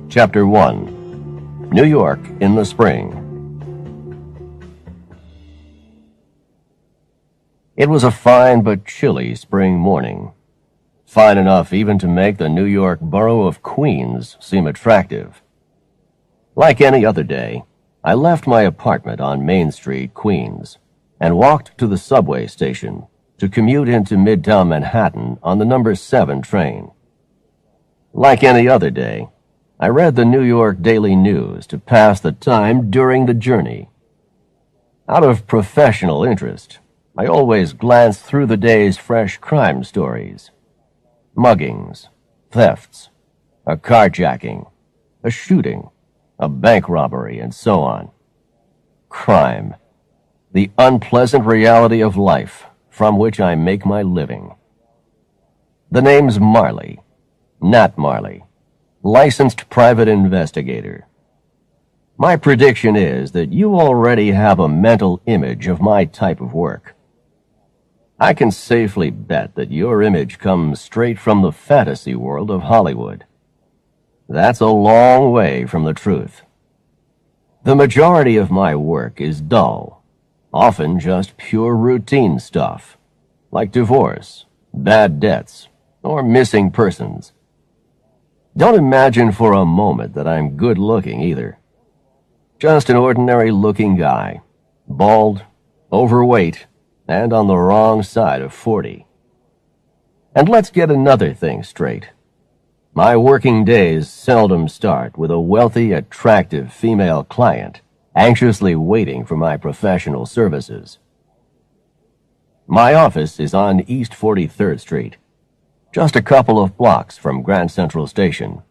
Chapter 1. New York in the Spring. It was a fine but chilly spring morning. Fine enough even to make the New York borough of Queens seem attractive. Like any other day, I left my apartment on Main Street, Queens, and walked to the subway station to commute into Midtown Manhattan on the number 7 train. Like any other day, I read the New York Daily News to pass the time during the journey. Out of professional interest, I always glanced through the day's fresh crime stories. Muggings, thefts, a carjacking, a shooting, a bank robbery, and so on. Crime, the unpleasant reality of life from which I make my living. The name's Marley, Nat Marley, licensed private investigator. My prediction is that you already have a mental image of my type of work. I can safely bet that your image comes straight from the fantasy world of Hollywood. That's a long way from the truth. The majority of my work is dull, often just pure routine stuff, like divorce, bad debts, or missing persons. Don't imagine for a moment that I'm good-looking either. Just an ordinary-looking guy, bald, overweight, and on the wrong side of 40. And let's get another thing straight. My working days seldom start with a wealthy, attractive female client anxiously waiting for my professional services. My office is on East 43rd Street, just a couple of blocks from Grand Central Station.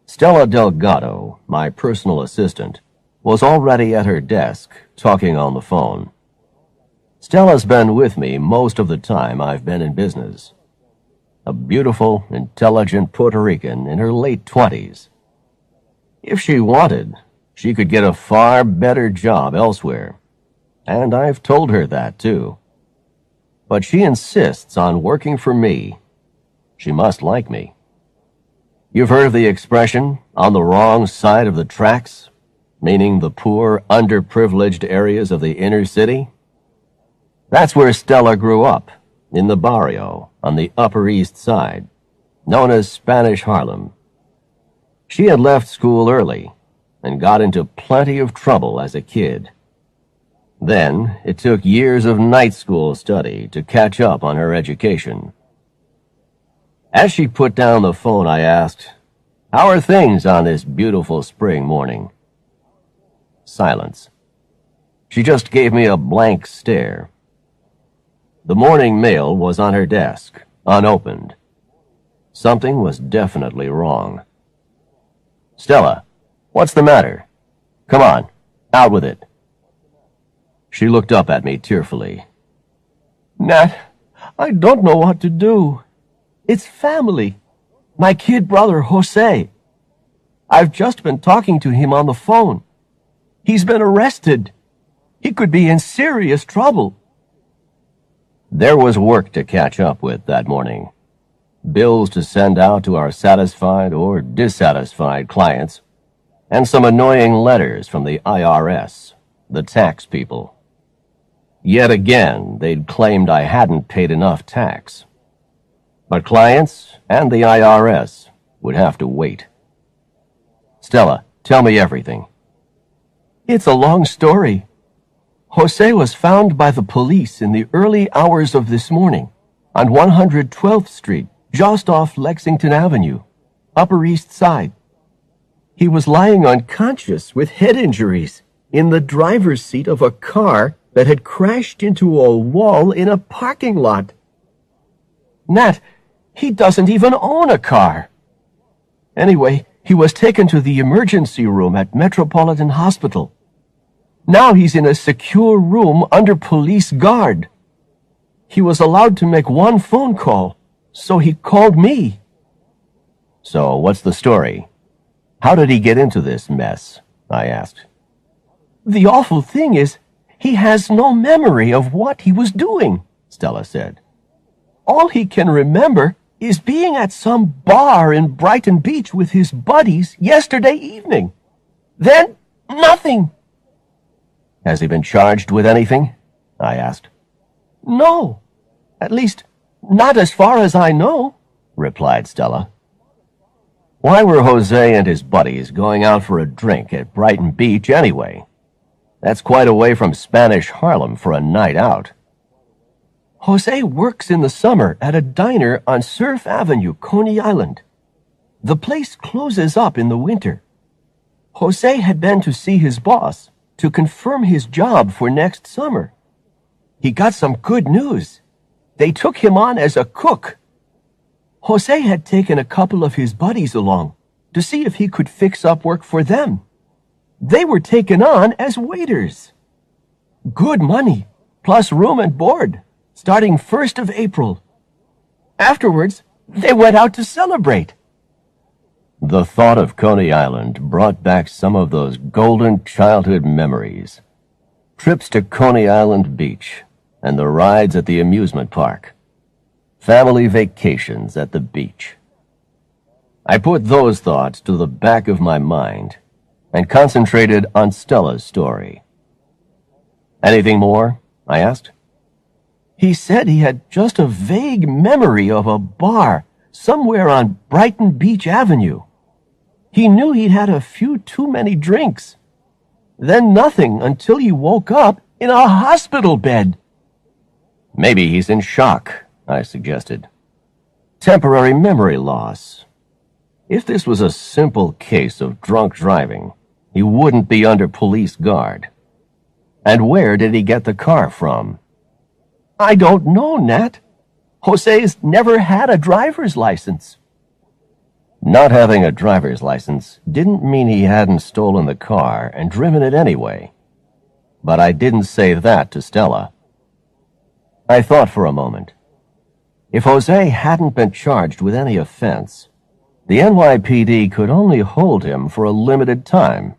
Stella Delgado, my personal assistant, was already at her desk, talking on the phone. Stella's been with me most of the time I've been in business. A beautiful, intelligent Puerto Rican in her late 20s. If she wanted, she could get a far better job elsewhere, and I've told her that too. But she insists on working for me. She must like me. You've heard of the expression, on the wrong side of the tracks, meaning the poor, underprivileged areas of the inner city? That's where Stella grew up, in the barrio, on the Upper East Side, known as Spanish Harlem. She had left school early and got into plenty of trouble as a kid. Then, it took years of night school study to catch up on her education. As she put down the phone, I asked, "How are things on this beautiful spring morning?" Silence. She just gave me a blank stare. The morning mail was on her desk, unopened. Something was definitely wrong. "Stella, what's the matter? Come on, out with it." She looked up at me tearfully. "Nat, I don't know what to do. It's family. My kid brother, Jose. I've just been talking to him on the phone. He's been arrested. He could be in serious trouble." There was work to catch up with that morning. Bills to send out to our satisfied or dissatisfied clients, and some annoying letters from the IRS, the tax people. Yet again, they'd claimed I hadn't paid enough tax. But clients and the IRS would have to wait. "Stella, tell me everything." "It's a long story. Jose was found by the police in the early hours of this morning on 112th Street, just off Lexington Avenue, Upper East Side. He was lying unconscious with head injuries in the driver's seat of a car that had crashed into a wall in a parking lot. Nat, he doesn't even own a car. Anyway, he was taken to the emergency room at Metropolitan Hospital. Now he's in a secure room under police guard. He was allowed to make one phone call, so he called me." "So what's the story? How did he get into this mess?" I asked. "The awful thing is, he has no memory of what he was doing," Stella said. "All he can remember is being at some bar in Brighton Beach with his buddies yesterday evening. Then, nothing. Has he been charged with anything? I asked. No. At least, not as far as I know, replied Stella. Why were Jose and his buddies going out for a drink at Brighton Beach anyway? That's quite away from Spanish Harlem for a night out. Jose works in the summer at a diner on Surf Avenue, Coney Island. The place closes up in the winter. Jose had been to see his boss to confirm his job for next summer. He got some good news. They took him on as a cook. Jose had taken a couple of his buddies along to see if he could fix up work for them. They were taken on as waiters. Good money, plus room and board, starting 1st of April. Afterwards, they went out to celebrate. The thought of Coney Island brought back some of those golden childhood memories. Trips to Coney Island Beach and the rides at the amusement park. Family vacations at the beach. I put those thoughts to the back of my mind and concentrated on Stella's story. Anything more? I asked. He said he had just a vague memory of a bar somewhere on Brighton Beach Avenue. He knew he'd had a few too many drinks. Then nothing until he woke up in a hospital bed. Maybe he's in shock, I suggested. Temporary memory loss. If this was a simple case of drunk driving, he wouldn't be under police guard. And where did he get the car from? I don't know, Nat. Jose's never had a driver's license. Not having a driver's license didn't mean he hadn't stolen the car and driven it anyway. But I didn't say that to Stella. I thought for a moment. If Jose hadn't been charged with any offense, the NYPD could only hold him for a limited time.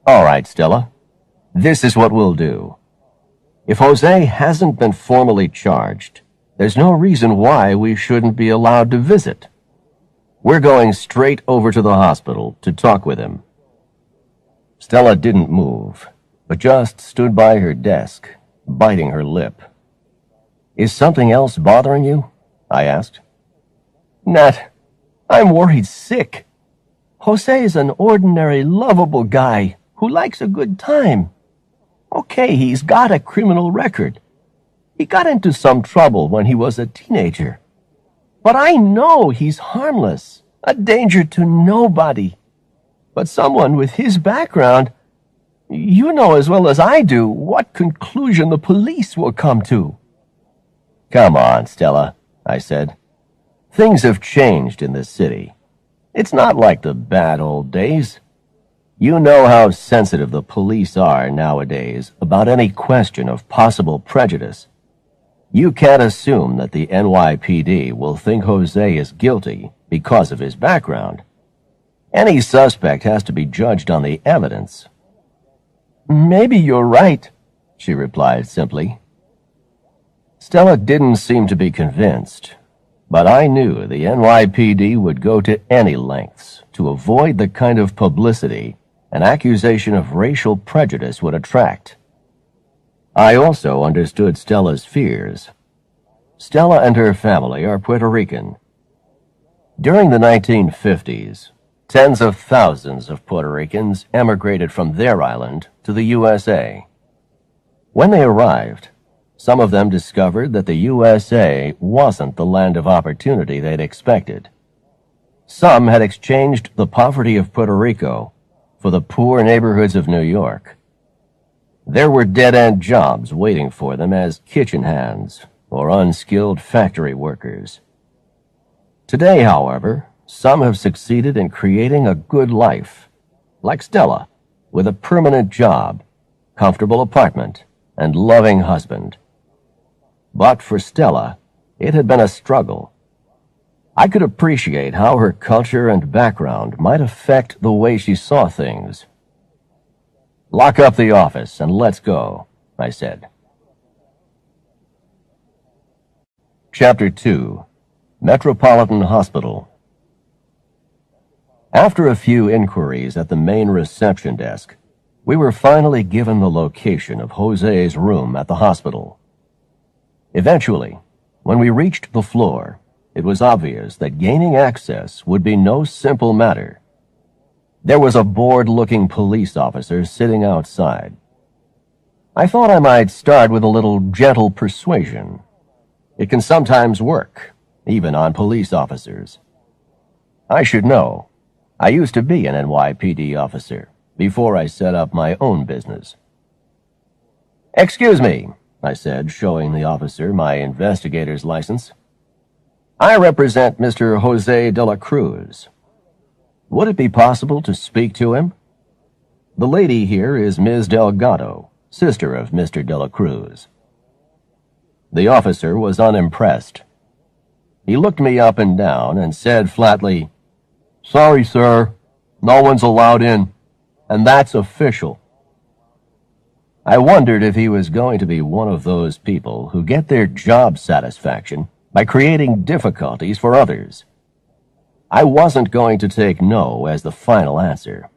All right, Stella, this is what we'll do. If Jose hasn't been formally charged, there's no reason why we shouldn't be allowed to visit. We're going straight over to the hospital to talk with him. Stella didn't move, but just stood by her desk, biting her lip. Is something else bothering you? I asked. Nat, I'm worried sick. Jose is an ordinary, lovable guy who likes a good time. Okay, he's got a criminal record. He got into some trouble when he was a teenager. But I know he's harmless, a danger to nobody. But someone with his background, you know as well as I do what conclusion the police will come to. Come on, Stella, I said. Things have changed in this city. It's not like the bad old days. You know how sensitive the police are nowadays about any question of possible prejudice. You can't assume that the NYPD will think Jose is guilty because of his background. Any suspect has to be judged on the evidence. Maybe you're right, she replied simply. Stella didn't seem to be convinced, but I knew the NYPD would go to any lengths to avoid the kind of publicity an accusation of racial prejudice would attract. I also understood Stella's fears. Stella and her family are Puerto Rican. During the 1950s, tens of thousands of Puerto Ricans emigrated from their island to the USA. When they arrived, some of them discovered that the USA wasn't the land of opportunity they'd expected. Some had exchanged the poverty of Puerto Rico for the poor neighborhoods of New York. There were dead-end jobs waiting for them as kitchen hands or unskilled factory workers. Today, however, some have succeeded in creating a good life, like Stella, with a permanent job, comfortable apartment, and loving husband. But for Stella, it had been a struggle. I could appreciate how her culture and background might affect the way she saw things. Lock up the office and let's go, I said. Chapter 2. Metropolitan Hospital. After a few inquiries at the main reception desk, we were finally given the location of Jose's room at the hospital. Eventually, when we reached the floor, it was obvious that gaining access would be no simple matter. There was a bored-looking police officer sitting outside. I thought I might start with a little gentle persuasion. It can sometimes work, even on police officers. I should know. I used to be an NYPD officer before I set up my own business. "Excuse me," I said, showing the officer my investigator's license. "I represent Mr. Jose de la Cruz. Would it be possible to speak to him? The lady here is Ms. Delgado, sister of Mr. de la Cruz." The officer was unimpressed. He looked me up and down and said flatly, "Sorry, sir. No one's allowed in, and that's official." I wondered if he was going to be one of those people who get their job satisfaction by creating difficulties for others. I wasn't going to take no as the final answer.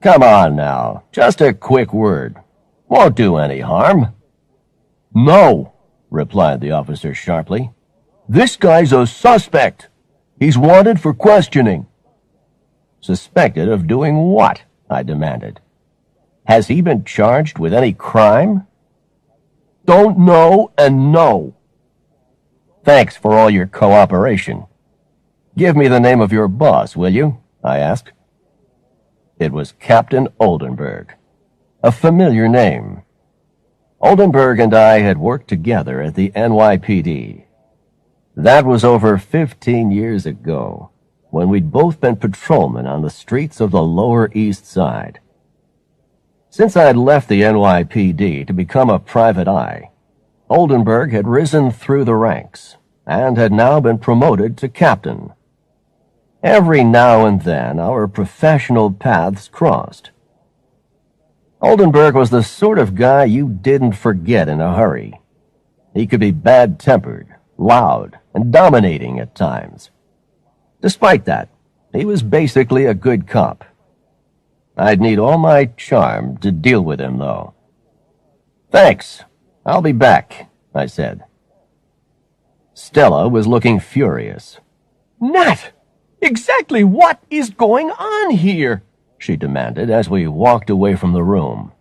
"Come on now, just a quick word. Won't do any harm." "No," replied the officer sharply. "This guy's a suspect. He's wanted for questioning." "Suspected of doing what?" I demanded. "Has he been charged with any crime?" "Don't know and no." "Thanks for all your cooperation. Give me the name of your boss, will you?" I asked. It was Captain Oldenburg, a familiar name. Oldenburg and I had worked together at the NYPD. That was over 15 years ago, when we'd both been patrolmen on the streets of the Lower East Side. Since I'd left the NYPD to become a private eye, Oldenburg had risen through the ranks and had now been promoted to captain. Every now and then our professional paths crossed. Oldenburg was the sort of guy you didn't forget in a hurry. He could be bad-tempered, loud, and dominating at times. Despite that, he was basically a good cop. I'd need all my charm to deal with him, though. "Thanks. I'll be back," I said. Stella was looking furious. "Nat, exactly what is going on here?" she demanded as we walked away from the room.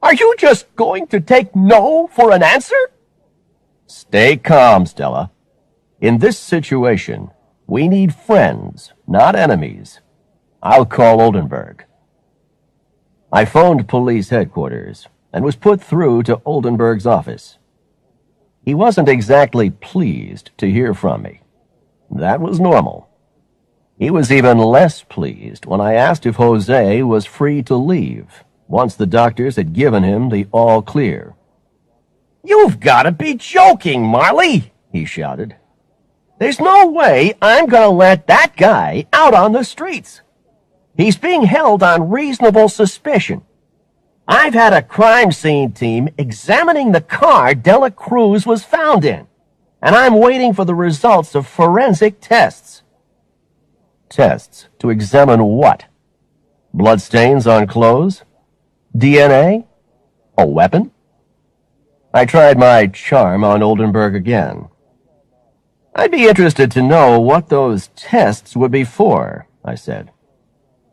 "Are you just going to take no for an answer?" "Stay calm, Stella. In this situation, we need friends, not enemies. I'll call Oldenburg." I phoned police headquarters and was put through to Oldenburg's office. He wasn't exactly pleased to hear from me. That was normal. He was even less pleased when I asked if Jose was free to leave once the doctors had given him the all clear. "You've got to be joking, Marley," he shouted. "There's no way I'm going to let that guy out on the streets. He's being held on reasonable suspicion. I've had a crime scene team examining the car De La Cruz was found in, and I'm waiting for the results of forensic tests." Tests to examine what? Bloodstains on clothes? DNA? A weapon? I tried my charm on Oldenburg again. "I'd be interested to know what those tests would be for," I said.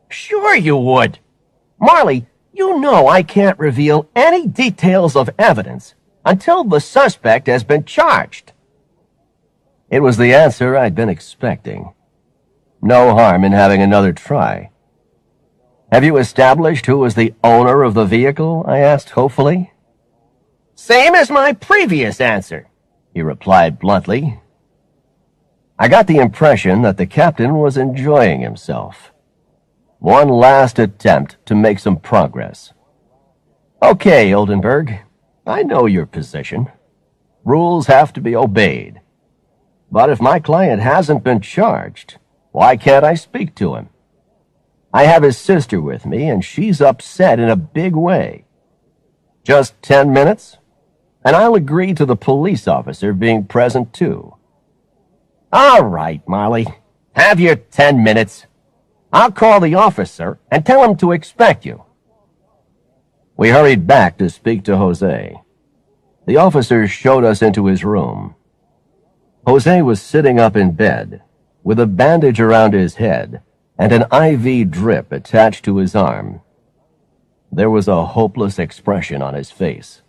"Sure you would. Marley, you know I can't reveal any details of evidence until the suspect has been charged." It was the answer I'd been expecting. No harm in having another try. "Have you established who was the owner of the vehicle?" I asked hopefully. "Same as my previous answer," he replied bluntly. I got the impression that the captain was enjoying himself. One last attempt to make some progress. "Okay, Oldenburg, I know your position. Rules have to be obeyed. But if my client hasn't been charged, why can't I speak to him? I have his sister with me, and she's upset in a big way. Just 10 minutes, and I'll agree to the police officer being present too." All right, Marley. Have your 10 minutes. I'll call the officer and tell him to expect you. We hurried back to speak to Jose. The officer showed us into his room. Jose was sitting up in bed, with a bandage around his head and an IV drip attached to his arm. There was a hopeless expression on his face.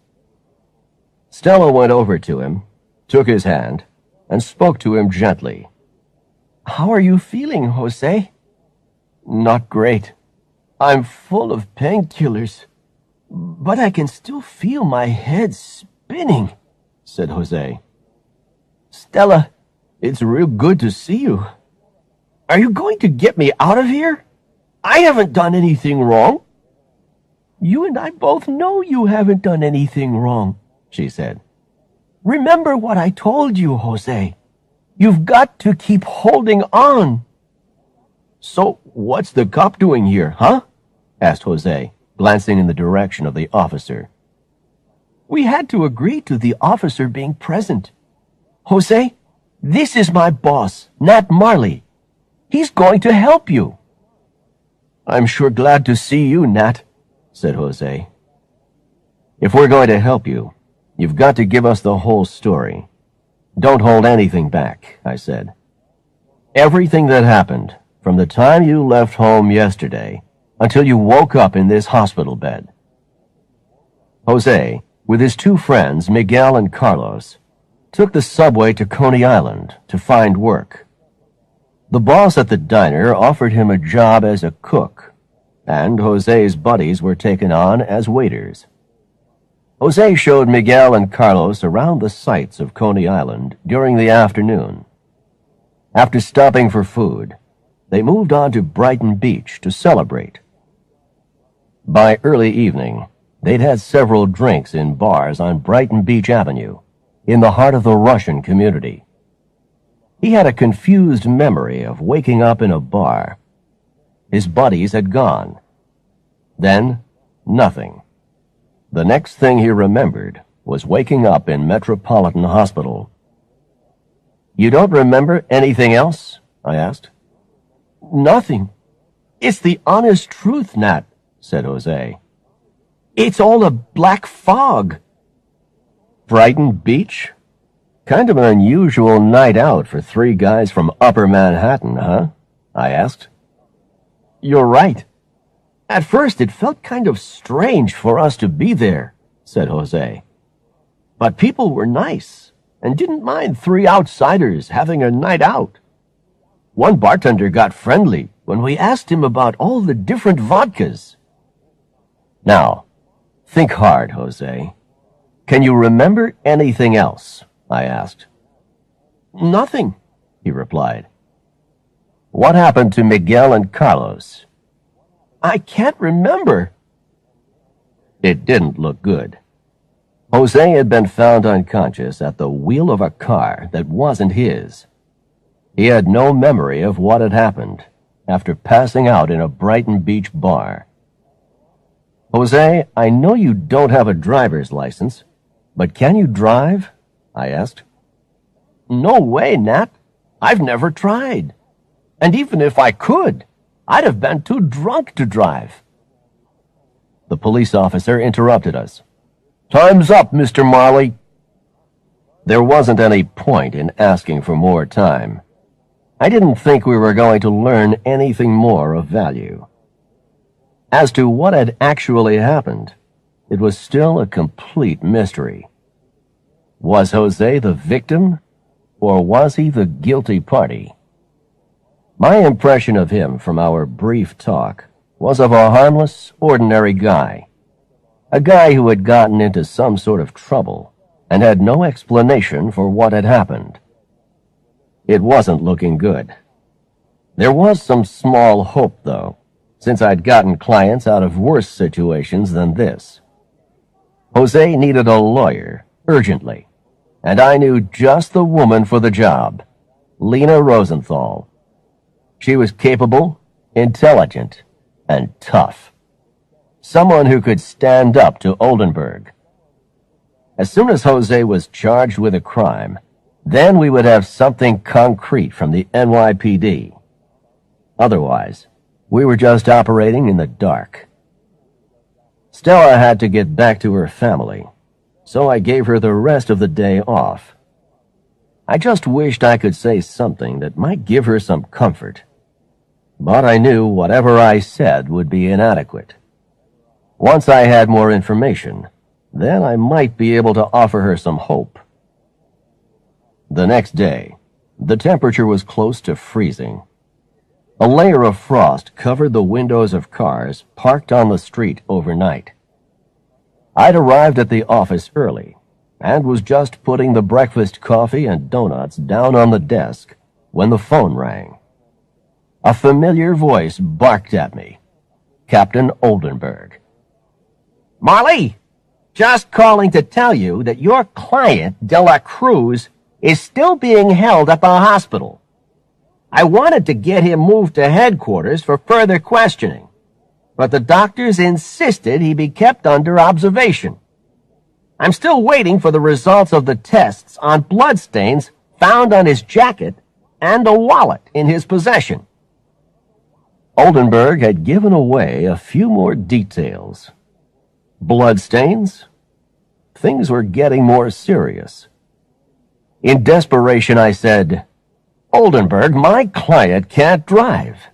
Stella went over to him, took his hand, and spoke to him gently. How are you feeling, Jose? Not great. I'm full of painkillers, but I can still feel my head spinning, said Jose. Stella, it's real good to see you. Are you going to get me out of here? I haven't done anything wrong. You and I both know you haven't done anything wrong, she said. Remember what I told you, Jose. You've got to keep holding on. So what's the cop doing here, huh? Asked Jose, glancing in the direction of the officer. We had to agree to the officer being present. Jose, this is my boss, Nat Marley. He's going to help you. I'm sure glad to see you, Nat, said Jose. If we're going to help you, you've got to give us the whole story. Don't hold anything back, I said. Everything that happened, from the time you left home yesterday until you woke up in this hospital bed. Jose, with his two friends, Miguel and Carlos, took the subway to Coney Island to find work. The boss at the diner offered him a job as a cook, and Jose's buddies were taken on as waiters. Jose showed Miguel and Carlos around the sights of Coney Island during the afternoon. After stopping for food, they moved on to Brighton Beach to celebrate. By early evening, they'd had several drinks in bars on Brighton Beach Avenue, in the heart of the Russian community. He had a confused memory of waking up in a bar. His buddies had gone. Then, nothing. The next thing he remembered was waking up in Metropolitan Hospital. You don't remember anything else? I asked. Nothing. It's the honest truth, Nat, said Jose. It's all a black fog. Brighton Beach? Kind of an unusual night out for three guys from Upper Manhattan, huh? I asked. You're right. At first it felt kind of strange for us to be there, said Jose. But people were nice and didn't mind three outsiders having a night out. One bartender got friendly when we asked him about all the different vodkas. Now, think hard, Jose. Can you remember anything else? I asked. Nothing, he replied. What happened to Miguel and Carlos? I can't remember. It didn't look good. Jose had been found unconscious at the wheel of a car that wasn't his. He had no memory of what had happened after passing out in a Brighton Beach bar. Jose, I know you don't have a driver's license, but can you drive? I asked. No way, Nat. I've never tried. And even if I could, I'd have been too drunk to drive. The police officer interrupted us. Time's up, Mr. Marley. There wasn't any point in asking for more time. I didn't think we were going to learn anything more of value. As to what had actually happened, it was still a complete mystery. Was Jose the victim, or was he the guilty party? My impression of him from our brief talk was of a harmless, ordinary guy. A guy who had gotten into some sort of trouble and had no explanation for what had happened. It wasn't looking good. There was some small hope, though, since I'd gotten clients out of worse situations than this. Jose needed a lawyer, urgently, and I knew just the woman for the job, Lena Rosenthal. She was capable, intelligent, and tough. Someone who could stand up to Oldenburg. As soon as Jose was charged with a crime, Then we would have something concrete from the NYPD. Otherwise, we were just operating in the dark. Stella had to get back to her family, so I gave her the rest of the day off. I just wished I could say something that might give her some comfort. But I knew whatever I said would be inadequate. Once I had more information, then I might be able to offer her some hope. The next day, the temperature was close to freezing. A layer of frost covered the windows of cars parked on the street overnight. I'd arrived at the office early and was just putting the breakfast coffee and donuts down on the desk when the phone rang. A familiar voice barked at me. Captain Oldenburg. "Marley, just calling to tell you that your client, De La Cruz, is still being held at the hospital. I wanted to get him moved to headquarters for further questioning, but the doctors insisted he be kept under observation. I'm still waiting for the results of the tests on bloodstains found on his jacket and a wallet in his possession." Oldenburg had given away a few more details. Bloodstains? Things were getting more serious. In desperation, I said, "Oldenburg, my client can't drive.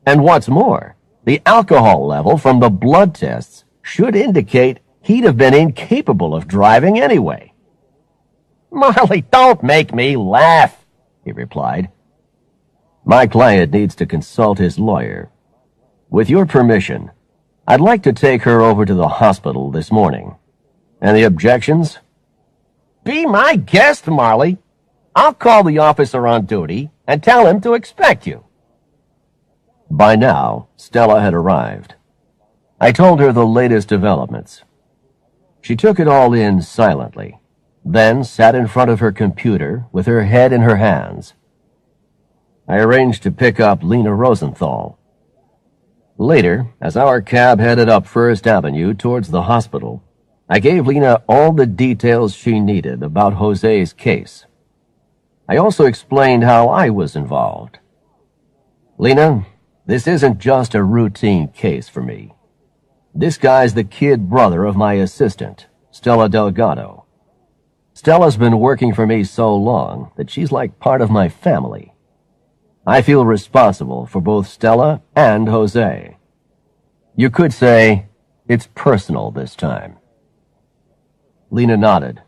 And what's more, the alcohol level from the blood tests should indicate he'd have been incapable of driving anyway." "Marley, don't make me laugh," he replied. "My client needs to consult his lawyer. With your permission, I'd like to take her over to the hospital this morning. Any objections?" "Be my guest, Marley. I'll call the officer on duty and tell him to expect you." By now, Stella had arrived. I told her the latest developments. She took it all in silently, then sat in front of her computer with her head in her hands. I arranged to pick up Lena Rosenthal. Later, as our cab headed up First Avenue towards the hospital, I gave Lena all the details she needed about Jose's case. I also explained how I was involved. "Lena, this isn't just a routine case for me. This guy's the kid brother of my assistant, Stella Delgado. Stella's been working for me so long that she's like part of my family. I feel responsible for both Stella and Jose. You could say it's personal this time." Lena nodded.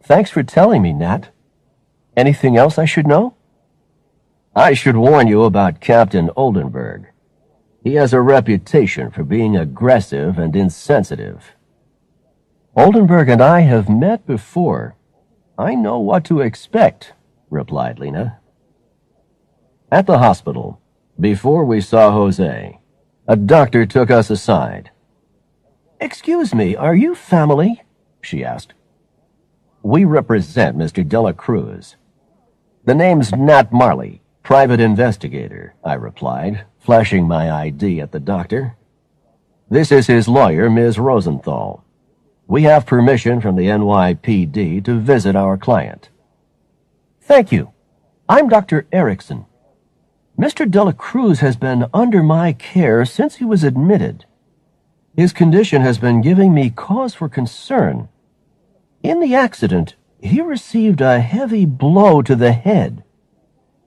"Thanks for telling me, Nat. Anything else I should know?" "I should warn you about Captain Oldenburg. He has a reputation for being aggressive and insensitive." "Oldenburg and I have met before. I know what to expect," replied Lena. At the hospital, before we saw Jose, a doctor took us aside. "Excuse me, are you family?" she asked. "We represent Mr. De La Cruz. The name's Nat Marley, private investigator," I replied, flashing my ID at the doctor. "This is his lawyer, Ms. Rosenthal. We have permission from the NYPD to visit our client." "Thank you. I'm Dr. Erickson. Mr. De La Cruz has been under my care since he was admitted. His condition has been giving me cause for concern. In the accident, he received a heavy blow to the head.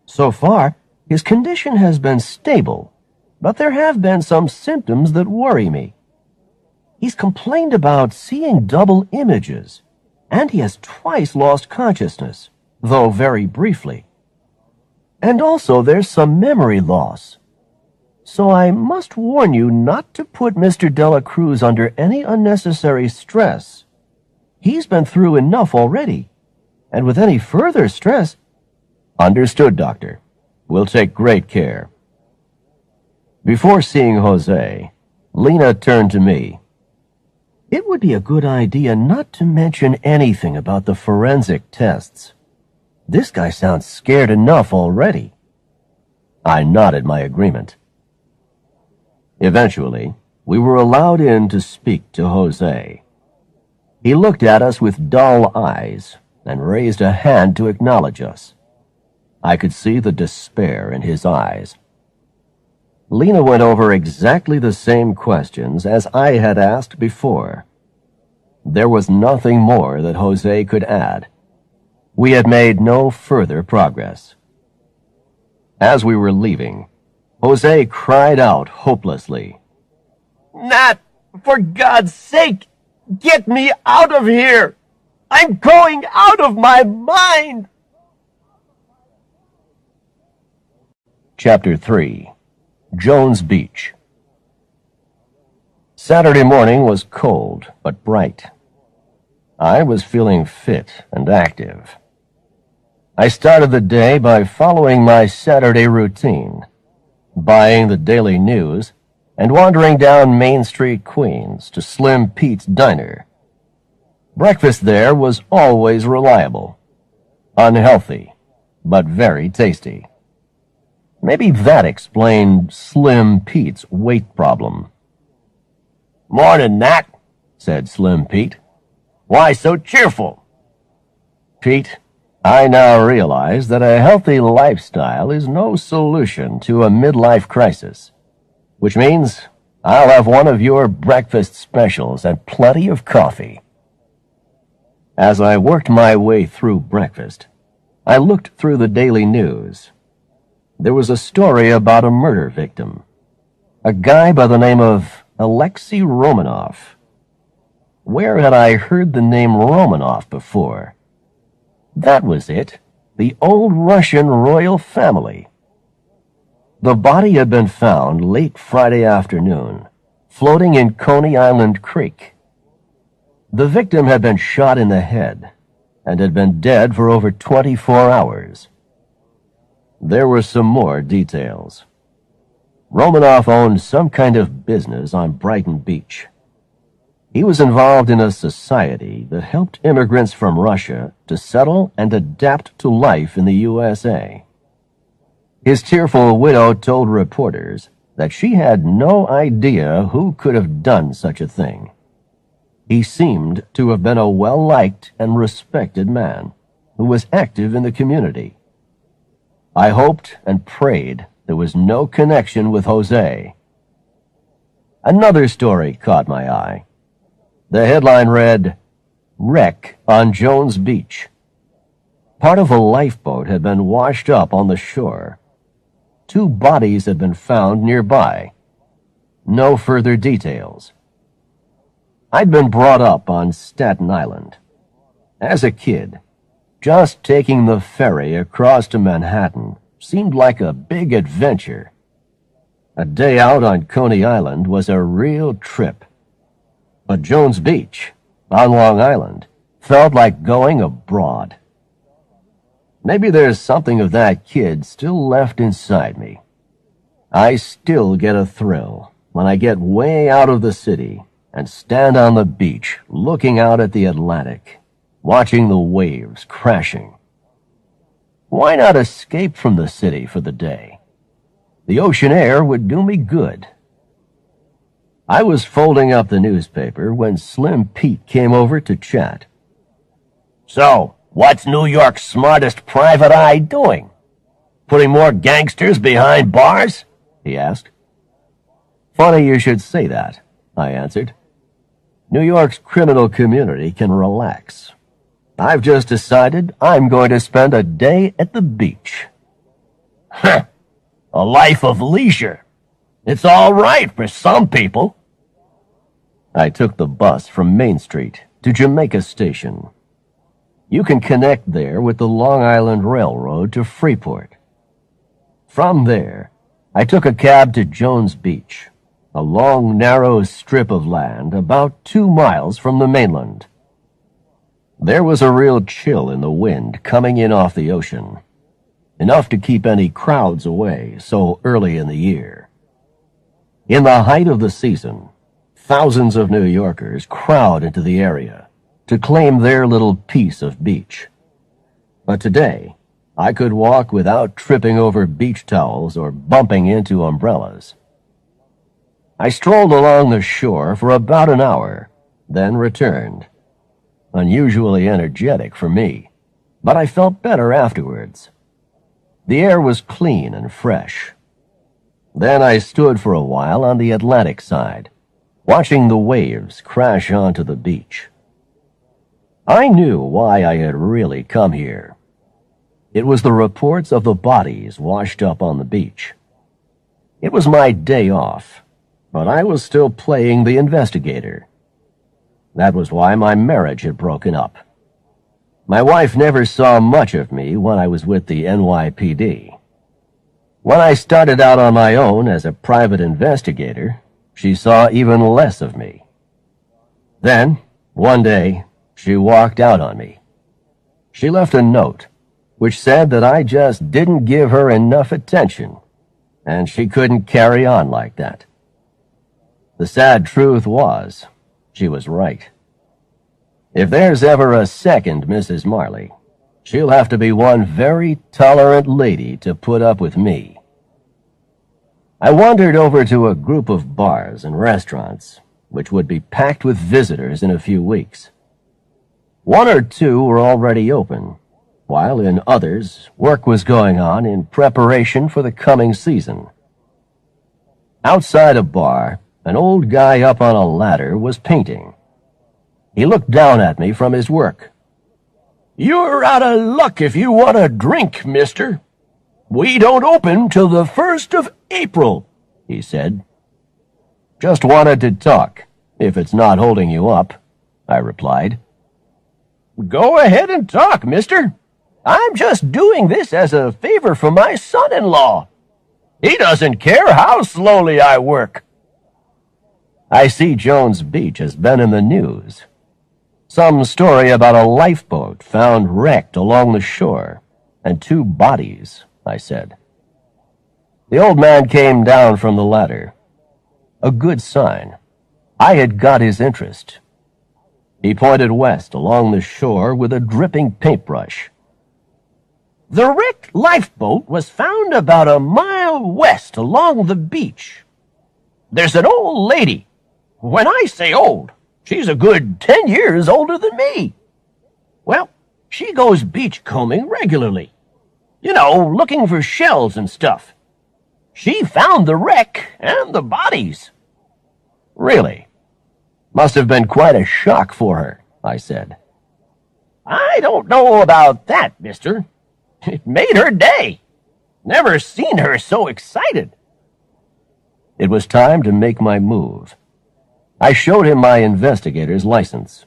So far, his condition has been stable, but there have been some symptoms that worry me. He's complained about seeing double images, and he has twice lost consciousness, though very briefly. And also there's some memory loss. So I must warn you not to put Mr. De La Cruz under any unnecessary stress. He's been through enough already, and with any further stress—" "Understood, Doctor. We'll take great care." Before seeing Jose, Lena turned to me. "It would be a good idea not to mention anything about the forensic tests. This guy sounds scared enough already." I nodded my agreement. Eventually, we were allowed in to speak to Jose. He looked at us with dull eyes and raised a hand to acknowledge us. I could see the despair in his eyes. Lena went over exactly the same questions as I had asked before. There was nothing more that Jose could add. We had made no further progress. As we were leaving, Jose cried out hopelessly, "Nat, for God's sake, get me out of here! I'm going out of my mind!" Chapter 3. Jones Beach. Saturday morning was cold but bright. I was feeling fit and active. I started the day by following my Saturday routine, buying the Daily News and wandering down Main Street, Queens, to Slim Pete's Diner. Breakfast there was always reliable, unhealthy, but very tasty. Maybe that explained Slim Pete's weight problem. "Morning, Nat," said Slim Pete. "Why so cheerful?" Pete, I now realize that a healthy lifestyle is no solution to a midlife crisis, which means I'll have one of your breakfast specials and plenty of coffee. As I worked my way through breakfast, I looked through the Daily News. There was a story about a murder victim, a guy by the name of Alexei Romanov. Where had I heard the name Romanov before? That was it, the old Russian royal family. The body had been found late Friday afternoon, floating in Coney Island Creek. The victim had been shot in the head and had been dead for over 24 hours. There were some more details. Romanov owned some kind of business on Brighton Beach. He was involved in a society that helped immigrants from Russia to settle and adapt to life in the USA. His tearful widow told reporters that she had no idea who could have done such a thing. He seemed to have been a well-liked and respected man who was active in the community. I hoped and prayed there was no connection with Jose. Another story caught my eye. The headline read, "Wreck on Jones Beach." Part of a lifeboat had been washed up on the shore. 2 bodies had been found nearby. No further details. I'd been brought up on Staten Island. As a kid, just taking the ferry across to Manhattan seemed like a big adventure. A day out on Coney Island was a real trip. But Jones Beach, on Long Island, felt like going abroad. Maybe there's something of that kid still left inside me. I still get a thrill when I get way out of the city and stand on the beach looking out at the Atlantic, watching the waves crashing. Why not escape from the city for the day? The ocean air would do me good. I was folding up the newspaper when Slim Pete came over to chat. "So, what's New York's smartest private eye doing? Putting more gangsters behind bars?" he asked. "Funny you should say that," I answered. "New York's criminal community can relax. I've just decided I'm going to spend a day at the beach." "Huh. A life of leisure. It's all right for some people." I took the bus from Main Street to Jamaica Station. You can connect there with the Long Island Railroad to Freeport. From there, I took a cab to Jones Beach, a long, narrow strip of land about 2 miles from the mainland. There was a real chill in the wind coming in off the ocean, enough to keep any crowds away so early in the year. In the height of the season, thousands of New Yorkers crowd into the area to claim their little piece of beach. But today, I could walk without tripping over beach towels or bumping into umbrellas. I strolled along the shore for about an hour, then returned. Unusually energetic for me. but I felt better afterwards. The air was clean and fresh. Then I stood for a while on the Atlantic side, watching the waves crash onto the beach. I knew why I had really come here. It was the reports of the bodies washed up on the beach. It was my day off, but I was still playing the investigator. That was why my marriage had broken up. My wife never saw much of me when I was with the NYPD. When I started out on my own as a private investigator, she saw even less of me. Then, one day, she walked out on me. She left a note, which said that I just didn't give her enough attention, and she couldn't carry on like that. The sad truth was, she was right. If there's ever a second Mrs. Marley, she'll have to be one very tolerant lady to put up with me. I wandered over to a group of bars and restaurants, which would be packed with visitors in a few weeks. One or two were already open, while in others, work was going on in preparation for the coming season. Outside a bar, an old guy up on a ladder was painting. He looked down at me from his work. "You're out of luck if you want a drink, mister. We don't open till the 1st of April, he said. "Just wanted to talk, if it's not holding you up," I replied. "Go ahead and talk, mister. I'm just doing this as a favor for my son-in-law. He doesn't care how slowly I work." "I see Jones Beach has been in the news. Some story about a lifeboat found wrecked along the shore, and 2 bodies," I said. The old man came down from the ladder. A good sign. I had got his interest. He pointed west along the shore with a dripping paintbrush. "The wrecked lifeboat was found about a mile west along the beach. There's an old lady. When I say old, she's a good 10 years older than me. Well, she goes beach combing regularly. You know, looking for shells and stuff. She found the wreck and the bodies." "Really? Must have been quite a shock for her," I said. "I don't know about that, mister. It made her day. Never seen her so excited." It was time to make my move. I showed him my investigator's license.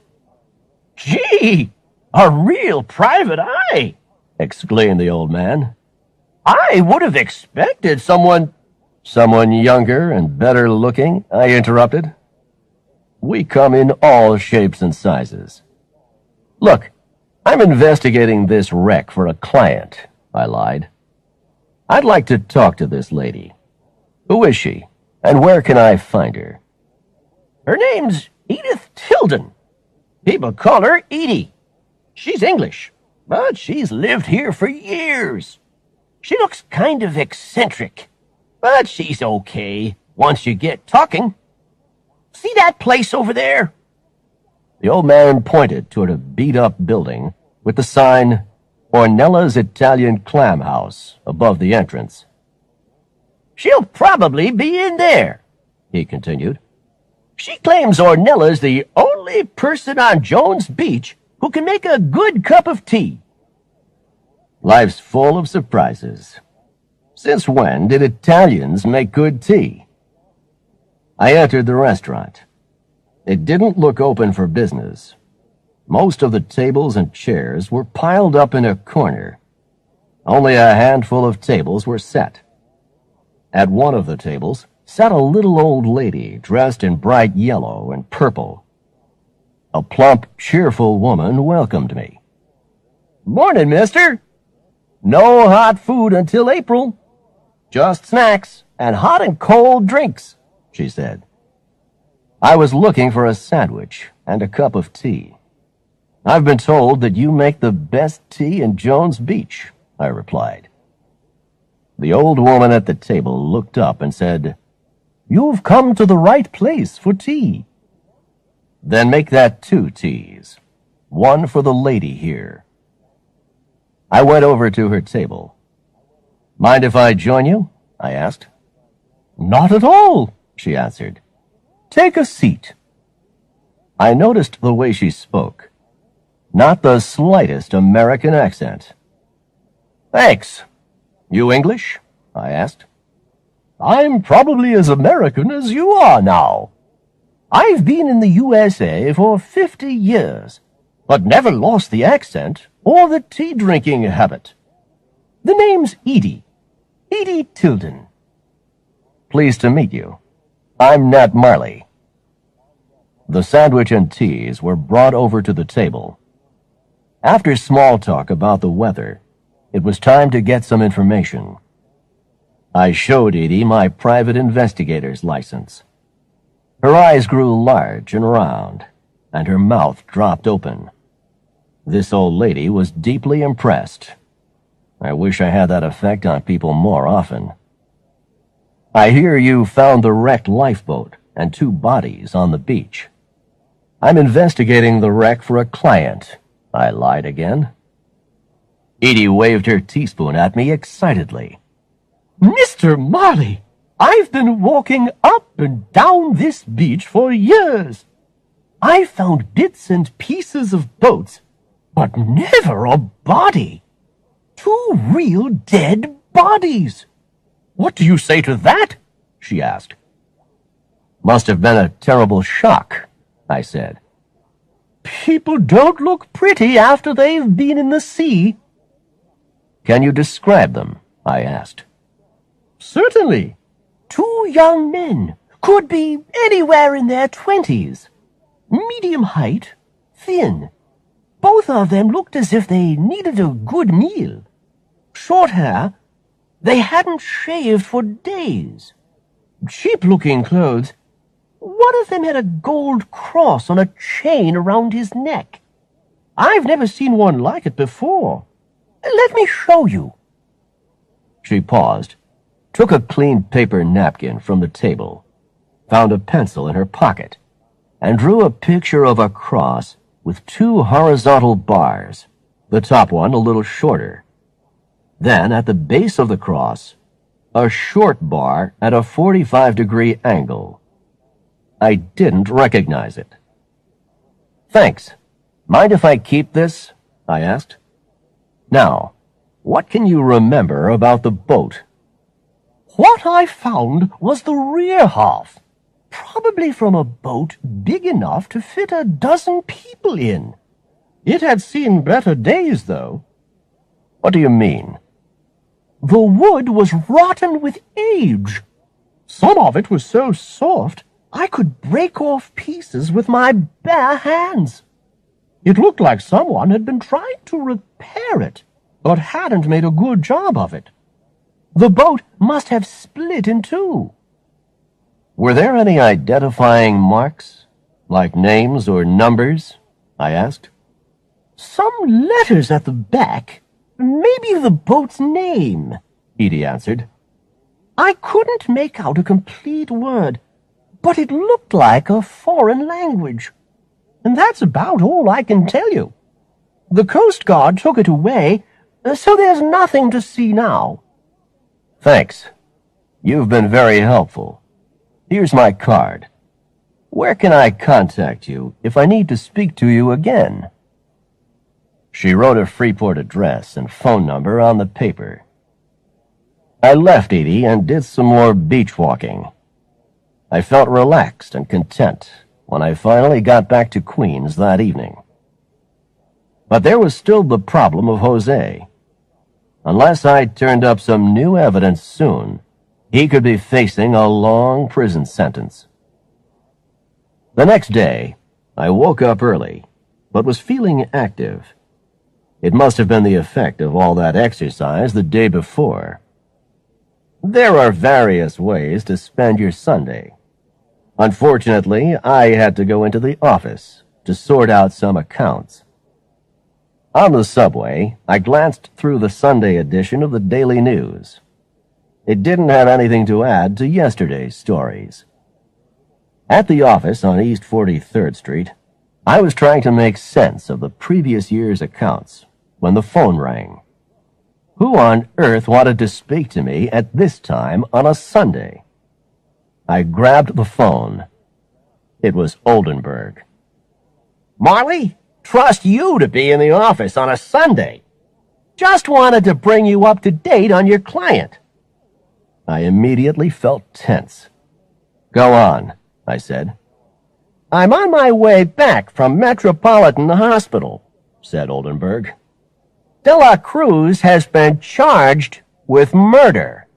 "Gee, a real private eye!" exclaimed the old man. "I would have expected someone—" "Someone younger and better looking," I interrupted. "We come in all shapes and sizes. Look, I'm investigating this wreck for a client," I lied. "I'd like to talk to this lady. Who is she, and where can I find her?" "Her name's Edith Tilden. People call her Edie. She's English, but she's lived here for years. She looks kind of eccentric, but she's okay once you get talking. See that place over there?" The old man pointed toward a beat-up building with the sign, "Ornella's Italian Clam House," above the entrance. "She'll probably be in there," he continued. "She claims Ornella's the only person on Jones Beach who can make a good cup of tea." Life's full of surprises. Since when did Italians make good tea? I entered the restaurant. It didn't look open for business. Most of the tables and chairs were piled up in a corner. Only a handful of tables were set. At one of the tables sat a little old lady dressed in bright yellow and purple. A plump, cheerful woman welcomed me. "Morning, mister. No hot food until April. Just snacks and hot and cold drinks," she said. I was looking for a sandwich and a cup of tea. "I've been told that you make the best tea in Jones Beach," I replied. The old woman at the table looked up and said, "You've come to the right place for tea." "Then make that 2 teas. One for the lady here." I went over to her table. Mind if I join you? I asked. Not at all, she answered. Take a seat. I noticed the way she spoke. Not the slightest American accent. Thanks. You English? I asked. I'm probably as American as you are now. I've been in the USA for 50 years, but never lost the accent or the tea-drinking habit. The name's Edie. Edie Tilden. Pleased to meet you. I'm Nat Marley. The sandwich and teas were brought over to the table. After small talk about the weather, it was time to get some information. I showed Edie my private investigator's license. Her eyes grew large and round, and her mouth dropped open. This old lady was deeply impressed. I wish I had that effect on people more often. I hear you found the wrecked lifeboat and 2 bodies on the beach. I'm investigating the wreck for a client. I lied again. Edie waved her teaspoon at me excitedly. Mr. Marley, I've been walking up and down this beach for years. I found bits and pieces of boats, but never a body. 2 real dead bodies. What do you say to that? She asked. Must have been a terrible shock, I said. People don't look pretty after they've been in the sea. Can you describe them? I asked. Certainly. 2 young men, could be anywhere in their 20s. Medium height, thin. Both of them looked as if they needed a good meal. Short hair. They hadn't shaved for days. Cheap-looking clothes. One of them had a gold cross on a chain around his neck. I've never seen one like it before. Let me show you. She paused, took a clean paper napkin from the table, found a pencil in her pocket, and drew a picture of a cross with 2 horizontal bars, the top one a little shorter. Then, at the base of the cross, a short bar at a 45-degree angle. I didn't recognize it. Thanks. Mind if I keep this? I asked. Now, what can you remember about the boat? What I found was the rear half, probably from a boat big enough to fit 12 people in. It had seen better days, though. What do you mean? The wood was rotten with age. Some of it was so soft I could break off pieces with my bare hands. It looked like someone had been trying to repair it, but hadn't made a good job of it. The boat must have split in 2. Were there any identifying marks, like names or numbers? I asked. Some letters at the back. Maybe the boat's name, Edie answered. I couldn't make out a complete word, but it looked like a foreign language. And that's about all I can tell you. The Coast Guard took it away, so there's nothing to see now. Thanks. You've been very helpful. Here's my card. Where can I contact you if I need to speak to you again? She wrote a Freeport address and phone number on the paper. I left Edie and did some more beach walking. I felt relaxed and content when I finally got back to Queens that evening. But there was still the problem of Jose. Unless I turned up some new evidence soon, he could be facing a long prison sentence. The next day, I woke up early, but was feeling active. It must have been the effect of all that exercise the day before. There are various ways to spend your Sunday. Unfortunately, I had to go into the office to sort out some accounts. On the subway, I glanced through the Sunday edition of the Daily News. It didn't have anything to add to yesterday's stories. At the office on East 43rd Street, I was trying to make sense of the previous year's accounts when the phone rang. Who on earth wanted to speak to me at this time on a Sunday? I grabbed the phone. It was Oldenburg. Marley, trust you to be in the office on a Sunday. Just wanted to bring you up to date on your client. I immediately felt tense. Go on, I said. I'm on my way back from Metropolitan Hospital, said Oldenburg. De La Cruz has been charged with murder.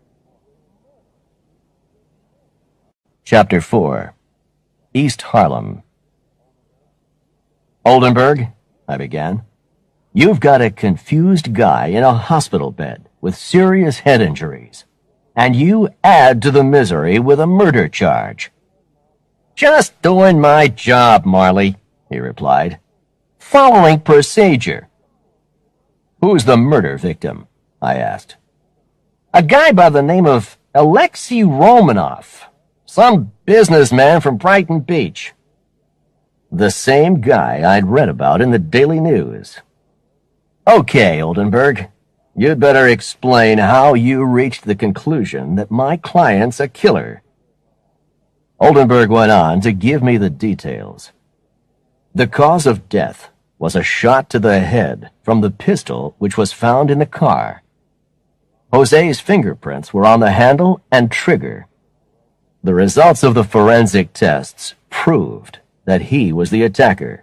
Chapter 4. East Harlem. Oldenburg, I began, you've got a confused guy in a hospital bed with serious head injuries, and you add to the misery with a murder charge. Just doing my job, Marley, he replied. Following procedure. Who's the murder victim? I asked. A guy by the name of Alexei Romanoff, some businessman from Brighton Beach. The same guy I'd read about in the Daily News. Okay, Oldenburg, you'd better explain how you reached the conclusion that my client's a killer. Oldenburg went on to give me the details. The cause of death was a shot to the head from the pistol which was found in the car. Jose's fingerprints were on the handle and trigger. The results of the forensic tests proved that he was the attacker.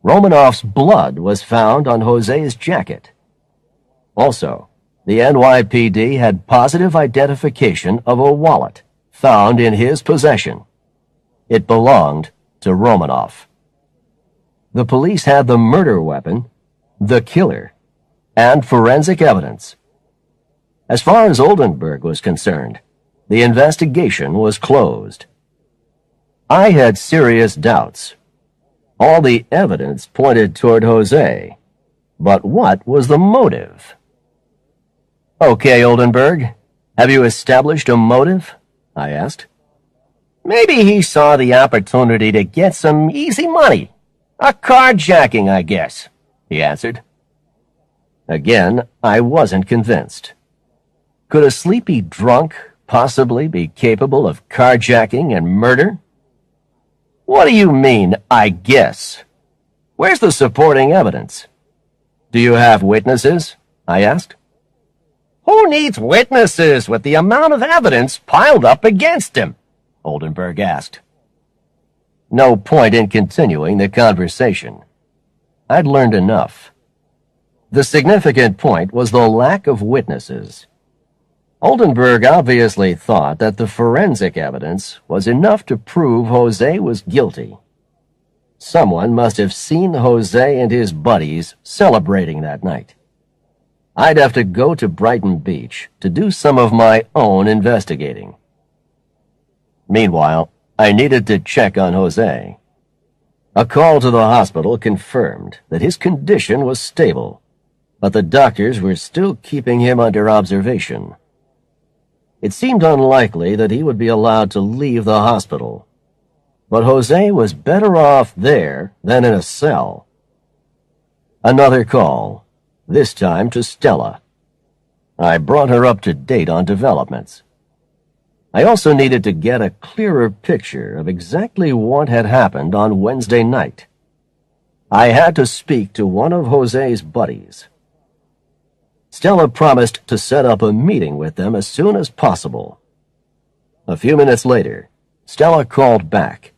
Romanoff's blood was found on Jose's jacket. Also, the NYPD had positive identification of a wallet found in his possession. It belonged to Romanoff. The police had the murder weapon, the killer, and forensic evidence. As far as Oldenburg was concerned, the investigation was closed. I had serious doubts. All the evidence pointed toward Jose. But what was the motive? Okay, Oldenburg, have you established a motive? I asked. Maybe he saw the opportunity to get some easy money. A carjacking, I guess, he answered. Again, I wasn't convinced. Could a sleepy drunk possibly be capable of carjacking and murder? What do you mean, I guess? Where's the supporting evidence? Do you have witnesses? I asked. Who needs witnesses with the amount of evidence piled up against him? Oldenburg asked. No point in continuing the conversation. I'd learned enough. The significant point was the lack of witnesses. Oldenburg obviously thought that the forensic evidence was enough to prove Jose was guilty. Someone must have seen Jose and his buddies celebrating that night. I'd have to go to Brighton Beach to do some of my own investigating. Meanwhile, I needed to check on Jose. A call to the hospital confirmed that his condition was stable, but the doctors were still keeping him under observation. It seemed unlikely that he would be allowed to leave the hospital, but Jose was better off there than in a cell. Another call, this time to Stella. I brought her up to date on developments. I also needed to get a clearer picture of exactly what had happened on Wednesday night. I had to speak to one of Jose's buddies. Stella promised to set up a meeting with them as soon as possible. A few minutes later, Stella called back.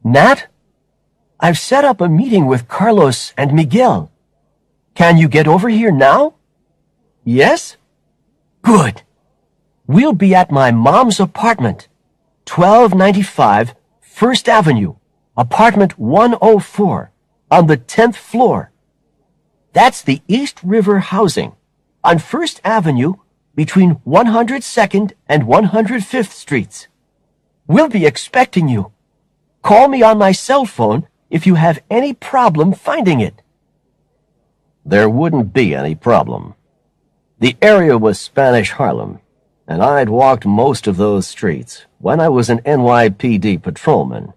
Nat, I've set up a meeting with Carlos and Miguel. Can you get over here now? Yes? Good. We'll be at my mom's apartment, 1295 First Avenue, apartment 104, on the 10th floor. That's the East River housing, on First Avenue between 102nd and 105th Streets. We'll be expecting you. Call me on my cell phone if you have any problem finding it. There wouldn't be any problem. The area was Spanish Harlem, and I'd walked most of those streets when I was an NYPD patrolman.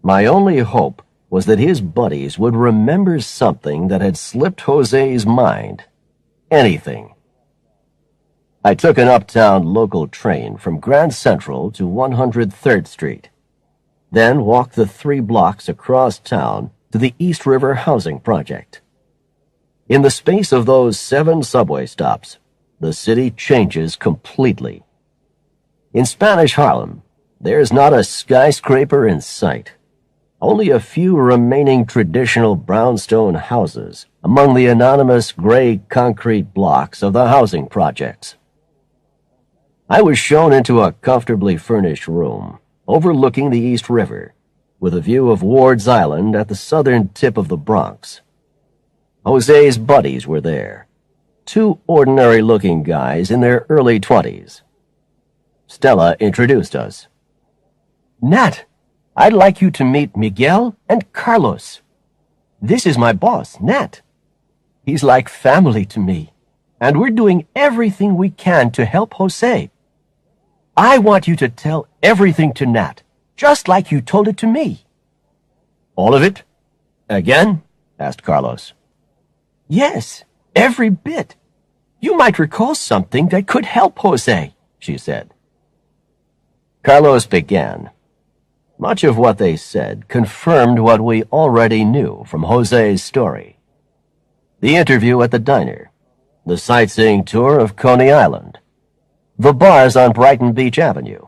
My only hope was that his buddies would remember something that had slipped Jose's mind. anything. I took an uptown local train from Grand Central to 103rd Street, then walked the 3 blocks across town to the East River Housing Project. In the space of those 7 subway stops, the city changes completely. In Spanish Harlem, there's not a skyscraper in sight. Only a few remaining traditional brownstone houses among the anonymous gray concrete blocks of the housing projects. I was shown into a comfortably furnished room overlooking the East River, with a view of Ward's Island at the southern tip of the Bronx. Jose's buddies were there, 2 ordinary-looking guys in their early 20s. Stella introduced us. Nat, I'd like you to meet Miguel and Carlos. This is my boss, Nat. He's like family to me, and we're doing everything we can to help Jose. I want you to tell everything to Nat, just like you told it to me. All of it? Again? Asked Carlos. Yes, every bit. You might recall something that could help Jose, she said. Carlos began. Much of what they said confirmed what we already knew from Jose's story. The interview at the diner, the sightseeing tour of Coney Island, the bars on Brighton Beach Avenue.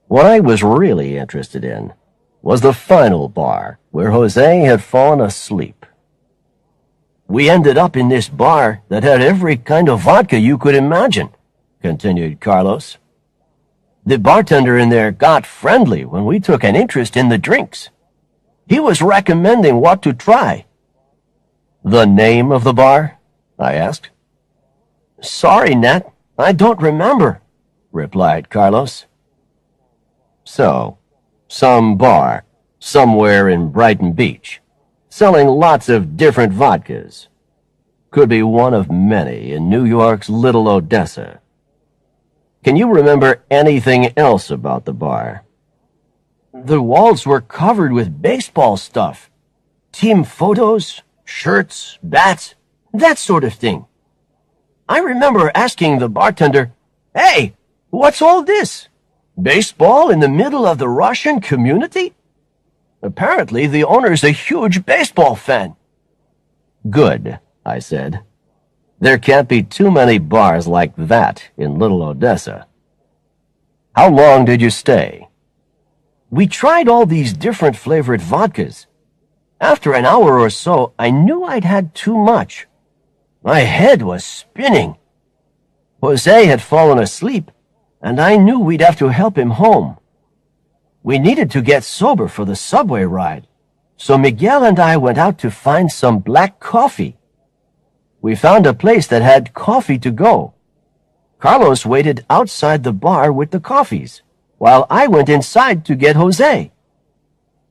What I was really interested in was the final bar where Jose had fallen asleep. We ended up in this bar that had every kind of vodka you could imagine, continued Carlos. The bartender in there got friendly when we took an interest in the drinks. He was recommending what to try. The name of the bar? I asked. Sorry, Nat, I don't remember, replied Carlos. So, some bar, somewhere in Brighton Beach, selling lots of different vodkas. Could be one of many in New York's Little Odessa. Can you remember anything else about the bar? The walls were covered with baseball stuff. Team photos, shirts, bats, that sort of thing. I remember asking the bartender, "Hey, what's all this? Baseball in the middle of the Russian community?" Apparently, the owner's a huge baseball fan. Good, I said. There can't be too many bars like that in Little Odessa. How long did you stay? We tried all these different flavored vodkas. After an hour or so, I knew I'd had too much. My head was spinning. Jose had fallen asleep, and I knew we'd have to help him home. We needed to get sober for the subway ride, so Miguel and I went out to find some black coffee. We found a place that had coffee to go. Carlos waited outside the bar with the coffees, while I went inside to get Jose.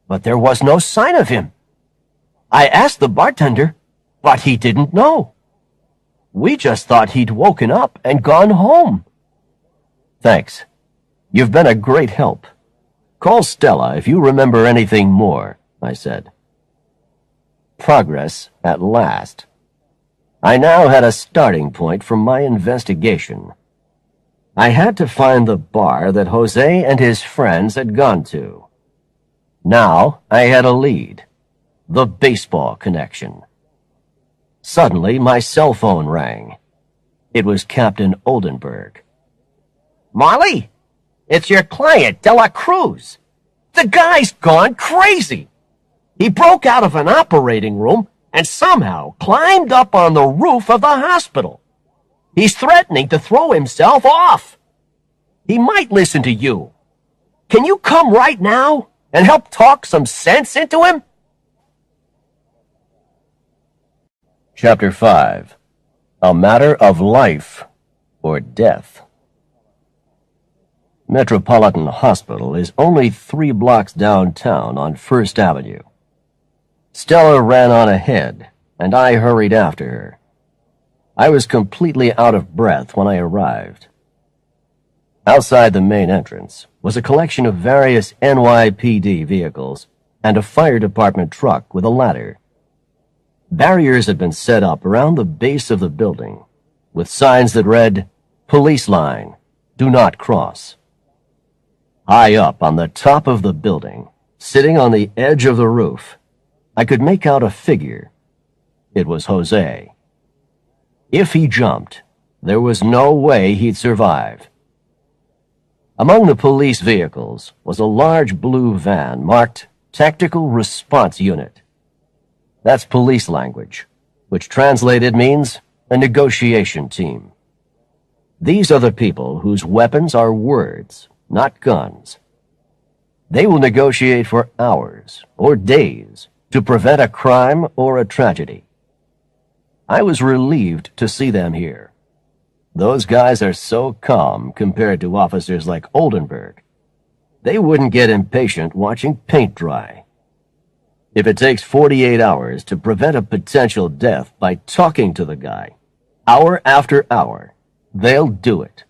But there was no sign of him. I asked the bartender, but he didn't know. We just thought he'd woken up and gone home. Thanks. You've been a great help. Call Stella if you remember anything more, I said. Progress at last. I now had a starting point for my investigation. I had to find the bar that Jose and his friends had gone to. Now I had a lead. The baseball connection. Suddenly, my cell phone rang. It was Captain Oldenburg. "Molly, it's your client, De La Cruz. The guy's gone crazy. He broke out of an operating room and somehow climbed up on the roof of the hospital. He's threatening to throw himself off. He might listen to you. Can you come right now and help talk some sense into him?" Chapter 5. A Matter of Life or Death. Metropolitan Hospital is only 3 blocks downtown on First Avenue. Stella ran on ahead, and I hurried after her. I was completely out of breath when I arrived. Outside the main entrance was a collection of various NYPD vehicles and a fire department truck with a ladder. Barriers had been set up around the base of the building, with signs that read, "Police line, do not cross." High up on the top of the building, sitting on the edge of the roof, I could make out a figure. It was Jose. If he jumped, there was no way he'd survive. Among the police vehicles was a large blue van marked Tactical Response Unit. That's police language, which translated means a negotiation team. These are the people whose weapons are words, not guns. They will negotiate for hours or days to prevent a crime or a tragedy. I was relieved to see them here. Those guys are so calm compared to officers like Oldenburg. They wouldn't get impatient watching paint dry. If it takes 48 hours to prevent a potential death by talking to the guy, hour after hour, they'll do it.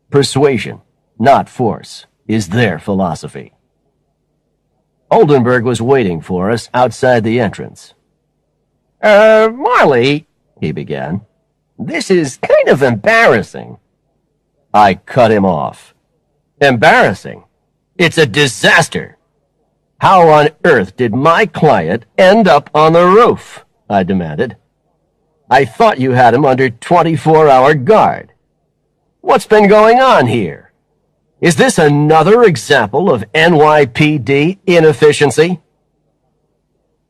Persuasion, not force, is their philosophy. Oldenburg was waiting for us outside the entrance. Marley, he began, this is kind of embarrassing. I cut him off. Embarrassing? It's a disaster. How on earth did my client end up on the roof? I demanded. I thought you had him under 24-hour guard. What's been going on here? Is this another example of NYPD inefficiency?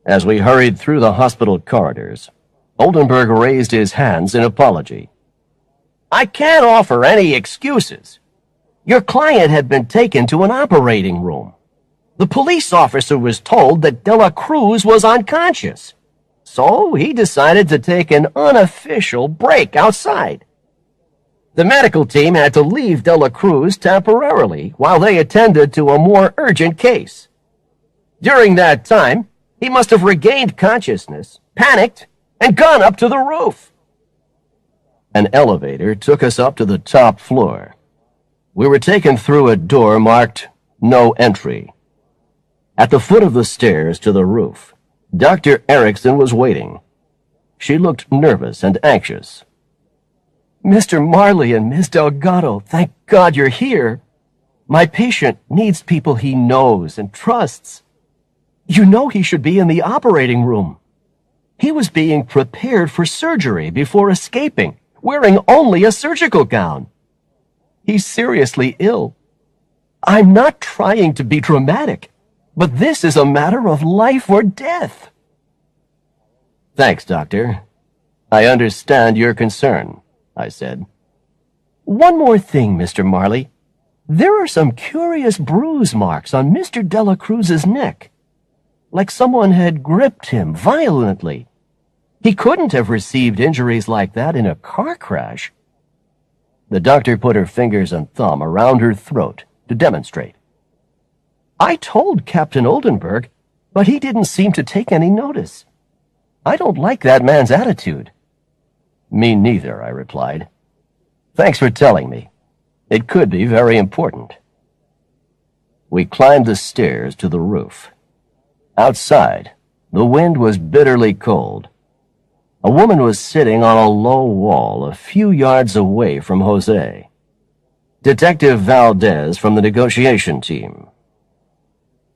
As we hurried through the hospital corridors, Oldenburg raised his hands in apology. I can't offer any excuses. Your client had been taken to an operating room. The police officer was told that De La Cruz was unconscious, so he decided to take an unofficial break outside. The medical team had to leave De La Cruz temporarily while they attended to a more urgent case. During that time, he must have regained consciousness, panicked, and gone up to the roof. An elevator took us up to the top floor. We were taken through a door marked "No Entry." At the foot of the stairs to the roof, Dr. Erickson was waiting. She looked nervous and anxious. Mr. Marley and Ms. Delgado, thank God you're here. My patient needs people he knows and trusts. You know he should be in the operating room. He was being prepared for surgery before escaping, wearing only a surgical gown. He's seriously ill. I'm not trying to be dramatic, but this is a matter of life or death. Thanks, Doctor. I understand your concern, I said. One more thing, Mr. Marley. There are some curious bruise marks on Mr. De La Cruz's neck, like someone had gripped him violently. He couldn't have received injuries like that in a car crash. The doctor put her fingers and thumb around her throat to demonstrate. I told Captain Oldenburg, but he didn't seem to take any notice. I don't like that man's attitude. Me neither, I replied. Thanks for telling me. It could be very important. We climbed the stairs to the roof. Outside, the wind was bitterly cold. A woman was sitting on a low wall a few yards away from Jose. Detective Valdez from the negotiation team.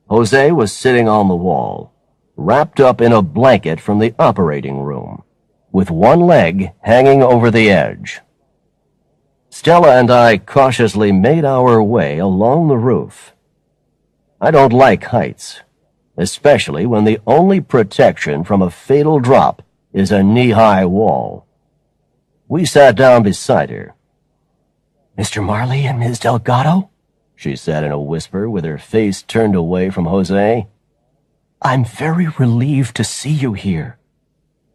Jose was sitting on the wall, wrapped up in a blanket from the operating room, with one leg hanging over the edge. Stella and I cautiously made our way along the roof. I don't like heights, especially when the only protection from a fatal drop is a knee-high wall. We sat down beside her. Mr. Marley and Ms. Delgado, she said in a whisper with her face turned away from Jose. I'm very relieved to see you here.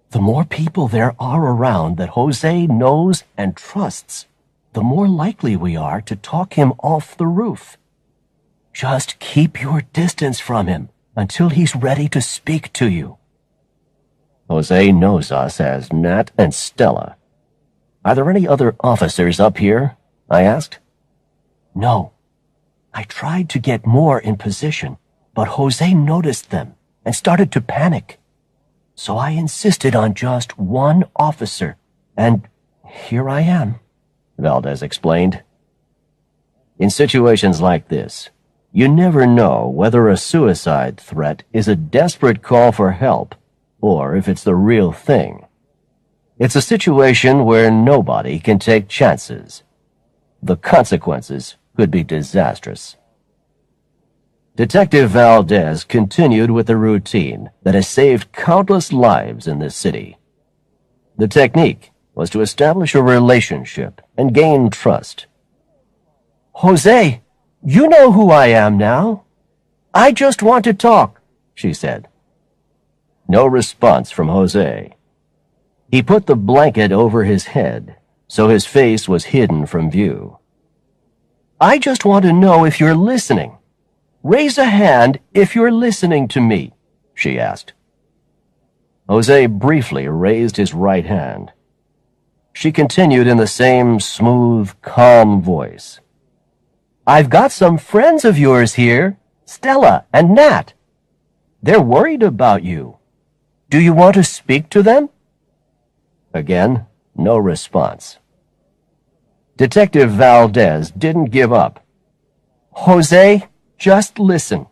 The more people there are around that Jose knows and trusts, the more likely we are to talk him off the roof. Just keep your distance from him until he's ready to speak to you. Jose knows us as Nat and Stella. Are there any other officers up here? I asked. No. I tried to get more in position, but Jose noticed them and started to panic. So I insisted on just one officer, and here I am," Valdez explained. In situations like this, you never know whether a suicide threat is a desperate call for help or if it's the real thing. It's a situation where nobody can take chances. The consequences could be disastrous. Detective Valdez continued with the routine that has saved countless lives in this city. The technique was to establish a relationship and gain trust. "Jose, you know who I am now. I just want to talk," she said. No response from Jose. He put the blanket over his head, so his face was hidden from view. "I just want to know if you're listening. Raise a hand if you're listening to me," she asked. Jose briefly raised his right hand. She continued in the same smooth, calm voice. "I've got some friends of yours here, Stella and Nat. They're worried about you. Do you want to speak to them?" Again, no response. Detective Valdez didn't give up. "Jose, just listen.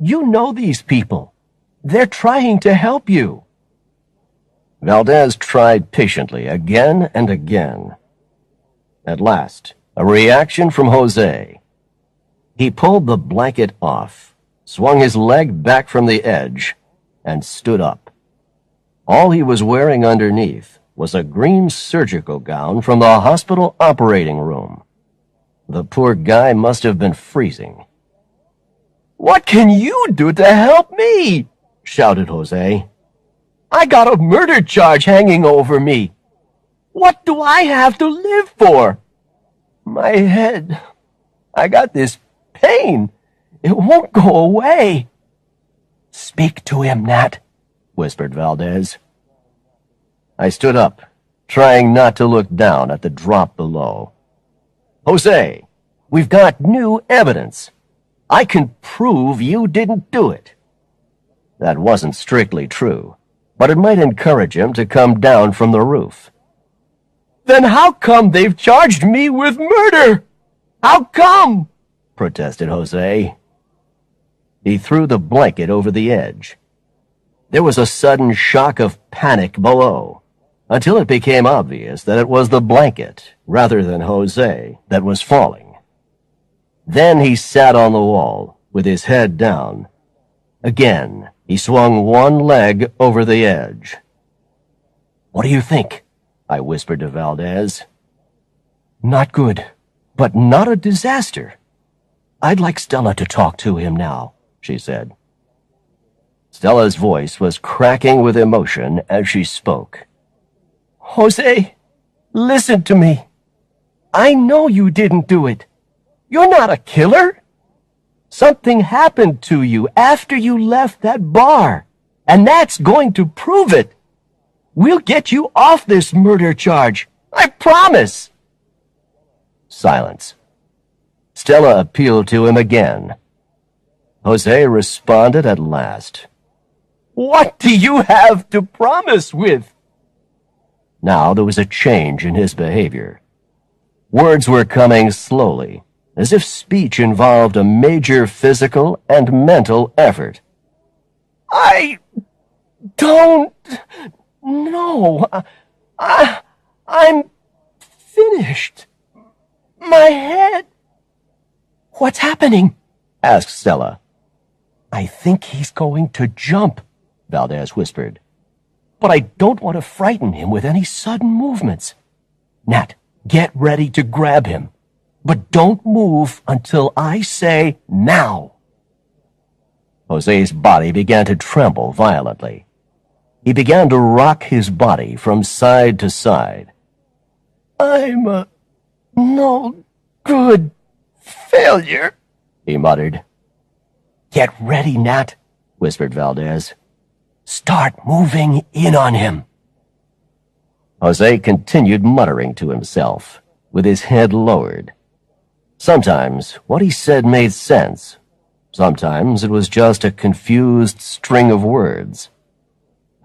You know these people. They're trying to help you." Valdez tried patiently again and again. At last, a reaction from Jose. He pulled the blanket off, swung his leg back from the edge, and stood up. All he was wearing underneath was a green surgical gown from the hospital operating room. The poor guy must have been freezing. "What can you do to help me?" shouted Jose. "I got a murder charge hanging over me. What do I have to live for? My head. I got this pain. It won't go away." "Speak to him, Nat," whispered Valdez. I stood up, trying not to look down at the drop below. "Jose, we've got new evidence. I can prove you didn't do it." That wasn't strictly true, but it might encourage him to come down from the roof. "Then how come they've charged me with murder? How come?" protested Jose. He threw the blanket over the edge. There was a sudden shock of panic below, until it became obvious that it was the blanket, rather than Jose, that was falling. Then he sat on the wall, with his head down. Again, he swung one leg over the edge. "What do you think?" I whispered to Valdez. "Not good, but not a disaster. I'd like Stella to talk to him now," she said. Stella's voice was cracking with emotion as she spoke. "Jose, listen to me. I know you didn't do it. You're not a killer. Something happened to you after you left that bar, and that's going to prove it. We'll get you off this murder charge. I promise." Silence. Stella appealed to him again. Jose responded at last. "What do you have to promise with?" Now there was a change in his behavior. Words were coming slowly, as if speech involved a major physical and mental effort. "I don't know. I'm finished. My head." "What's happening?" asked Stella. "I think he's going to jump," Valdez whispered. "But I don't want to frighten him with any sudden movements. Nat, get ready to grab him. But don't move until I say now." Jose's body began to tremble violently. He began to rock his body from side to side. "I'm a no good failure," he muttered. "Get ready, Nat," whispered Valdez. "Start moving in on him." Jose continued muttering to himself, with his head lowered. Sometimes what he said made sense. Sometimes it was just a confused string of words.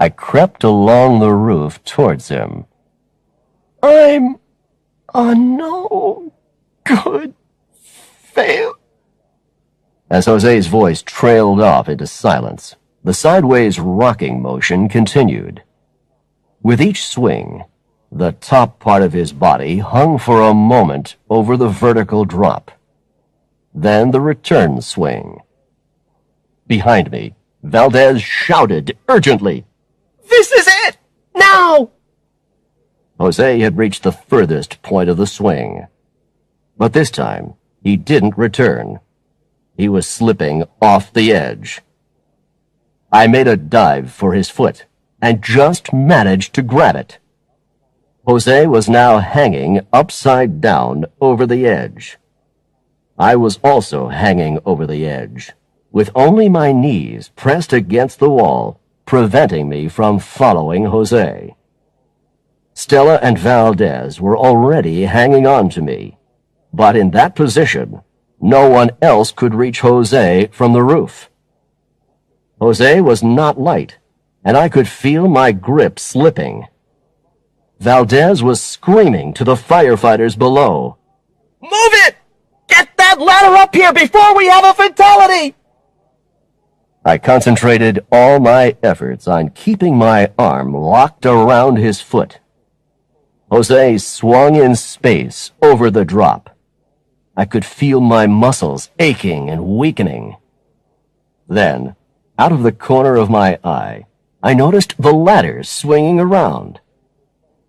I crept along the roof towards him. I'm a no good fail. As Jose's voice trailed off into silence, the sideways rocking motion continued. With each swing, the top part of his body hung for a moment over the vertical drop. Then the return swing. Behind me, Valdez shouted urgently, "This is it! Now!" Jose had reached the furthest point of the swing. But this time, he didn't return. He was slipping off the edge. I made a dive for his foot and just managed to grab it. Jose was now hanging upside down over the edge. I was also hanging over the edge, with only my knees pressed against the wall, preventing me from following Jose. Stella and Valdez were already hanging on to me, but in that position, no one else could reach Jose from the roof. Jose was not light, and I could feel my grip slipping. Valdez was screaming to the firefighters below. "Move it! Get that ladder up here before we have a fatality!" I concentrated all my efforts on keeping my arm locked around his foot. Jose swung in space over the drop. I could feel my muscles aching and weakening. Then, out of the corner of my eye, I noticed the ladder swinging around.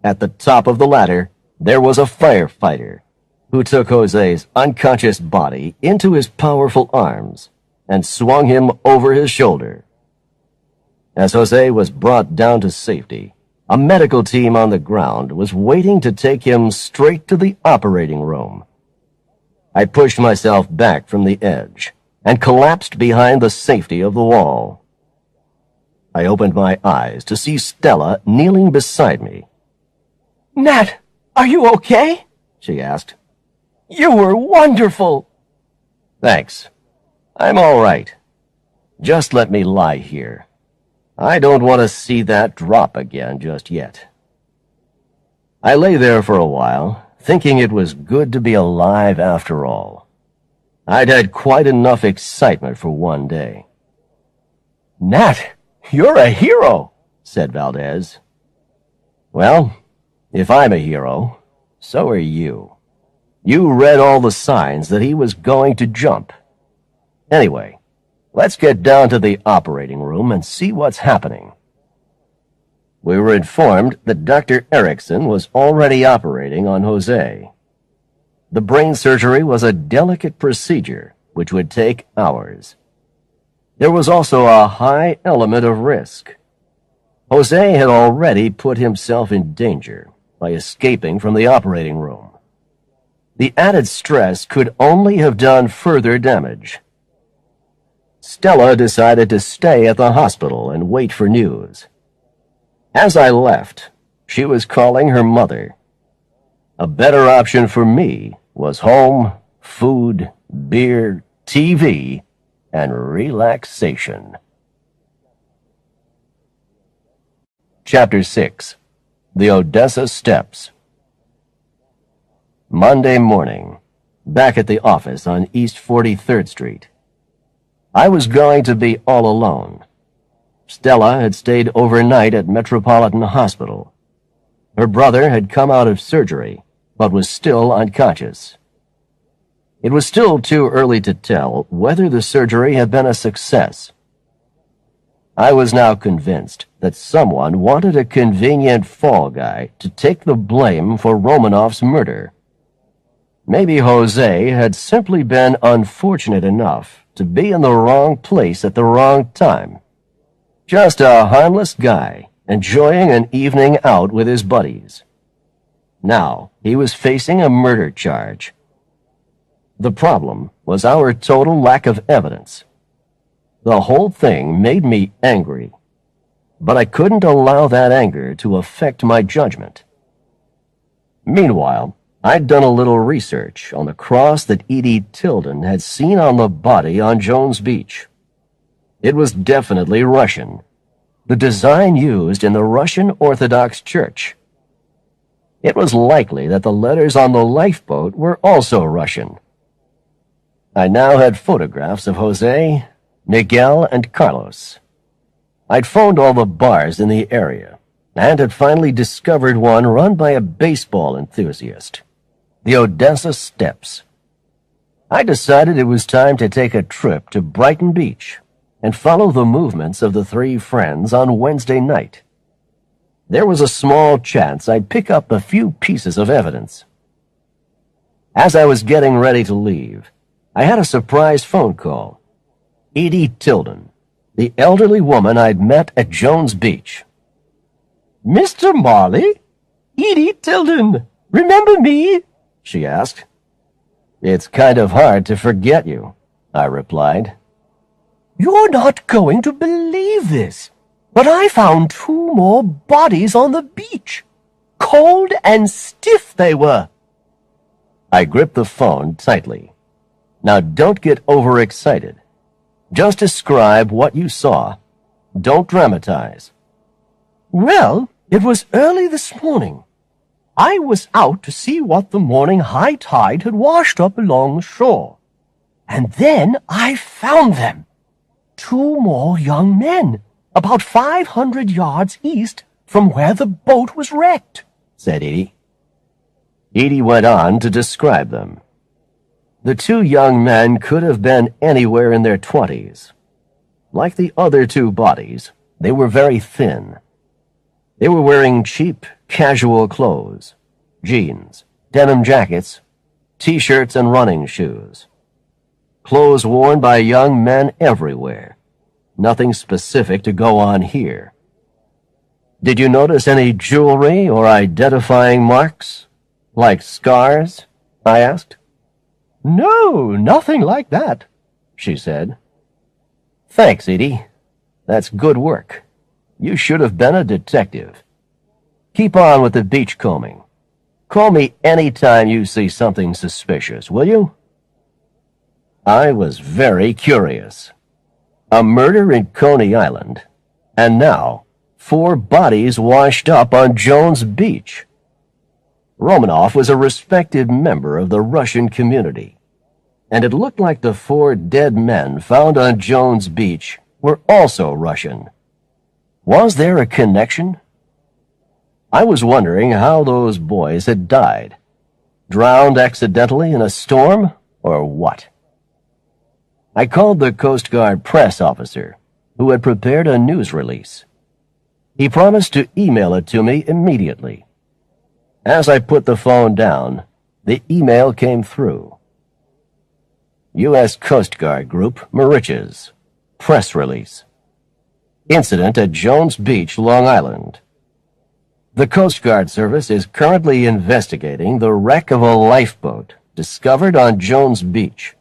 At the top of the ladder, there was a firefighter who took Jose's unconscious body into his powerful arms and swung him over his shoulder. As Jose was brought down to safety, a medical team on the ground was waiting to take him straight to the operating room. I pushed myself back from the edge and collapsed behind the safety of the wall. I opened my eyes to see Stella kneeling beside me. "Nat, are you okay?" she asked. "You were wonderful." "Thanks. I'm all right. Just let me lie here. I don't want to see that drop again just yet." I lay there for a while, thinking it was good to be alive after all. I'd had quite enough excitement for one day. "Nat, you're a hero," said Valdez. "Well, if I'm a hero, so are you. You read all the signs that he was going to jump. Anyway, let's get down to the operating room and see what's happening." We were informed that Dr. Erickson was already operating on Jose. The brain surgery was a delicate procedure which would take hours. There was also a high element of risk. Jose had already put himself in danger by escaping from the operating room. The added stress could only have done further damage. Stella decided to stay at the hospital and wait for news. As I left, she was calling her mother. A better option for me was home, food, beer, TV, and relaxation. Chapter 6. The Odessa Steps. Monday morning, back at the office on East 43rd Street. I was going to be all alone. Stella had stayed overnight at Metropolitan Hospital. Her brother had come out of surgery, but was still unconscious. It was still too early to tell whether the surgery had been a success. I was now convinced that someone wanted a convenient fall guy to take the blame for Romanov's murder. Maybe Jose had simply been unfortunate enough to be in the wrong place at the wrong time. Just a harmless guy, enjoying an evening out with his buddies. Now, he was facing a murder charge. The problem was our total lack of evidence. The whole thing made me angry, but I couldn't allow that anger to affect my judgment. Meanwhile, I'd done a little research on the cross that Edie Tilden had seen on the body on Jones Beach. It was definitely Russian. the design used in the Russian Orthodox Church. It was likely that the letters on the lifeboat were also Russian. I now had photographs of Jose, Miguel, and Carlos. I'd phoned all the bars in the area and had finally discovered one run by a baseball enthusiast, the Odessa Steps. I decided it was time to take a trip to Brighton Beach and follow the movements of the three friends on Wednesday night. There was a small chance I'd pick up a few pieces of evidence. As I was getting ready to leave, I had a surprise phone call. Edie Tilden, the elderly woman I'd met at Jones Beach. Mr. Marley? Edie Tilden. Remember me? She asked. It's kind of hard to forget you, I replied. You're not going to believe this, but I found 2 more bodies on the beach. Cold and stiff they were. I gripped the phone tightly. Now don't get overexcited. Just describe what you saw. Don't dramatize. Well, it was early this morning. I was out to see what the morning high tide had washed up along the shore. And then I found them. 2 more young men, about 500 yards east from where the boat was wrecked, said Edie. Edie went on to describe them. The 2 young men could have been anywhere in their 20s. Like the other 2 bodies, they were very thin. They were wearing cheap, casual clothes, jeans, denim jackets, t-shirts, and running shoes. Clothes worn by young men everywhere. Nothing specific to go on here. Did you notice any jewelry or identifying marks? Like scars? I asked. No, nothing like that, she said. Thanks, Edie. That's good work. You should have been a detective. Keep on with the beachcombing. Call me any time you see something suspicious, will you? I was very curious. A murder in Coney Island, and now 4 bodies washed up on Jones Beach. Romanov was a respected member of the Russian community, and it looked like the 4 dead men found on Jones Beach were also Russian. Was there a connection? I was wondering how those boys had died. Drowned accidentally in a storm, or what? I called the Coast Guard press officer, who had prepared a news release. He promised to email it to me immediately. As I put the phone down, the email came through. U.S. Coast Guard Group, Mauritius. Press release. Incident at Jones Beach, Long Island. The Coast Guard Service is currently investigating the wreck of a lifeboat discovered on Jones Beach,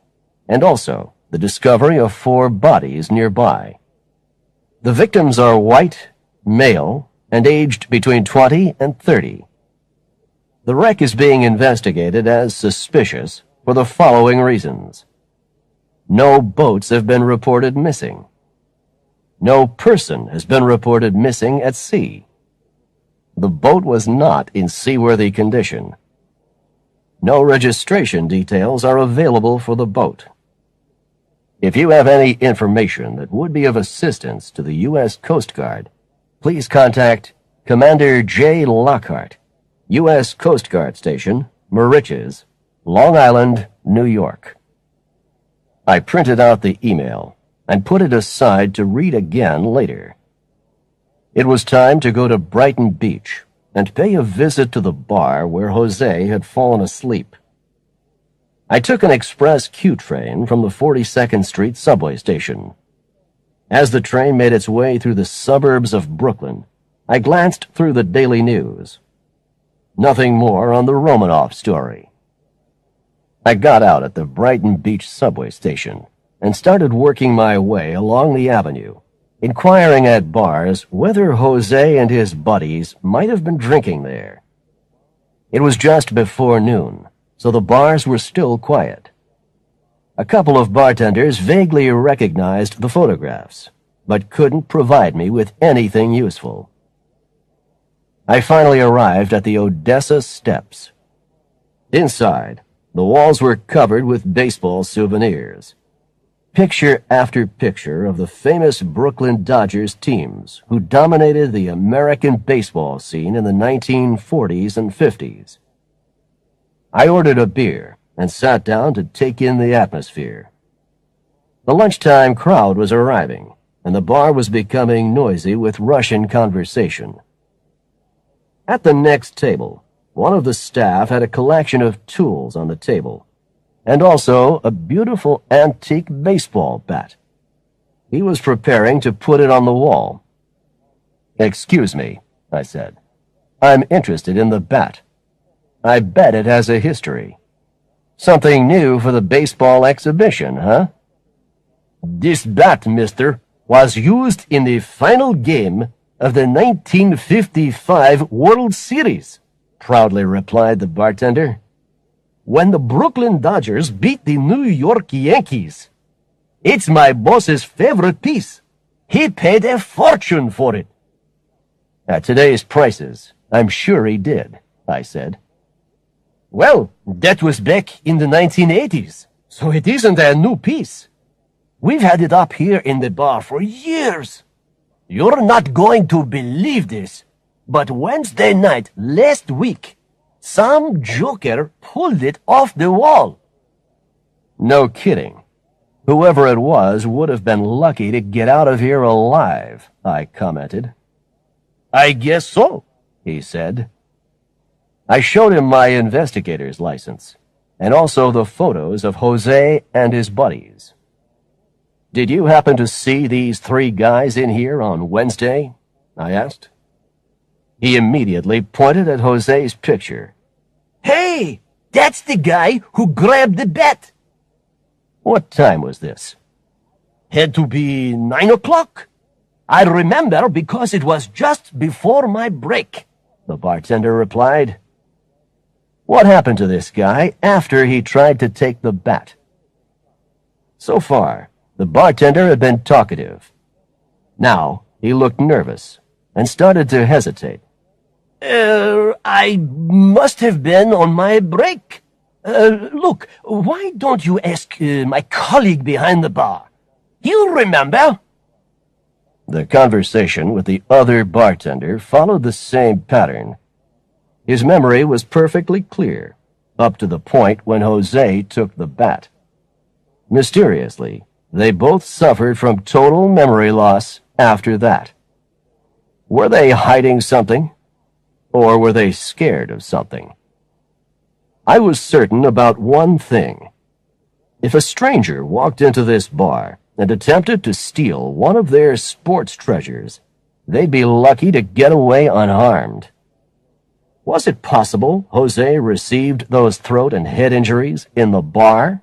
and also the discovery of 4 bodies nearby. The victims are white, male, and aged between 20 and 30. The wreck is being investigated as suspicious for the following reasons. No boats have been reported missing. No person has been reported missing at sea. The boat was not in seaworthy condition. No registration details are available for the boat. If you have any information that would be of assistance to the U.S. Coast Guard, please contact Commander J. Lockhart, U.S. Coast Guard Station, Mauritius, Long Island, New York. I printed out the email and put it aside to read again later. It was time to go to Brighton Beach and pay a visit to the bar where Jose had fallen asleep. I took an express Q train from the 42nd Street subway station. As the train made its way through the suburbs of Brooklyn, I glanced through the daily news. Nothing more on the Romanov story. I got out at the Brighton Beach subway station and started working my way along the avenue, inquiring at bars whether Jose and his buddies might have been drinking there. It was just before noon, so the bars were still quiet. A couple of bartenders vaguely recognized the photographs, but couldn't provide me with anything useful. I finally arrived at the Odessa Steps. Inside, the walls were covered with baseball souvenirs. Picture after picture of the famous Brooklyn Dodgers teams who dominated the American baseball scene in the 1940s and 50s. I ordered a beer and sat down to take in the atmosphere. The lunchtime crowd was arriving, and the bar was becoming noisy with Russian conversation. At the next table, one of the staff had a collection of tools on the table, and also a beautiful antique baseball bat. He was preparing to put it on the wall. "Excuse me," I said. "I'm interested in the bat. I bet it has a history. Something new for the baseball exhibition, huh?" "This bat, mister, was used in the final game of the 1955 World Series," proudly replied the bartender. "When the Brooklyn Dodgers beat the New York Yankees. It's my boss's favorite piece. He paid a fortune for it." "At today's prices, I'm sure he did," I said. "Well, that was back in the 1980s, so it isn't a new piece. We've had it up here in the bar for years. You're not going to believe this, but Wednesday night last week, some joker pulled it off the wall." "No kidding. Whoever it was would have been lucky to get out of here alive," I commented. "I guess so," he said. I showed him my investigator's license, and also the photos of Jose and his buddies. "Did you happen to see these three guys in here on Wednesday?" I asked. He immediately pointed at Jose's picture. "Hey, that's the guy who grabbed the bat." "What time was this?" "Had to be 9 o'clock. I remember because it was just before my break," the bartender replied. "What happened to this guy after he tried to take the bat?" So far, the bartender had been talkative. Now he looked nervous and started to hesitate. I must have been on my break. Look, why don't you ask my colleague behind the bar? He'll remember." The conversation with the other bartender followed the same pattern. His memory was perfectly clear, up to the point when Jose took the bat. Mysteriously, they both suffered from total memory loss after that. Were they hiding something? Or were they scared of something? I was certain about one thing. If a stranger walked into this bar and attempted to steal one of their sports treasures, they'd be lucky to get away unharmed. Was it possible Jose received those throat and head injuries in the bar?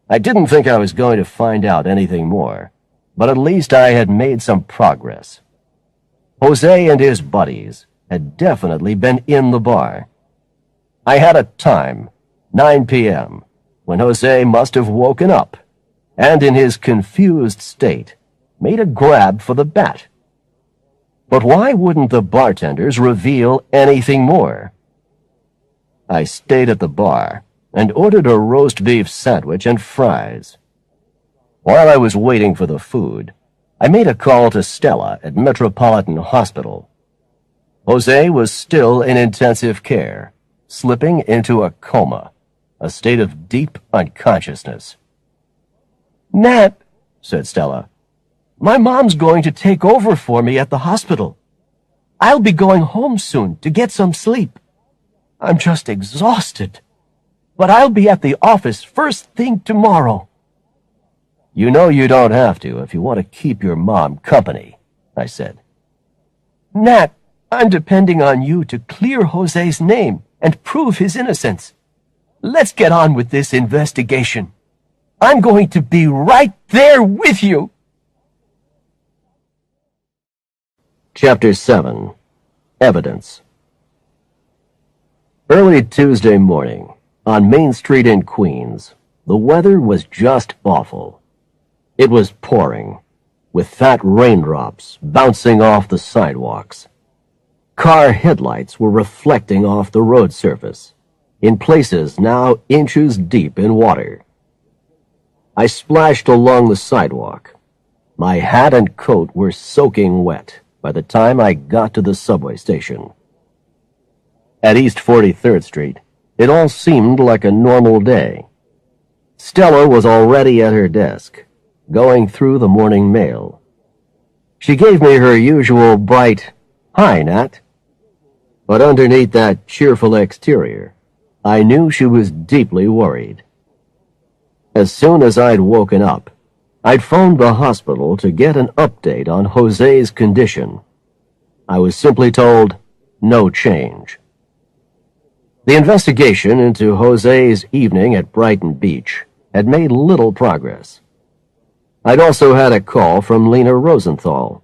I didn't think I was going to find out anything more, but at least I had made some progress. Jose and his buddies had definitely been in the bar. I had a time, 9 p.m., when Jose must have woken up, and in his confused state, made a grab for the bat. But why wouldn't the bartenders reveal anything more? I stayed at the bar and ordered a roast beef sandwich and fries. While I was waiting for the food, I made a call to Stella at Metropolitan Hospital. Jose was still in intensive care, slipping into a coma, a state of deep unconsciousness. "Nat," said Stella, "my mom's going to take over for me at the hospital. I'll be going home soon to get some sleep. I'm just exhausted. But I'll be at the office first thing tomorrow." "You know you don't have to if you want to keep your mom company," I said. "Nat, I'm depending on you to clear Jose's name and prove his innocence. Let's get on with this investigation. I'm going to be right there with you." Chapter 7. Evidence. Early Tuesday morning, on Main Street in Queens, the weather was just awful. It was pouring. with fat raindrops bouncing off the sidewalks. Car headlights were reflecting off the road surface, in places now inches deep in water. I splashed along the sidewalk. My hat and coat were soaking wet by the time I got to the subway station. At East 43rd Street, it all seemed like a normal day. Stella was already at her desk, going through the morning mail. She gave me her usual bright, "Hi, Nat." But underneath that cheerful exterior, I knew she was deeply worried. As soon as I'd woken up, I'd phoned the hospital to get an update on Jose's condition. I was simply told, no change. The investigation into Jose's evening at Brighton Beach had made little progress. I'd also had a call from Lena Rosenthal.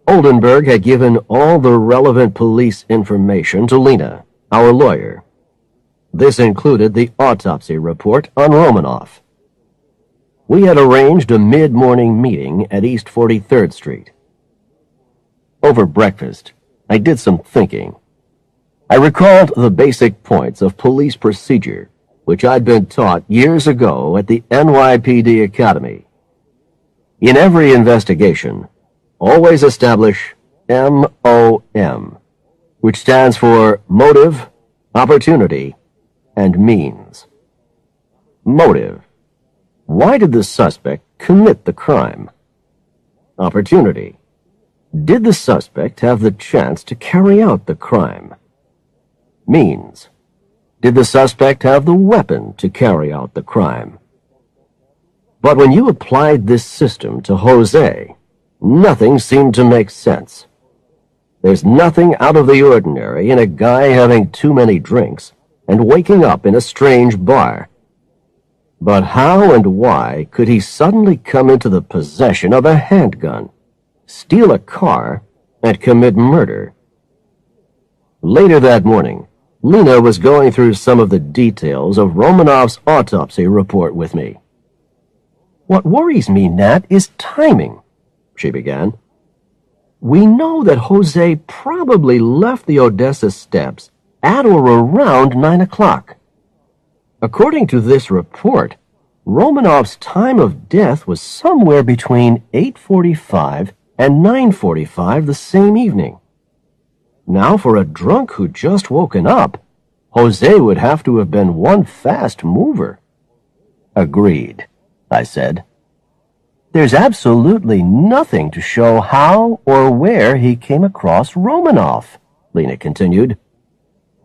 Oldenburg had given all the relevant police information to Lena, our lawyer. This included the autopsy report on Romanoff. We had arranged a mid-morning meeting at East 43rd Street. Over breakfast, I did some thinking. I recalled the basic points of police procedure, which I'd been taught years ago at the NYPD Academy. In every investigation, always establish MOM, which stands for motive, opportunity, and means. Motive. Why did the suspect commit the crime? Opportunity. Did the suspect have the chance to carry out the crime? Means. Did the suspect have the weapon to carry out the crime? But when you applied this system to Jose, nothing seemed to make sense. There's nothing out of the ordinary in a guy having too many drinks and waking up in a strange bar. But how and why could he suddenly come into the possession of a handgun, steal a car, and commit murder? Later that morning, Lena was going through some of the details of Romanoff's autopsy report with me. "What worries me, Nat, is timing," she began. "We know that Jose probably left the Odessa steps at or around 9 o'clock. According to this report, Romanoff's time of death was somewhere between 8:45 and 9:45 the same evening. Now, for a drunk who'd just woken up, Jose would have to have been one fast mover." Agreed, I said. "There's absolutely nothing to show how or where he came across Romanoff," Lena continued.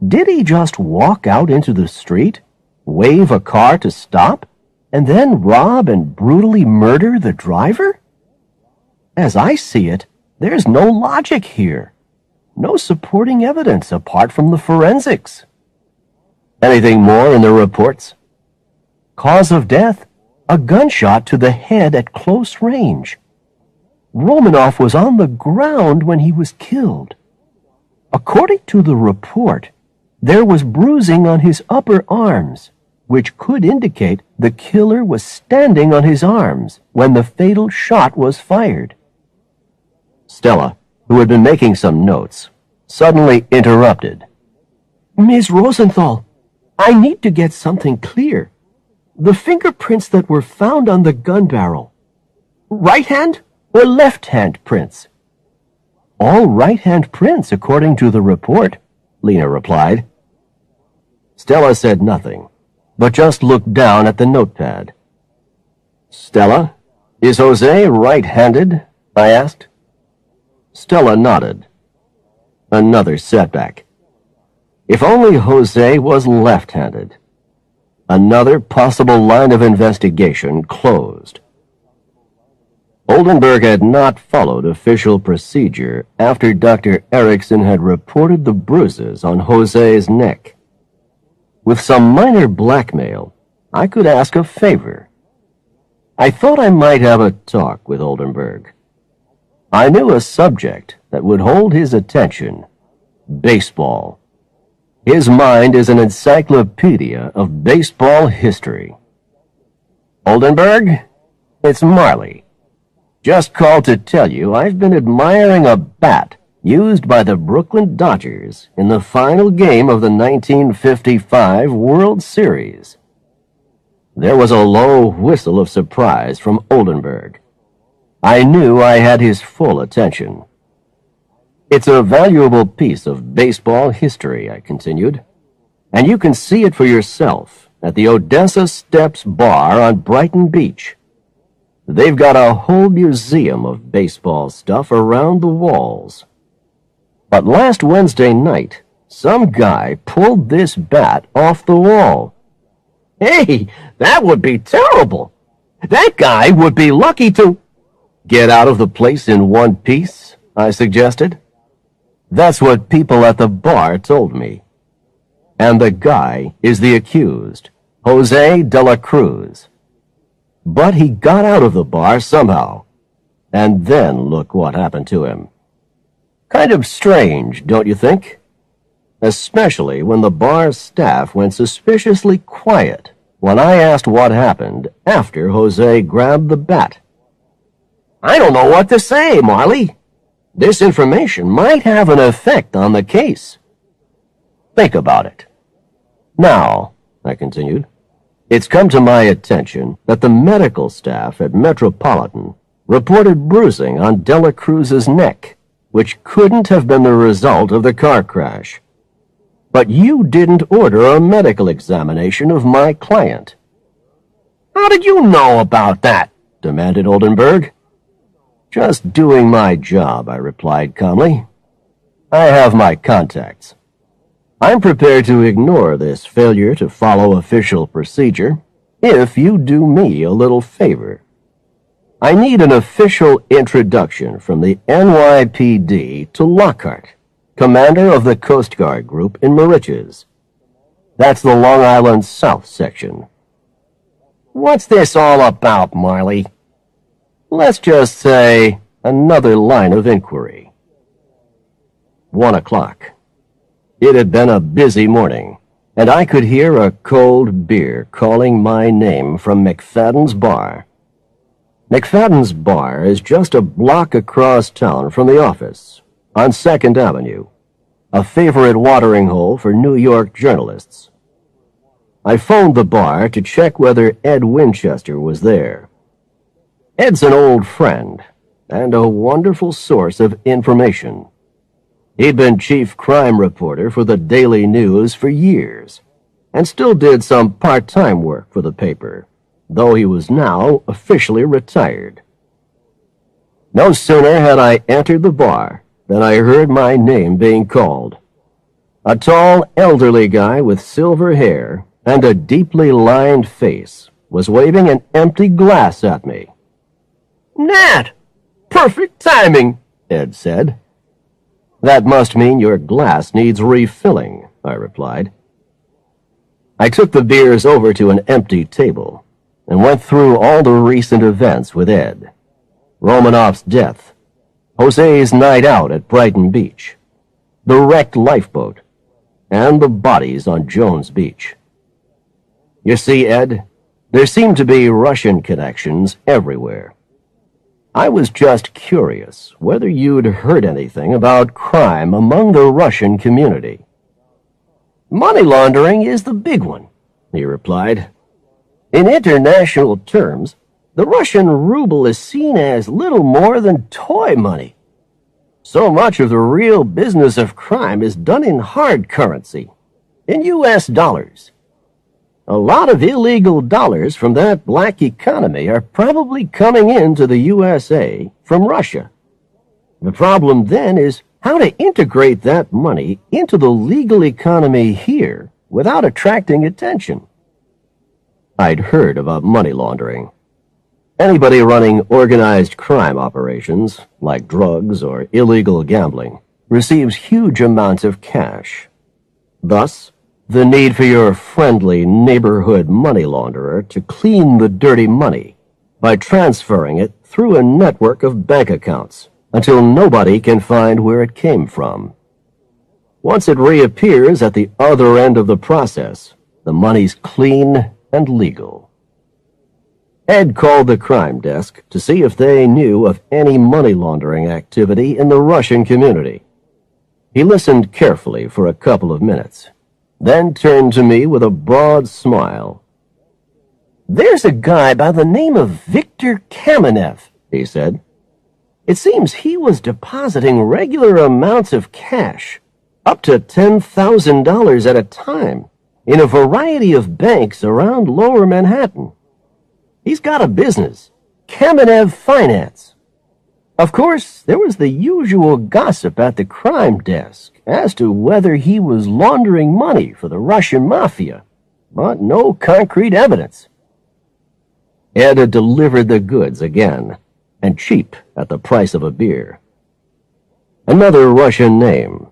"Did he just walk out into the street, wave a car to stop, and then rob and brutally murder the driver? As I see it, there's no logic here. No supporting evidence apart from the forensics." Anything more in the reports? "Cause of death, a gunshot to the head at close range. Romanoff was on the ground when he was killed. According to the report, there was bruising on his upper arms, which could indicate the killer was standing on his arms when the fatal shot was fired." Stella, who had been making some notes, suddenly interrupted. "Ms. Rosenthal, I need to get something clear. The fingerprints that were found on the gun barrel, right hand or left hand prints?" "All right hand prints, according to the report," Lena replied. Stella said nothing, but just looked down at the notepad. "Stella, is Jose right-handed?" I asked. Stella nodded. Another setback. If only Jose was left-handed. Another possible line of investigation closed. Oldenburg had not followed official procedure after Dr. Erickson had reported the bruises on Jose's neck. With some minor blackmail, I could ask a favor. I thought I might have a talk with Oldenburg. I knew a subject that would hold his attention: baseball. His mind is an encyclopedia of baseball history. "Oldenburg, it's Marley." Just called to tell you I've been admiring a bat used by the Brooklyn Dodgers in the final game of the 1955 World Series." There was a low whistle of surprise from Oldenburg. I knew I had his full attention. "It's a valuable piece of baseball history," I continued, "and you can see it for yourself at the Odessa Steps Bar on Brighton Beach. They've got a whole museum of baseball stuff around the walls. But last Wednesday night, some guy pulled this bat off the wall." "Hey, that would be terrible. That guy would be lucky to—" "Get out of the place in one piece," I suggested. "That's what people at the bar told me. And the guy is the accused, Jose de la Cruz. But he got out of the bar somehow. And then look what happened to him. Kind of strange, don't you think? Especially when the bar staff went suspiciously quiet when I asked what happened after Jose grabbed the bat." "I don't know what to say, Marley. This information might have an effect on the case." "Think about it. Now," I continued, "it's come to my attention that the medical staff at Metropolitan reported bruising on Dela Cruz's neck, which couldn't have been the result of the car crash. But you didn't order a medical examination of my client." "How did you know about that?" demanded Oldenburg. "Just doing my job," I replied calmly. "I have my contacts. I'm prepared to ignore this failure to follow official procedure if you do me a little favor. I need an official introduction from the NYPD to Lockhart, commander of the Coast Guard Group in Mauritius. That's the Long Island South section." "What's this all about, Marley?" "Let's just say another line of inquiry." 1:00. It had been a busy morning, and I could hear a cold beer calling my name from McFadden's Bar. McFadden's Bar is just a block across town from the office, on 2nd Avenue, a favorite watering hole for New York journalists. I phoned the bar to check whether Ed Winchester was there. Ed's an old friend and a wonderful source of information. He'd been chief crime reporter for the Daily News for years and still did some part-time work for the paper, though he was now officially retired. No sooner had I entered the bar than I heard my name being called. A tall, elderly guy with silver hair and a deeply lined face was waving an empty glass at me. "Nat! Perfect timing," Ed said. "That must mean your glass needs refilling," I replied. I took the beers over to an empty table and went through all the recent events with Ed. Romanoff's death, Jose's night out at Brighton Beach, the wrecked lifeboat, and the bodies on Jones Beach. You see, Ed, there seemed to be Russian connections everywhere. I was just curious whether you'd heard anything about crime among the Russian community. "Money laundering is the big one," he replied. "In international terms, the Russian ruble is seen as little more than toy money. So much of the real business of crime is done in hard currency, in U.S. dollars. A lot of illegal dollars from that black economy are probably coming into the USA from Russia. The problem then is how to integrate that money into the legal economy here without attracting attention." I'd heard about money laundering. Anybody running organized crime operations, like drugs or illegal gambling, receives huge amounts of cash. Thus, the need for your friendly neighborhood money launderer to clean the dirty money by transferring it through a network of bank accounts until nobody can find where it came from. Once it reappears at the other end of the process, the money's clean and legal. Ed called the crime desk to see if they knew of any money laundering activity in the Russian community. He listened carefully for a couple of minutes, then turned to me with a broad smile. "There's a guy by the name of Viktor Kamenev," he said. "It seems he was depositing regular amounts of cash, up to $10,000 at a time, in a variety of banks around Lower Manhattan. He's got a business, Kamenev Finance. Of course, there was the usual gossip at the crime desk as to whether he was laundering money for the Russian mafia, but no concrete evidence." Ed had delivered the goods again, and cheap at the price of a beer. Another Russian name.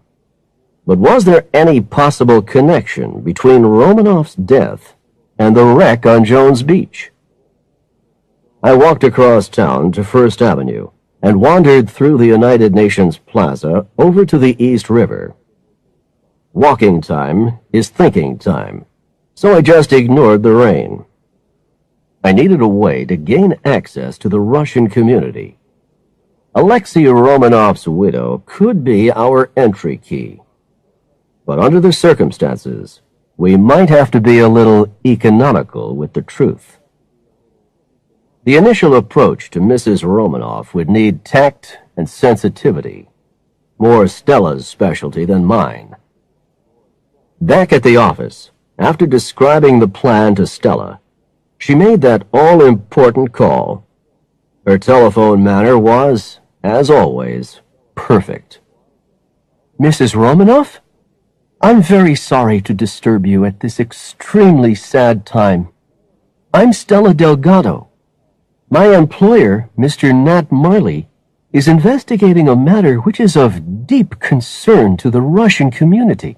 But was there any possible connection between Romanov's death and the wreck on Jones Beach? I walked across town to First Avenue and wandered through the United Nations Plaza over to the East River. Walking time is thinking time, so I just ignored the rain. I needed a way to gain access to the Russian community. Alexei Romanov's widow could be our entry key. But under the circumstances, we might have to be a little economical with the truth. The initial approach to Mrs. Romanov would need tact and sensitivity, more Stella's specialty than mine. Back at the office, after describing the plan to Stella, she made that all-important call. Her telephone manner was, as always, perfect. "Mrs. Romanov? I'm very sorry to disturb you at this extremely sad time. I'm Stella Delgado. My employer, Mr. Nat Marley, is investigating a matter which is of deep concern to the Russian community."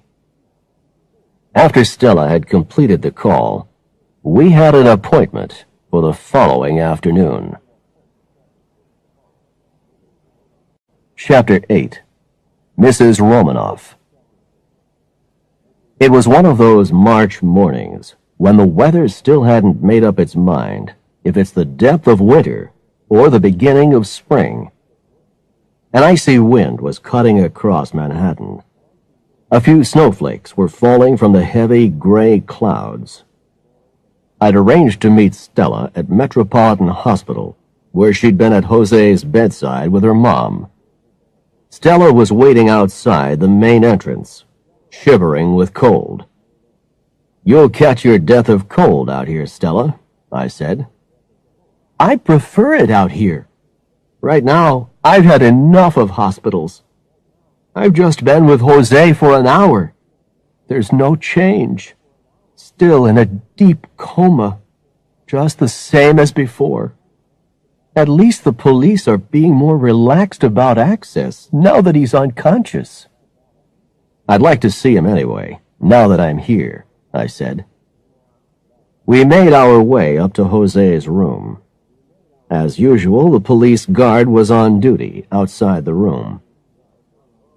After Stella had completed the call, we had an appointment for the following afternoon. Chapter 8. Mrs. Romanov. It was one of those March mornings when the weather still hadn't made up its mind if it's the depth of winter or the beginning of spring. An icy wind was cutting across Manhattan. A few snowflakes were falling from the heavy gray clouds. I'd arranged to meet Stella at Metropolitan Hospital, where she'd been at Jose's bedside with her mom. Stella was waiting outside the main entrance, shivering with cold. "You'll catch your death of cold out here, Stella," I said. "I prefer it out here. Right now, I've had enough of hospitals. I've just been with Jose for an hour. There's no change. Still in a deep coma, just the same as before. At least the police are being more relaxed about access now that he's unconscious." "I'd like to see him anyway, now that I'm here," I said. We made our way up to Jose's room. As usual, the police guard was on duty outside the room.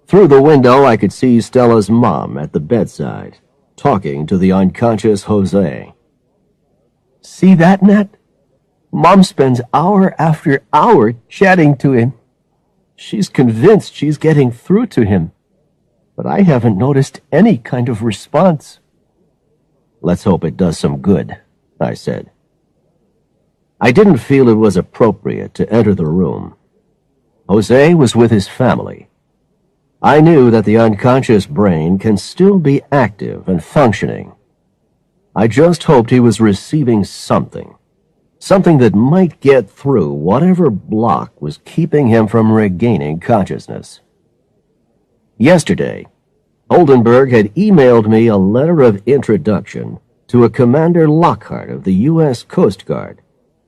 Through the window, I could see Stella's mom at the bedside, talking to the unconscious Jose. "See that, Nat? Mom spends hour after hour chatting to him. She's convinced she's getting through to him, but I haven't noticed any kind of response." "Let's hope it does some good," I said. I didn't feel it was appropriate to enter the room. Jose was with his family. I knew that the unconscious brain can still be active and functioning. I just hoped he was receiving something that might get through whatever block was keeping him from regaining consciousness. Yesterday, Oldenburg had emailed me a letter of introduction to a Commander Lockhart of the U.S. Coast Guard,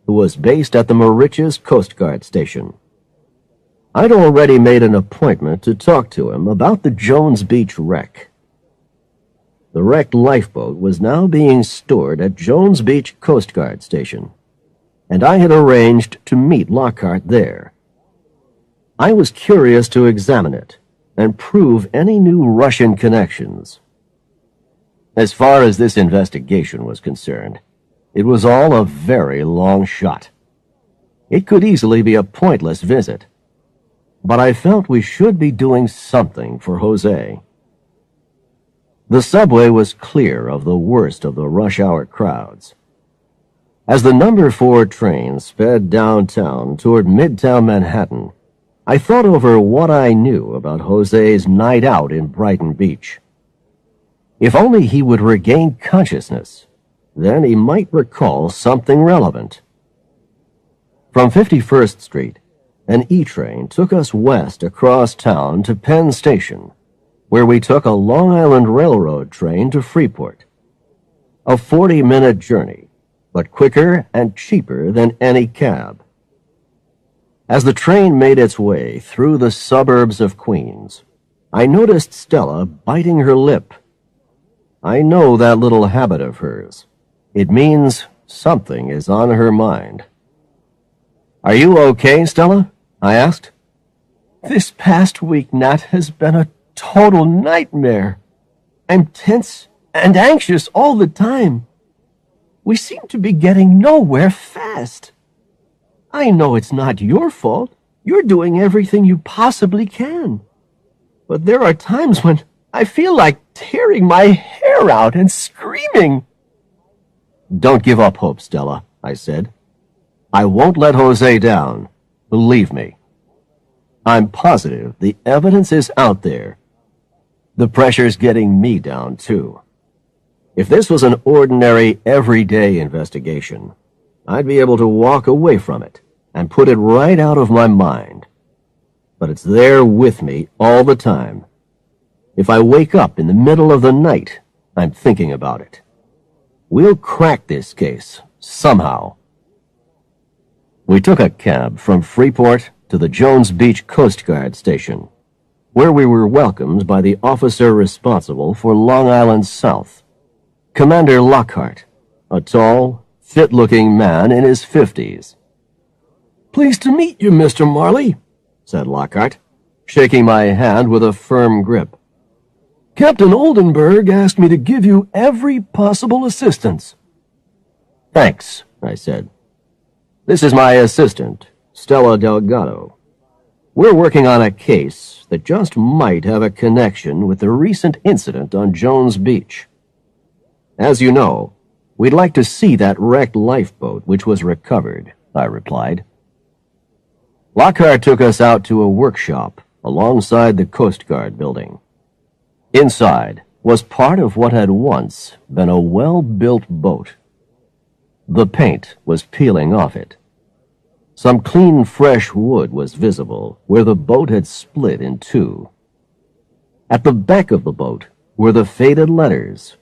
who was based at the Mauritius Coast Guard Station. I'd already made an appointment to talk to him about the Jones Beach wreck. The wrecked lifeboat was now being stored at Jones Beach Coast Guard Station, and I had arranged to meet Lockhart there. I was curious to examine it and prove any new Russian connections. As far as this investigation was concerned, It was all a very long shot. It could easily be a pointless visit. But I felt we should be doing something for Jose. The subway was clear of the worst of the rush-hour crowds. As the number 4 train sped downtown toward Midtown Manhattan, I thought over what I knew about Jose's night out in Brighton Beach. If only he would regain consciousness, then he might recall something relevant. From 51st Street, an E-train took us west across town to Penn Station, where we took a Long Island Railroad train to Freeport. A 40-minute journey, but quicker and cheaper than any cab. As the train made its way through the suburbs of Queens, I noticed Stella biting her lip. I know that little habit of hers. It means something is on her mind. "Are you okay, Stella?" I asked. This past week, Nat, has been a total nightmare. I'm tense and anxious all the time. We seem to be getting nowhere fast. I know it's not your fault. You're doing everything you possibly can. But there are times when I feel like tearing my hair out and screaming. "Don't give up hope, Stella," I said. "I won't let Jose down. Believe me. I'm positive the evidence is out there. The pressure's getting me down, too. If this was an ordinary, everyday investigation, I'd be able to walk away from it and put it right out of my mind. But it's there with me all the time. If I wake up in the middle of the night, I'm thinking about it. We'll crack this case, somehow." We took a cab from Freeport to the Jones Beach Coast Guard Station, where we were welcomed by the officer responsible for Long Island South, Commander Lockhart, a tall, fit-looking man in his 50s. "Pleased to meet you, Mr. Marley," said Lockhart, shaking my hand with a firm grip. "Captain Oldenburg asked me to give you every possible assistance." "Thanks," I said. "This is my assistant, Stella Delgado. We're working on a case that just might have a connection with the recent incident on Jones Beach. As you know, we'd like to see that wrecked lifeboat which was recovered," I replied. Lockhart took us out to a workshop alongside the Coast Guard building. Inside was part of what had once been a well-built boat. The paint was peeling off it. Some clean, fresh wood was visible where the boat had split in two. At the back of the boat were the faded letters.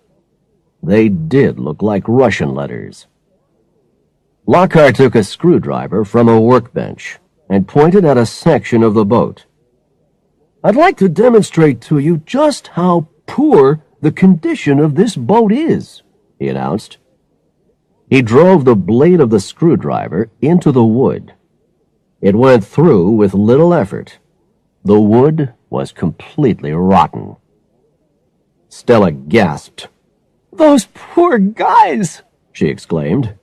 They did look like Russian letters. Lockhart took a screwdriver from a workbench and pointed at a section of the boat. "I'd like to demonstrate to you just how poor the condition of this boat is," he announced. He drove the blade of the screwdriver into the wood. It went through with little effort. The wood was completely rotten. Stella gasped. "Those poor guys," she exclaimed.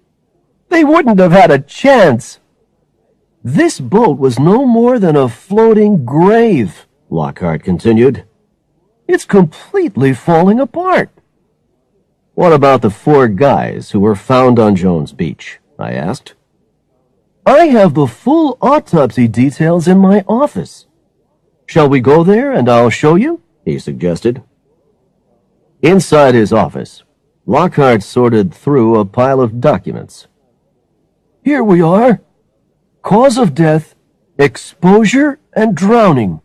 "They wouldn't have had a chance." "This boat was no more than a floating grave," Lockhart continued. "It's completely falling apart." "What about the 4 guys who were found on Jones Beach?" I asked. "I have the full autopsy details in my office. Shall we go there and I'll show you?" he suggested. Inside his office, Lockhart sorted through a pile of documents. "Here we are. Cause of death, exposure, and drowning.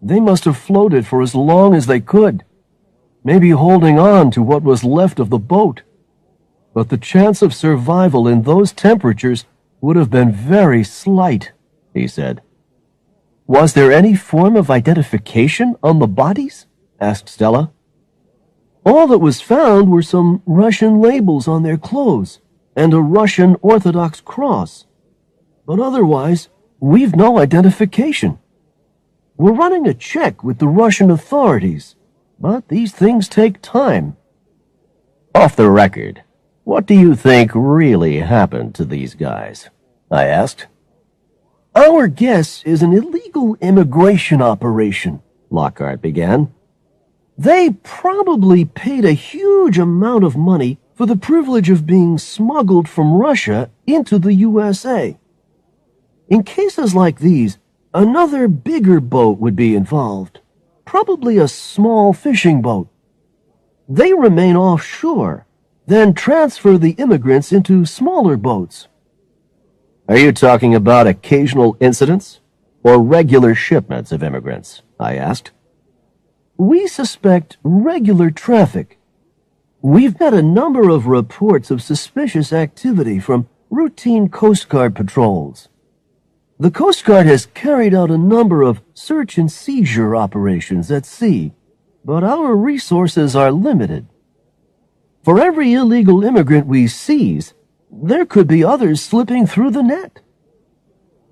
They must have floated for as long as they could, maybe holding on to what was left of the boat. But the chance of survival in those temperatures would have been very slight," he said. "Was there any form of identification on the bodies?" asked Stella. "All that was found were some Russian labels on their clothes and a Russian Orthodox cross. But otherwise, we've no identification. We're running a check with the Russian authorities, but these things take time." Off the record, What do you think really happened to these guys? I asked. Our guess is an illegal immigration operation, Lockhart began. They probably paid a huge amount of money for the privilege of being smuggled from Russia into the USA. In cases like these, another bigger boat would be involved, probably a small fishing boat. They remain offshore, then transfer the immigrants into smaller boats. Are you talking about occasional incidents or regular shipments of immigrants? I asked. We suspect regular traffic. We've got a number of reports of suspicious activity from routine Coast Guard patrols. The Coast Guard has carried out a number of search and seizure operations at sea, but our resources are limited. For every illegal immigrant we seize, there could be others slipping through the net.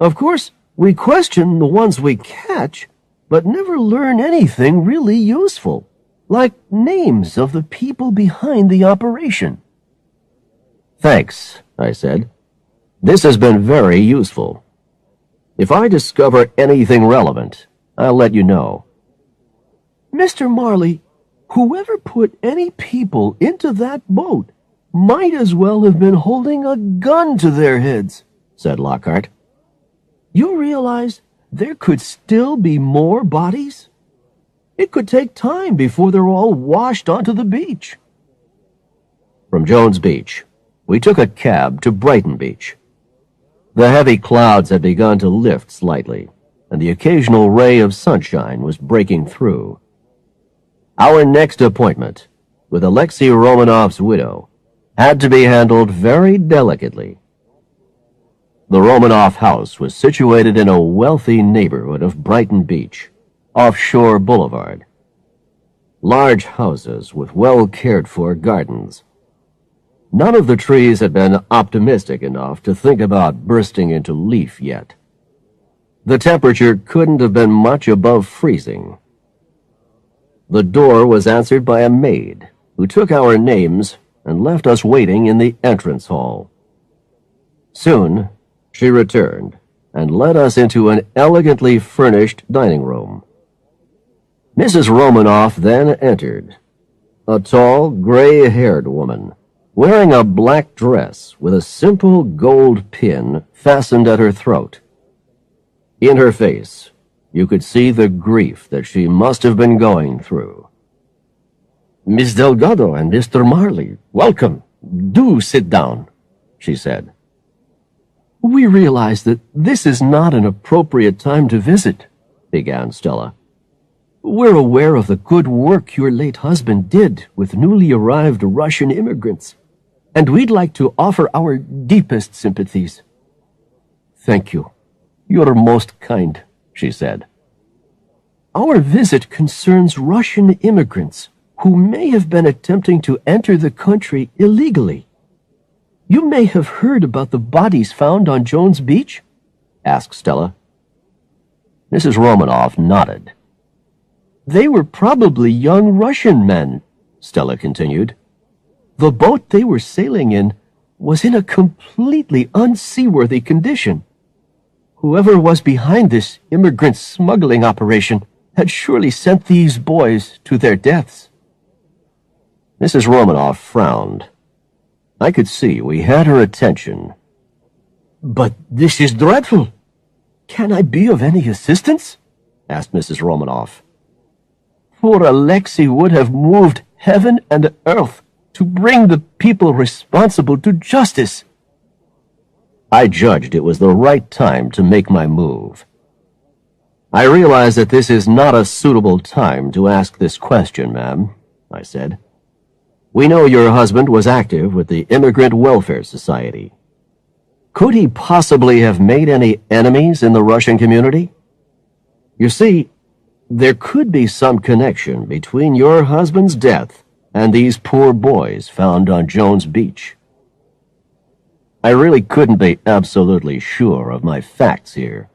Of course, we question the ones we catch, but never learn anything really useful, like names of the people behind the operation. Thanks, I said. This has been very useful. If I discover anything relevant, I'll let you know. Mr. Marley, whoever put any people into that boat might as well have been holding a gun to their heads, said Lockhart. You realize there could still be more bodies? It could take time before they're all washed onto the beach. From Jones Beach, we took a cab to Brighton Beach. The heavy clouds had begun to lift slightly, and the occasional ray of sunshine was breaking through. Our next appointment, with Alexei Romanov's widow, had to be handled very delicately. The Romanov house was situated in a wealthy neighborhood of Brighton Beach, offshore boulevard. Large houses with well-cared-for gardens. None of the trees had been optimistic enough to think about bursting into leaf yet. The temperature couldn't have been much above freezing. The door was answered by a maid, who took our names and left us waiting in the entrance hall. Soon, she returned and led us into an elegantly furnished dining room. Mrs. Romanoff then entered, a tall, gray-haired woman, wearing a black dress with a simple gold pin fastened at her throat. In her face, you could see the grief that she must have been going through. Miss Delgado and Mr. Marley, welcome. Do sit down, she said. We realize that this is not an appropriate time to visit, began Stella. We're aware of the good work your late husband did with newly arrived Russian immigrants, and we'd like to offer our deepest sympathies. Thank you. You're most kind, she said. Our visit concerns Russian immigrants who may have been attempting to enter the country illegally. You may have heard about the bodies found on Jones Beach? Asked Stella. Mrs. Romanoff nodded. They were probably young Russian men, Stella continued. The boat they were sailing in was in a completely unseaworthy condition. Whoever was behind this immigrant smuggling operation had surely sent these boys to their deaths. Mrs. Romanoff frowned. I could see we had her attention. But this is dreadful. Can I be of any assistance? Asked Mrs. Romanoff. Poor Alexei would have moved heaven and earth to bring the people responsible to justice. I judged it was the right time to make my move. I realize that this is not a suitable time to ask this question, ma'am, I said. We know your husband was active with the Immigrant Welfare Society. Could he possibly have made any enemies in the Russian community? You see, there could be some connection between your husband's death and these poor boys found on Jones Beach. I really couldn't be absolutely sure of my facts here.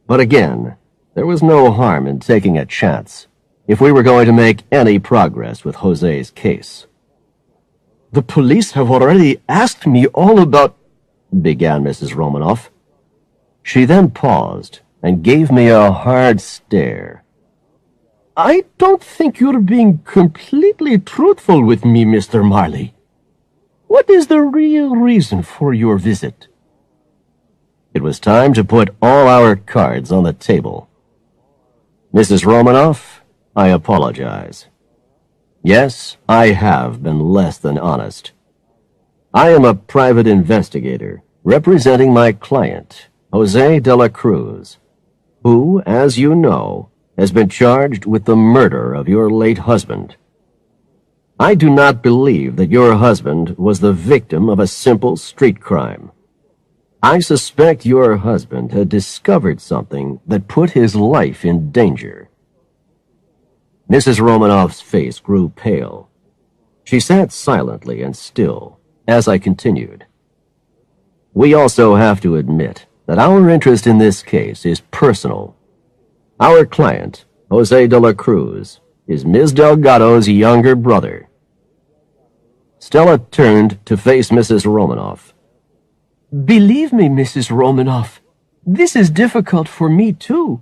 But again, there was no harm in taking a chance if we were going to make any progress with Jose's case. The police have already asked me all about—" began Mrs. Romanoff. She then paused and gave me a hard stare. "I don't think you're being completely truthful with me, Mr. Marley. What is the real reason for your visit?" It was time to put all our cards on the table. "Mrs. Romanoff, I apologize. Yes, I have been less than honest. I am a private investigator representing my client, Jose de la Cruz, who, as you know, has been charged with the murder of your late husband. I do not believe that your husband was the victim of a simple street crime. I suspect your husband had discovered something that put his life in danger." Mrs. Romanoff's face grew pale. She sat silently and still as I continued. "We also have to admit that our interest in this case is personal. Our client, Jose de la Cruz, is Ms. Delgado's younger brother." Stella turned to face Mrs. Romanoff. "Believe me, Mrs. Romanoff, this is difficult for me, too.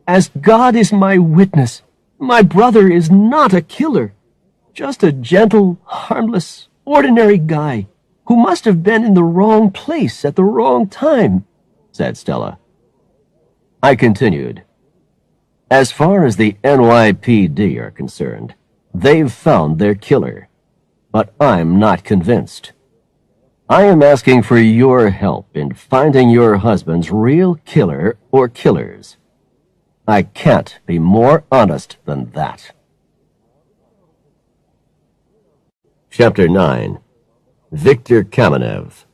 As God is my witness, my brother is not a killer, just a gentle, harmless, ordinary guy who must have been in the wrong place at the wrong time," said Stella. I continued. "As far as the NYPD are concerned, they've found their killer, but I'm not convinced. I am asking for your help in finding your husband's real killer or killers. I can't be more honest than that." Chapter 9. Victor Kamenev.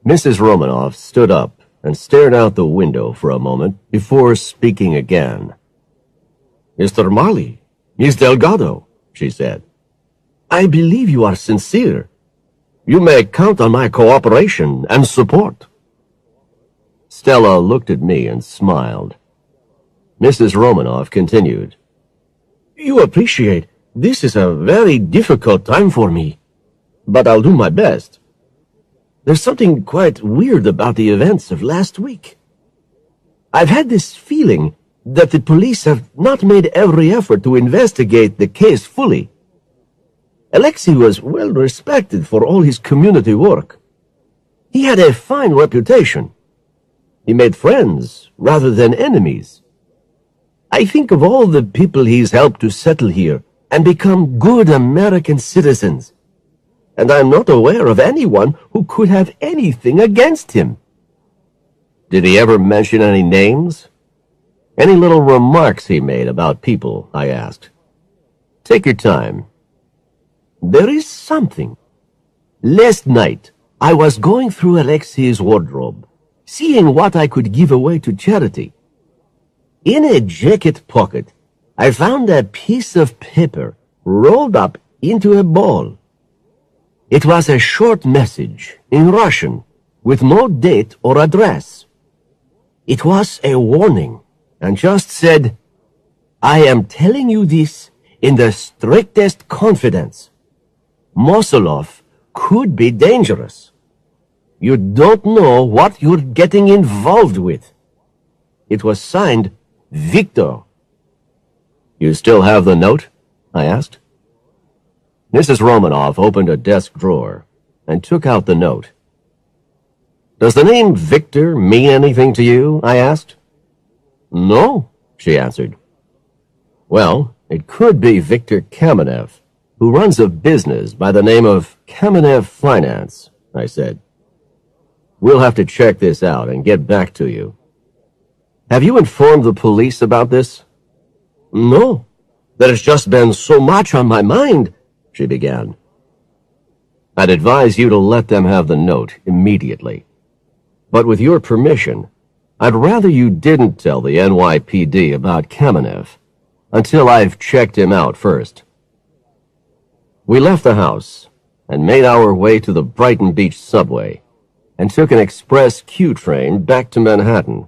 Mrs. Romanoff stood up and stared out the window for a moment before speaking again. "Mr. Marley, Miss Delgado," she said, "I believe you are sincere. You may count on my cooperation and support." Stella looked at me and smiled. Mrs. Romanoff continued. "You appreciate this is a very difficult time for me, but I'll do my best. There's something quite weird about the events of last week. I've had this feeling that the police have not made every effort to investigate the case fully. Alexei was well respected for all his community work. He had a fine reputation. He made friends rather than enemies. I think of all the people he's helped to settle here and become good American citizens, and I'm not aware of anyone who could have anything against him." "Did he ever mention any names? Any little remarks he made about people?" I asked. "Take your time." "There is something. Last night, I was going through Alexei's wardrobe, seeing what I could give away to charity. In a jacket pocket, I found a piece of paper rolled up into a ball. It was a short message in Russian with no date or address. It was a warning and just said, 'I am telling you this in the strictest confidence. Mosolov could be dangerous. You don't know what you're getting involved with.' It was signed Victor." "You still have the note?" I asked. Mrs. Romanoff opened a desk drawer and took out the note. "Does the name Victor mean anything to you?" I asked. "No," she answered. "Well, it could be Victor Kamenev, who runs a business by the name of Kamenev Finance," I said. "We'll have to check this out and get back to you. Have you informed the police about this?" "No, there's just been so much on my mind," she began. "I'd advise you to let them have the note immediately. But with your permission, I'd rather you didn't tell the NYPD about Kamenev until I've checked him out first." We left the house and made our way to the Brighton Beach subway and took an express Q train back to Manhattan.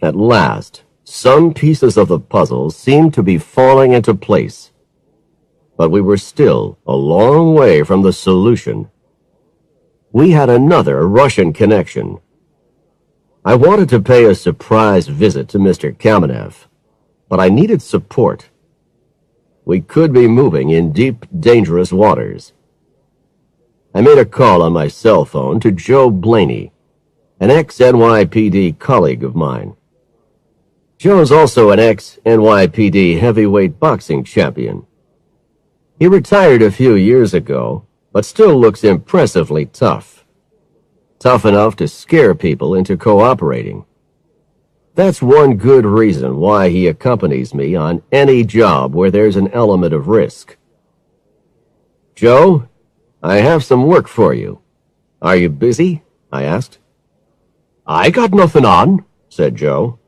At last, some pieces of the puzzle seemed to be falling into place. but we were still a long way from the solution. We had another Russian connection. I wanted to pay a surprise visit to Mr. Kamenev, but I needed support. We could be moving in deep, dangerous waters. I made a call on my cell phone to Joe Blaney, an ex-NYPD colleague of mine. Joe's also an ex-NYPD heavyweight boxing champion. He retired a few years ago, but still looks impressively tough. Tough enough to scare people into cooperating. That's one good reason why he accompanies me on any job where there's an element of risk. Joe, I have some work for you. Are you busy? I asked. I got nothing on, said Joe.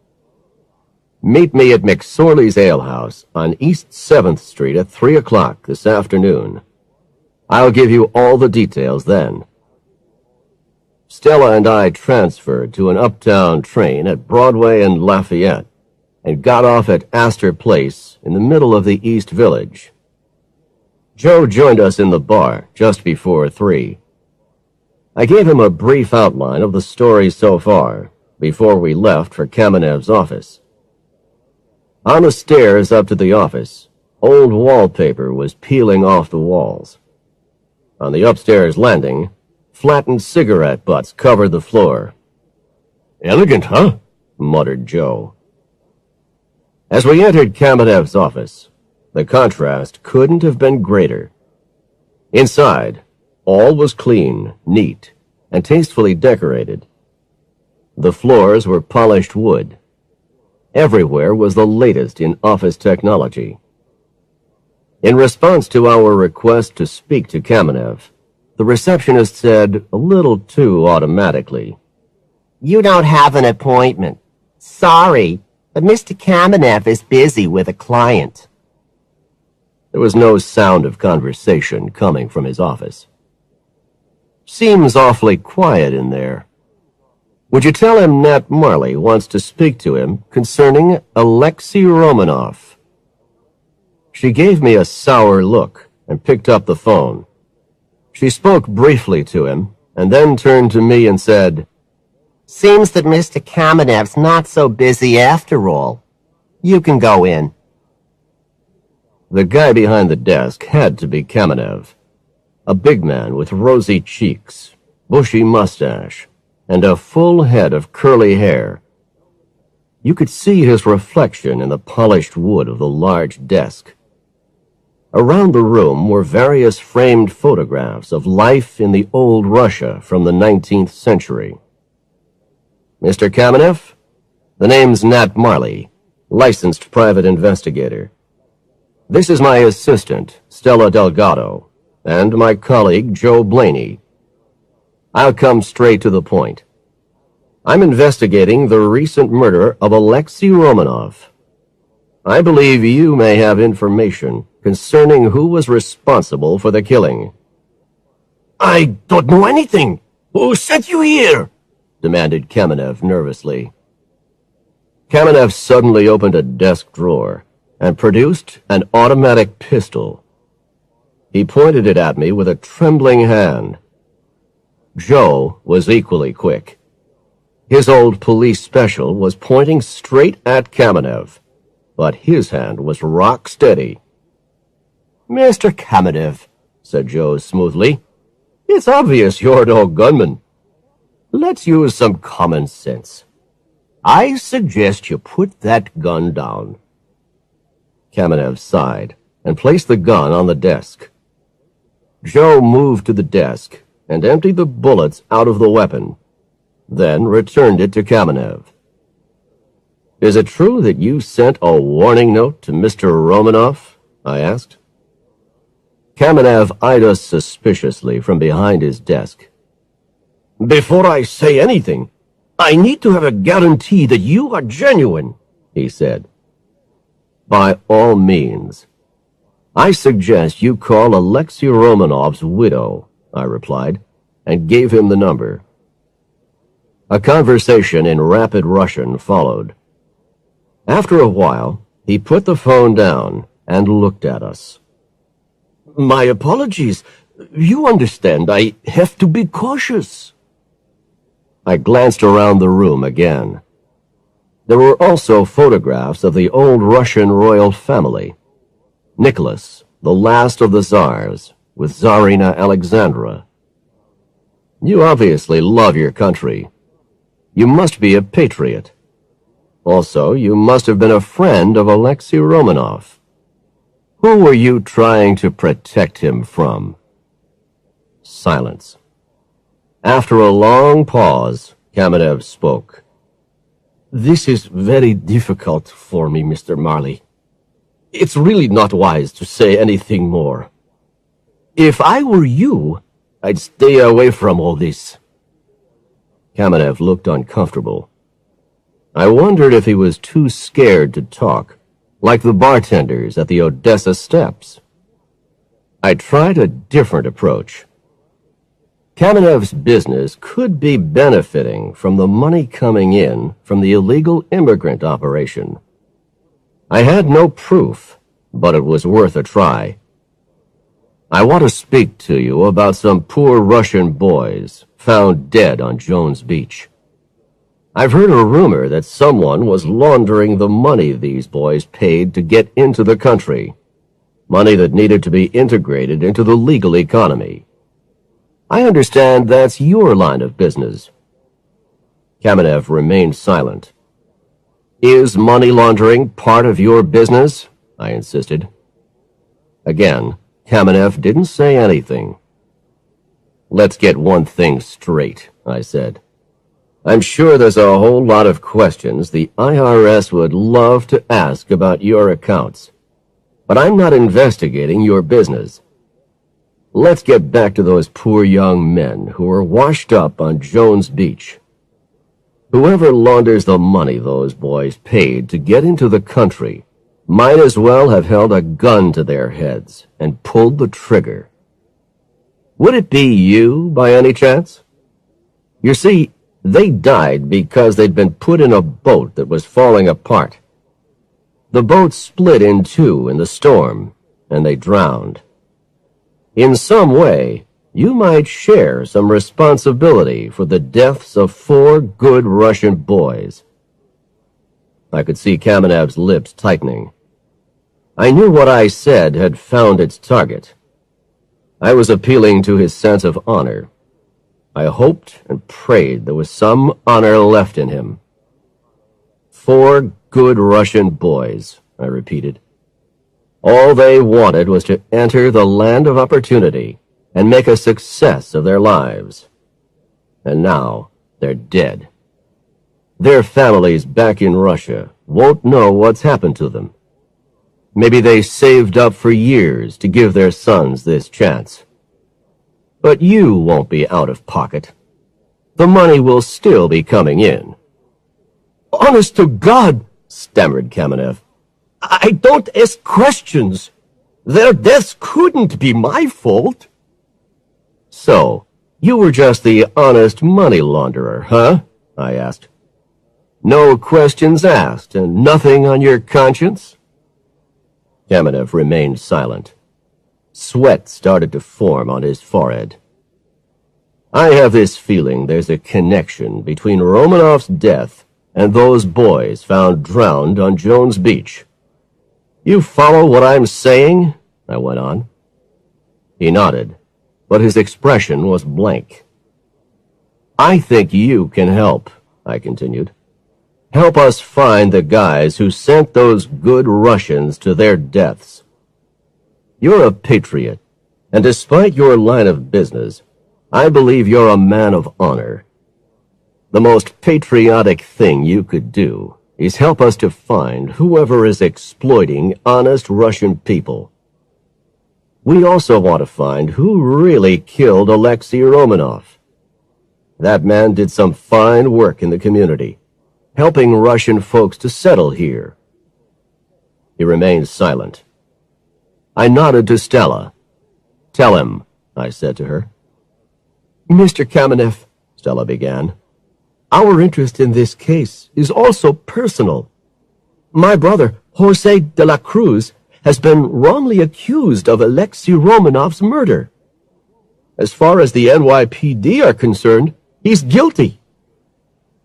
Meet me at McSorley's Ale House on East 7th Street at 3 o'clock this afternoon. I'll give you all the details then. Stella and I transferred to an uptown train at Broadway and Lafayette and got off at Astor Place in the middle of the East Village. Joe joined us in the bar just before 3. I gave him a brief outline of the story so far before we left for Kamenev's office. On the stairs up to the office, old wallpaper was peeling off the walls. On the upstairs landing, flattened cigarette butts covered the floor. Elegant, huh? Muttered Joe. As we entered Kamenev's office, the contrast couldn't have been greater. Inside, all was clean, neat, and tastefully decorated. The floors were polished wood. Everywhere was the latest in office technology. In response to our request to speak to Kamenev, the receptionist said a little too automatically, "You don't have an appointment. Sorry, but Mr. Kamenev is busy with a client." There was no sound of conversation coming from his office. Seems awfully quiet in there. Would you tell him Nat Marley wants to speak to him concerning Alexei Romanov? She gave me a sour look and picked up the phone. She spoke briefly to him and then turned to me and said, "Seems that Mr. Kamenev's not so busy after all. You can go in." The guy behind the desk had to be Kamenev, a big man with rosy cheeks, bushy mustache, and a full head of curly hair. You could see his reflection in the polished wood of the large desk. Around the room were various framed photographs of life in the old Russia from the 19th century. "Mr. Kamenev? The name's Nat Marley, licensed private investigator. This is my assistant, Stella Delgado, and my colleague, Joe Blaney. I'll come straight to the point. I'm investigating the recent murder of Alexei Romanov. I believe you may have information concerning who was responsible for the killing." "I don't know anything. Who sent you here?" demanded Kamenev nervously. Kamenev suddenly opened a desk drawer and produced an automatic pistol. He pointed it at me with a trembling hand. Joe was equally quick. His old police special was pointing straight at Kamenev, but his hand was rock steady. "Mr. Kamenev," said Joe smoothly, "it's obvious you're no gunman. Let's use some common sense. I suggest you put that gun down." Kamenev sighed and placed the gun on the desk. Joe moved to the desk and emptied the bullets out of the weapon, then returned it to Kamenev. "Is it true that you sent a warning note to Mr. Romanov?" I asked. Kamenev eyed us suspiciously from behind his desk. "Before I say anything, I need to have a guarantee that you are genuine," he said. "By all means. I suggest you call Alexei Romanov's widow," I replied, and gave him the number. A conversation in rapid Russian followed. After a while, he put the phone down and looked at us. My apologies. You understand, I have to be cautious. I glanced around the room again. There were also photographs of the old Russian royal family. Nicholas, the last of the Tsars, with Tsarina Alexandra. You obviously love your country. You must be a patriot. Also, you must have been a friend of Alexei Romanov. Who were you trying to protect him from? Silence. After a long pause, Kamenev spoke. This is very difficult for me, Mr. Marley. It's really not wise to say anything more. If I were you, I'd stay away from all this. Kamenev looked uncomfortable. I wondered if he was too scared to talk, like the bartenders at the Odessa steps. I tried a different approach. Kamenev's business could be benefiting from the money coming in from the illegal immigrant operation. I had no proof, but it was worth a try. I want to speak to you about some poor Russian boys found dead on Jones Beach. I've heard a rumor that someone was laundering the money these boys paid to get into the country, money that needed to be integrated into the legal economy. I understand that's your line of business. Kamenev remained silent. Is money laundering part of your business? I insisted. Again, Kamenev didn't say anything. Let's get one thing straight, I said. I'm sure there's a whole lot of questions the IRS would love to ask about your accounts, but I'm not investigating your business. Let's get back to those poor young men who were washed up on Jones Beach. Whoever launders the money those boys paid to get into the country might as well have held a gun to their heads and pulled the trigger. Would it be you, by any chance? You see, they died because they'd been put in a boat that was falling apart. The boat split in two in the storm, and they drowned. In some way, you might share some responsibility for the deaths of 4 good Russian boys. I could see Kamenev's lips tightening. I knew what I said had found its target. I was appealing to his sense of honor. I hoped and prayed there was some honor left in him. 4 good Russian boys, I repeated. All they wanted was to enter the land of opportunity and make a success of their lives. And now they're dead. Their families back in Russia won't know what's happened to them. Maybe they saved up for years to give their sons this chance. But you won't be out of pocket. The money will still be coming in. Honest to God, stammered Kamenev, I don't ask questions. Their deaths couldn't be my fault. So, you were just the honest money launderer, huh? I asked. No questions asked and nothing on your conscience? Kamenev remained silent. Sweat started to form on his forehead. I have this feeling there's a connection between Romanov's death and those boys found drowned on Jones Beach. You follow what I'm saying? I went on. He nodded, but his expression was blank. I think you can help, I continued. Help us find the guys who sent those good Russians to their deaths. You're a patriot, and despite your line of business, I believe you're a man of honor. The most patriotic thing you could do is help us to find whoever is exploiting honest Russian people. We also want to find who really killed Alexei Romanov. That man did some fine work in the community, helping Russian folks to settle here. He remained silent. I nodded to Stella. Tell him, I said to her. Mr. Kamenev, Stella began, our interest in this case is also personal. My brother, Jose de la Cruz, has been wrongly accused of Alexei Romanov's murder. As far as the NYPD are concerned, he's guilty.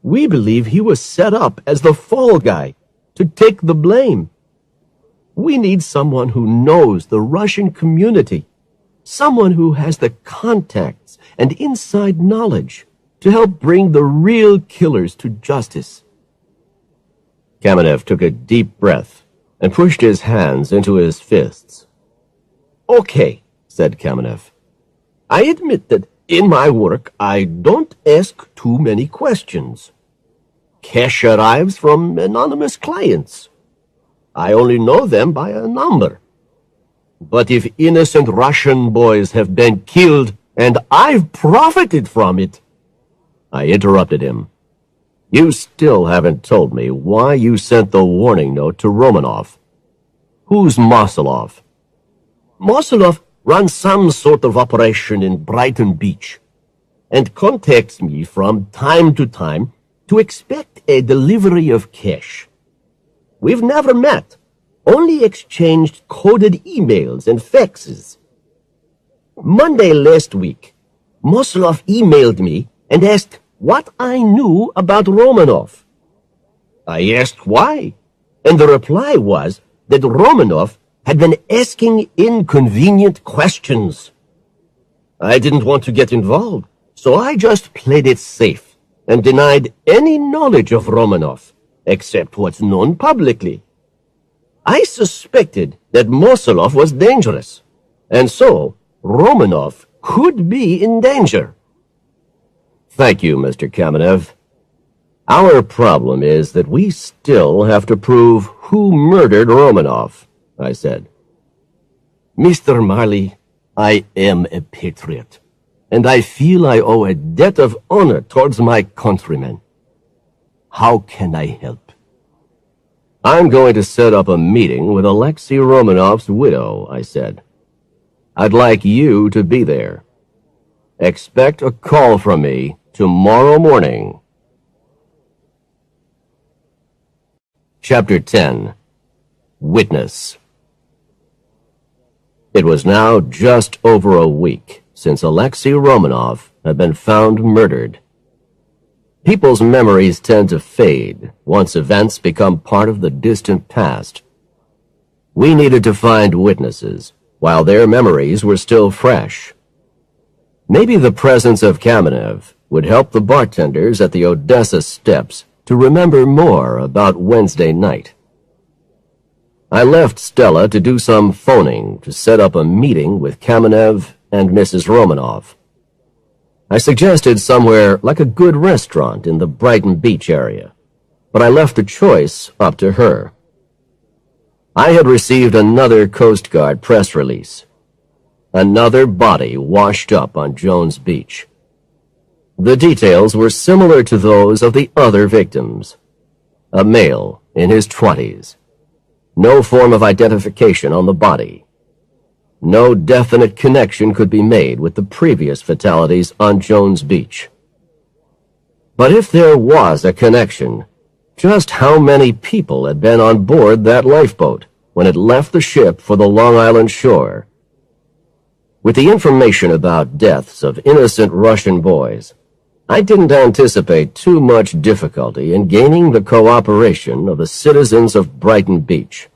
We believe he was set up as the fall guy to take the blame. We need someone who knows the Russian community, someone who has the contacts and inside knowledge to help bring the real killers to justice. Kamenev took a deep breath and pushed his hands into his fists. Okay, said Kamenev. I admit that in my work I don't ask too many questions. Cash arrives from anonymous clients. I only know them by a number. But if innocent Russian boys have been killed and I've profited from it... I interrupted him. You still haven't told me why you sent the warning note to Romanov. Who's Mosolov? Mosolov runs some sort of operation in Brighton Beach and contacts me from time to time to expect a delivery of cash. We've never met, only exchanged coded emails and faxes. Monday last week, Mosolov emailed me and asked what I knew about Romanov. I asked why, and the reply was that Romanov had been asking inconvenient questions. I didn't want to get involved, so I just played it safe and denied any knowledge of Romanov, except what's known publicly. I suspected that Mosolov was dangerous, and so Romanov could be in danger. Thank you, Mr. Kamenev. Our problem is that we still have to prove who murdered Romanov, I said. Mr. Marley, I am a patriot, and I feel I owe a debt of honor towards my countrymen. How can I help? I'm going to set up a meeting with Alexei Romanov's widow, I said. I'd like you to be there. Expect a call from me tomorrow morning. Chapter 10. Witness. It was now just over a week since Alexei Romanov had been found murdered. People's memories tend to fade once events become part of the distant past. We needed to find witnesses while their memories were still fresh. Maybe the presence of Kamenev would help the bartenders at the Odessa steps to remember more about Wednesday night. I left Stella to do some phoning to set up a meeting with Kamenev and Mrs. Romanov. I suggested somewhere like a good restaurant in the Brighton Beach area, but I left the choice up to her. I had received another Coast Guard press release. Another body washed up on Jones Beach. The details were similar to those of the other victims. A male in his 20s. No form of identification on the body. No definite connection could be made with the previous fatalities on Jones Beach. But if there was a connection, just how many people had been on board that lifeboat when it left the ship for the Long Island shore? With the information about deaths of innocent Russian boys, I didn't anticipate too much difficulty in gaining the cooperation of the citizens of Brighton Beach.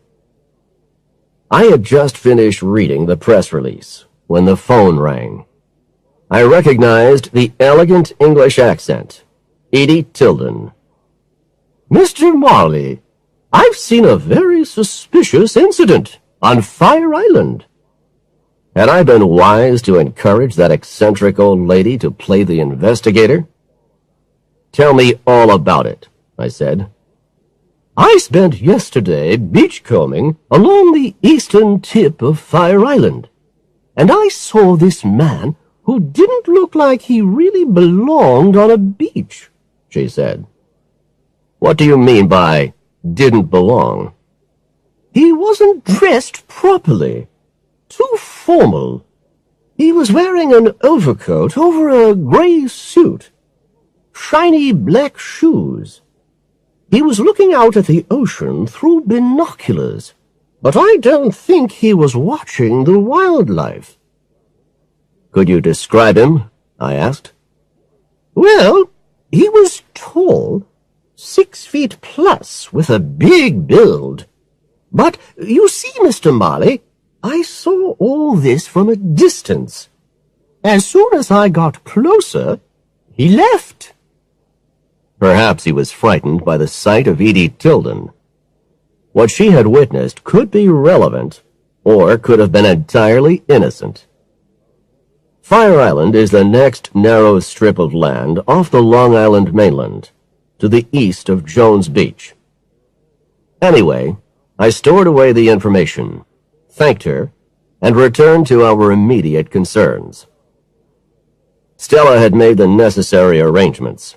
I had just finished reading the press release when the phone rang. I recognized the elegant English accent. Edie Tilden. Mr. Marley, I've seen a very suspicious incident on Fire Island. Had I been wise to encourage that eccentric old lady to play the investigator? Tell me all about it, I said. I spent yesterday beachcombing along the eastern tip of Fire Island, and I saw this man who didn't look like he really belonged on a beach, she said. What do you mean by didn't belong? He wasn't dressed properly. Too formal. He was wearing an overcoat over a gray suit. Shiny black shoes. He was looking out at the ocean through binoculars, but I don't think he was watching the wildlife. Could you describe him? I asked. Well, he was tall, 6 feet plus, with a big build. But, you see, Mr. Marley, I saw all this from a distance. As soon as I got closer, he left. Perhaps he was frightened by the sight of Edie Tilden. What she had witnessed could be relevant, or could have been entirely innocent. Fire Island is the next narrow strip of land off the Long Island mainland, to the east of Jones Beach. Anyway, I stored away the information, thanked her, and returned to our immediate concerns. Stella had made the necessary arrangements.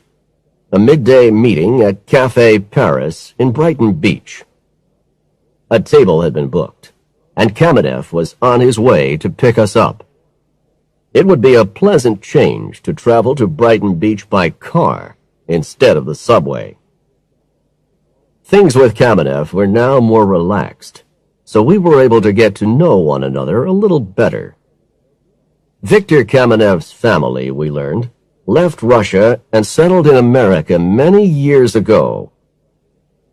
A midday meeting at Café Paris in Brighton Beach. A table had been booked, and Kamenev was on his way to pick us up. It would be a pleasant change to travel to Brighton Beach by car instead of the subway. Things with Kamenev were now more relaxed, so we were able to get to know one another a little better. Viktor Kamenev's family, we learned, left Russia and settled in America many years ago.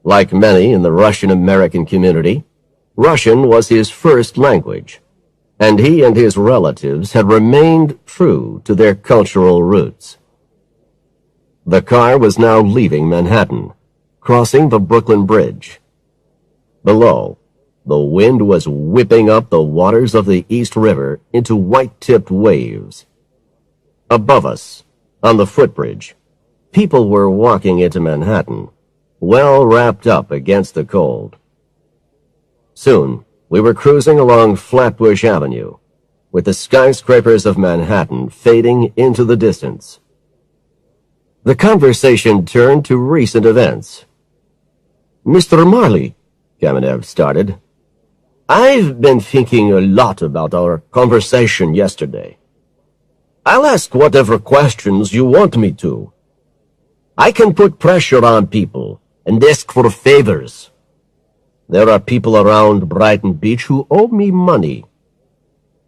Like many in the Russian-American community, Russian was his first language, and he and his relatives had remained true to their cultural roots. The car was now leaving Manhattan, crossing the Brooklyn Bridge. Below, the wind was whipping up the waters of the East River into white-tipped waves. Above us, on the footbridge, people were walking into Manhattan, well wrapped up against the cold. Soon, we were cruising along Flatbush Avenue, with the skyscrapers of Manhattan fading into the distance. The conversation turned to recent events. "Mr. Marley," Kamenev started, "I've been thinking a lot about our conversation yesterday. I'll ask whatever questions you want me to. I can put pressure on people and ask for favors. There are people around Brighton Beach who owe me money.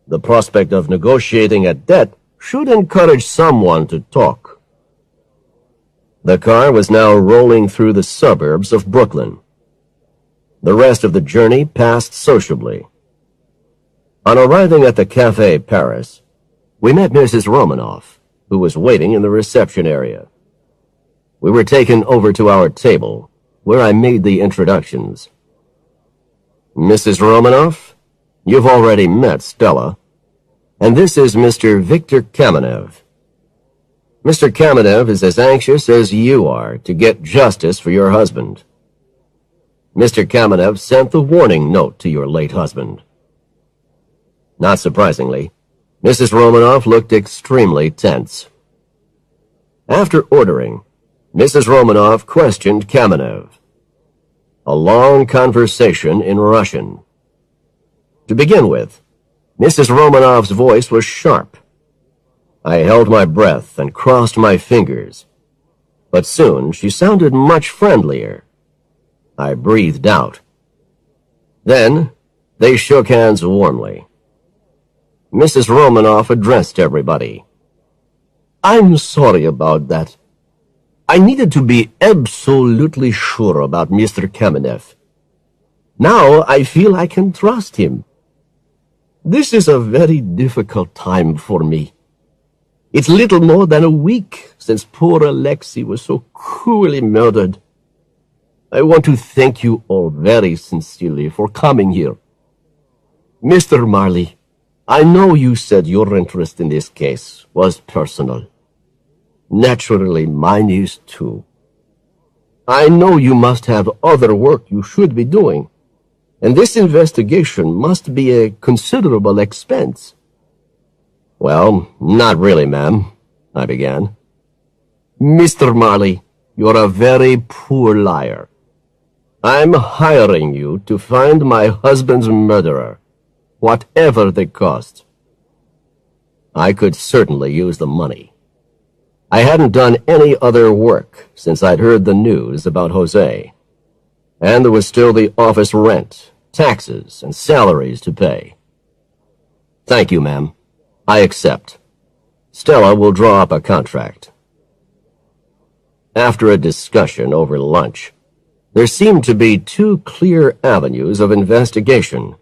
The prospect of negotiating a debt should encourage someone to talk." The car was now rolling through the suburbs of Brooklyn. The rest of the journey passed sociably. On arriving at the Café Paris, we met Mrs. Romanoff, who was waiting in the reception area. We were taken over to our table, where I made the introductions. "Mrs. Romanoff, you've already met Stella, and this is Mr. Viktor Kamenev. Mr. Kamenev is as anxious as you are to get justice for your husband. Mr. Kamenev sent the warning note to your late husband." Not surprisingly, Mrs. Romanoff looked extremely tense. After ordering, Mrs. Romanoff questioned Kamenev. A long conversation in Russian. To begin with, Mrs. Romanoff's voice was sharp. I held my breath and crossed my fingers, but soon she sounded much friendlier. I breathed out. Then they shook hands warmly. Mrs. Romanoff addressed everybody. "I'm sorry about that. I needed to be absolutely sure about Mr. Kamenev. Now I feel I can trust him. This is a very difficult time for me. It's little more than a week since poor Alexei was so cruelly murdered. I want to thank you all very sincerely for coming here. Mr. Marley, I know you said your interest in this case was personal. Naturally, mine is too. I know you must have other work you should be doing, and this investigation must be a considerable expense." "Well, not really, ma'am," I began. "Mr. Marley, you're a very poor liar. I'm hiring you to find my husband's murderer, whatever the cost." I could certainly use the money. I hadn't done any other work since I'd heard the news about Jose, and there was still the office rent taxes, and salaries to pay. Thank you, ma'am. I accept. Stella will draw up a contract. After a discussion over lunch, there seemed to be two clear avenues of investigation.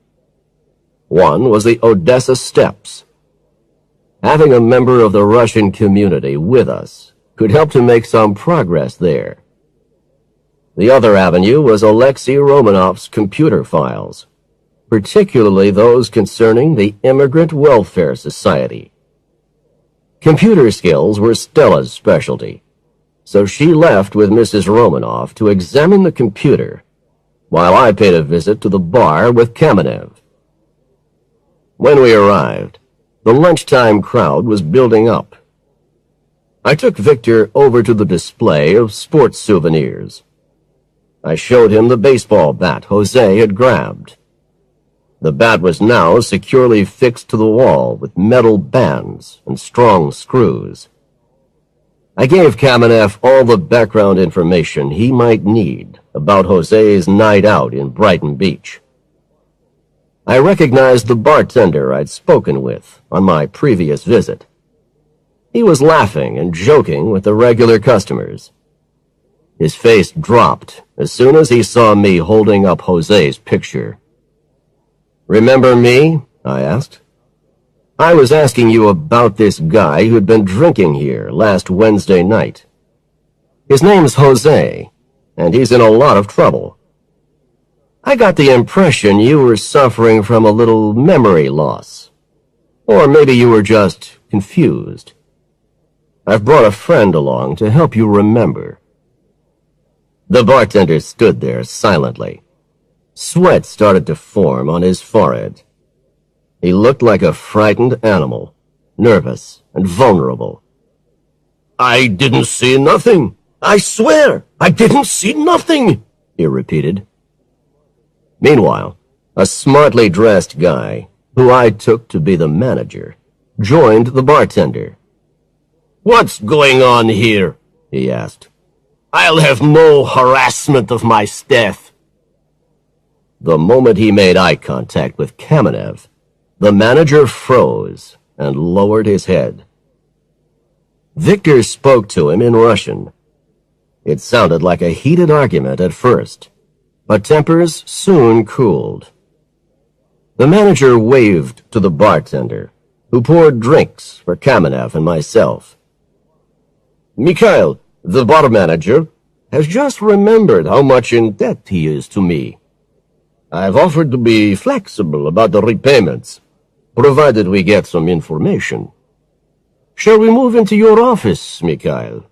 One was the Odessa Steppes. Having a member of the Russian community with us could help to make some progress there. The other avenue was Alexei Romanov's computer files, particularly those concerning the Immigrant Welfare Society. Computer skills were Stella's specialty, so she left with Mrs. Romanov to examine the computer, while I paid a visit to the bar with Kamenev. When we arrived, the lunchtime crowd was building up. I took Victor over to the display of sports souvenirs. I showed him the baseball bat Jose had grabbed. The bat was now securely fixed to the wall with metal bands and strong screws. I gave Kamenev all the background information he might need about Jose's night out in Brighton Beach. I recognized the bartender I'd spoken with on my previous visit. He was laughing and joking with the regular customers. His face dropped as soon as he saw me holding up Jose's picture. "Remember me?" I asked. "I was asking you about this guy who'd been drinking here last Wednesday night. His name's Jose, and he's in a lot of trouble. I got the impression you were suffering from a little memory loss. Or maybe you were just confused. I've brought a friend along to help you remember." The bartender stood there silently. Sweat started to form on his forehead. He looked like a frightened animal, nervous and vulnerable. "I didn't see nothing. I swear, I didn't see nothing," he repeated. Meanwhile, a smartly dressed guy, who I took to be the manager, joined the bartender. "What's going on here?" he asked. "I'll have no harassment of my staff." The moment he made eye contact with Kamenev, the manager froze and lowered his head. Victor spoke to him in Russian. It sounded like a heated argument at first, but tempers soon cooled. The manager waved to the bartender, who poured drinks for Kamenev and myself. "Mikhail, the bar manager, has just remembered how much in debt he is to me. I've offered to be flexible about the repayments, provided we get some information. Shall we move into your office, Mikhail?"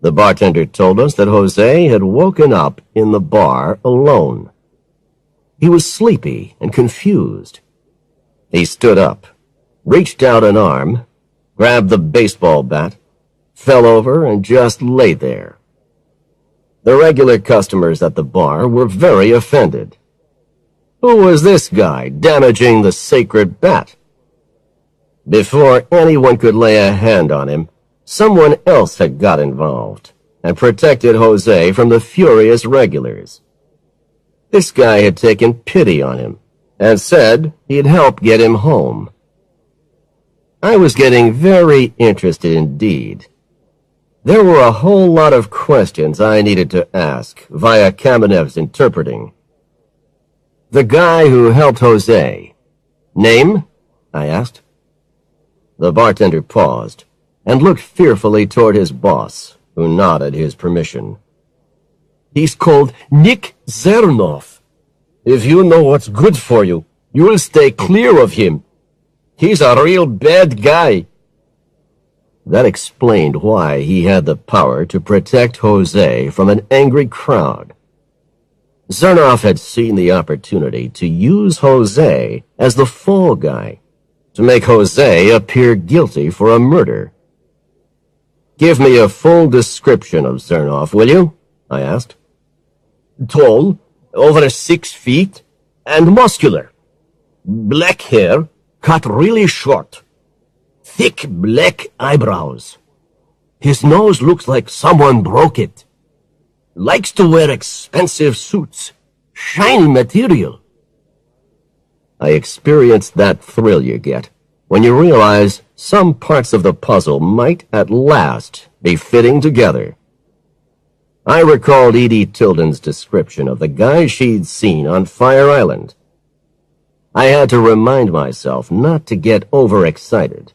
The bartender told us that Jose had woken up in the bar alone. He was sleepy and confused. He stood up, reached out an arm, grabbed the baseball bat, fell over, and just lay there. The regular customers at the bar were very offended. Who was this guy damaging the sacred bat? Before anyone could lay a hand on him, someone else had got involved and protected Jose from the furious regulars. This guy had taken pity on him and said he'd help get him home. I was getting very interested indeed. There were a whole lot of questions I needed to ask via Kamenev's interpreting. "The guy who helped Jose. Name?" I asked. The bartender paused and looked fearfully toward his boss, who nodded his permission. "He's called Nick Zernov. If you know what's good for you, you'll stay clear of him. He's a real bad guy." That explained why he had the power to protect Jose from an angry crowd. Zernov had seen the opportunity to use Jose as the fall guy, to make Jose appear guilty for a murder. "Give me a full description of Zernov, will you?" I asked. "Tall, over 6 feet, and muscular. Black hair, cut really short. Thick black eyebrows. His nose looks like someone broke it. Likes to wear expensive suits, shiny material. I experienced that thrill you get when you realize some parts of the puzzle might at last be fitting together. I recalled Edie Tilden's description of the guy she'd seen on Fire Island. I had to remind myself not to get overexcited.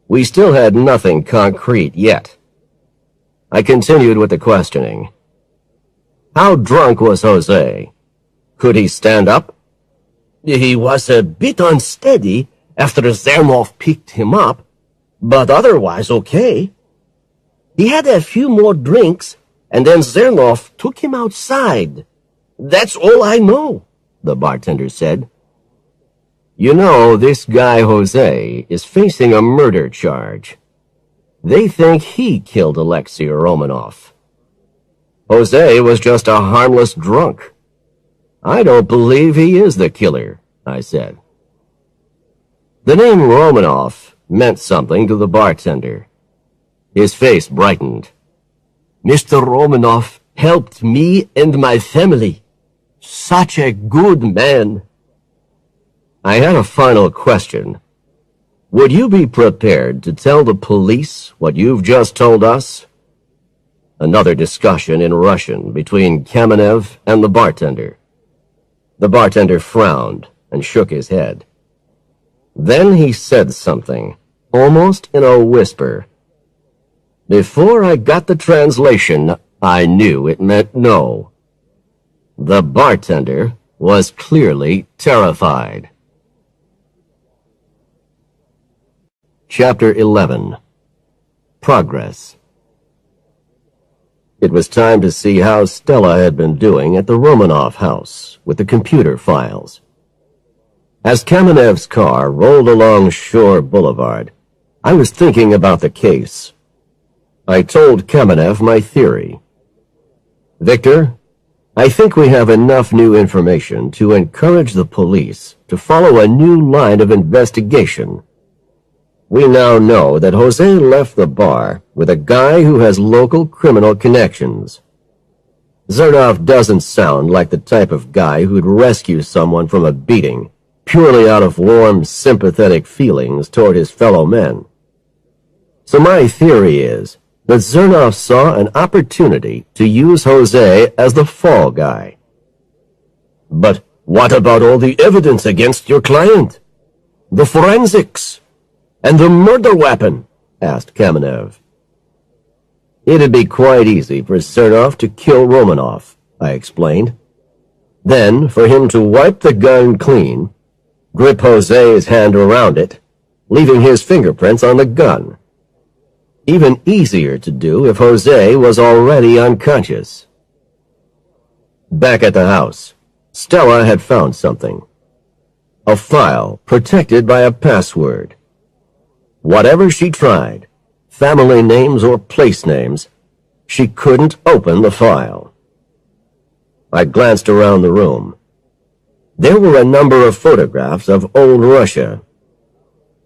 We still had nothing concrete yet. I continued with the questioning. How drunk was Jose? Could he stand up? He was a bit unsteady after Zernov picked him up, but otherwise okay. He had a few more drinks, and then Zernov took him outside. That's all I know, the bartender said. You know, this guy Jose is facing a murder charge. They think he killed Alexei Romanov. Jose was just a harmless drunk. I don't believe he is the killer, I said. The name Romanov meant something to the bartender. His face brightened. Mr. Romanov helped me and my family. Such a good man. I had a final question. Would you be prepared to tell the police what you've just told us? Another discussion in Russian between Kamenev and the bartender. The bartender frowned and shook his head. Then he said something, almost in a whisper. Before I got the translation, I knew it meant no. The bartender was clearly terrified. Chapter 11. Progress. It was time to see how Stella had been doing at the Romanov house with the computer files. As Kamenev's car rolled along Shore Boulevard, I was thinking about the case. I told Kamenev my theory. Victor, I think we have enough new information to encourage the police to follow a new line of investigation. We now know that Jose left the bar with a guy who has local criminal connections. Zernov doesn't sound like the type of guy who'd rescue someone from a beating purely out of warm, sympathetic feelings toward his fellow men. So my theory is that Zernov saw an opportunity to use Jose as the fall guy. But what about all the evidence against your client? The forensics? And the murder weapon? Asked Kamenev. It'd be quite easy for Zernov to kill Romanov, I explained. Then, for him to wipe the gun clean, grip Jose's hand around it, leaving his fingerprints on the gun. Even easier to do if Jose was already unconscious. Back at the house, Stella had found something. A file protected by a password. Whatever she tried, family names or place names, she couldn't open the file. I glanced around the room. There were a number of photographs of old Russia.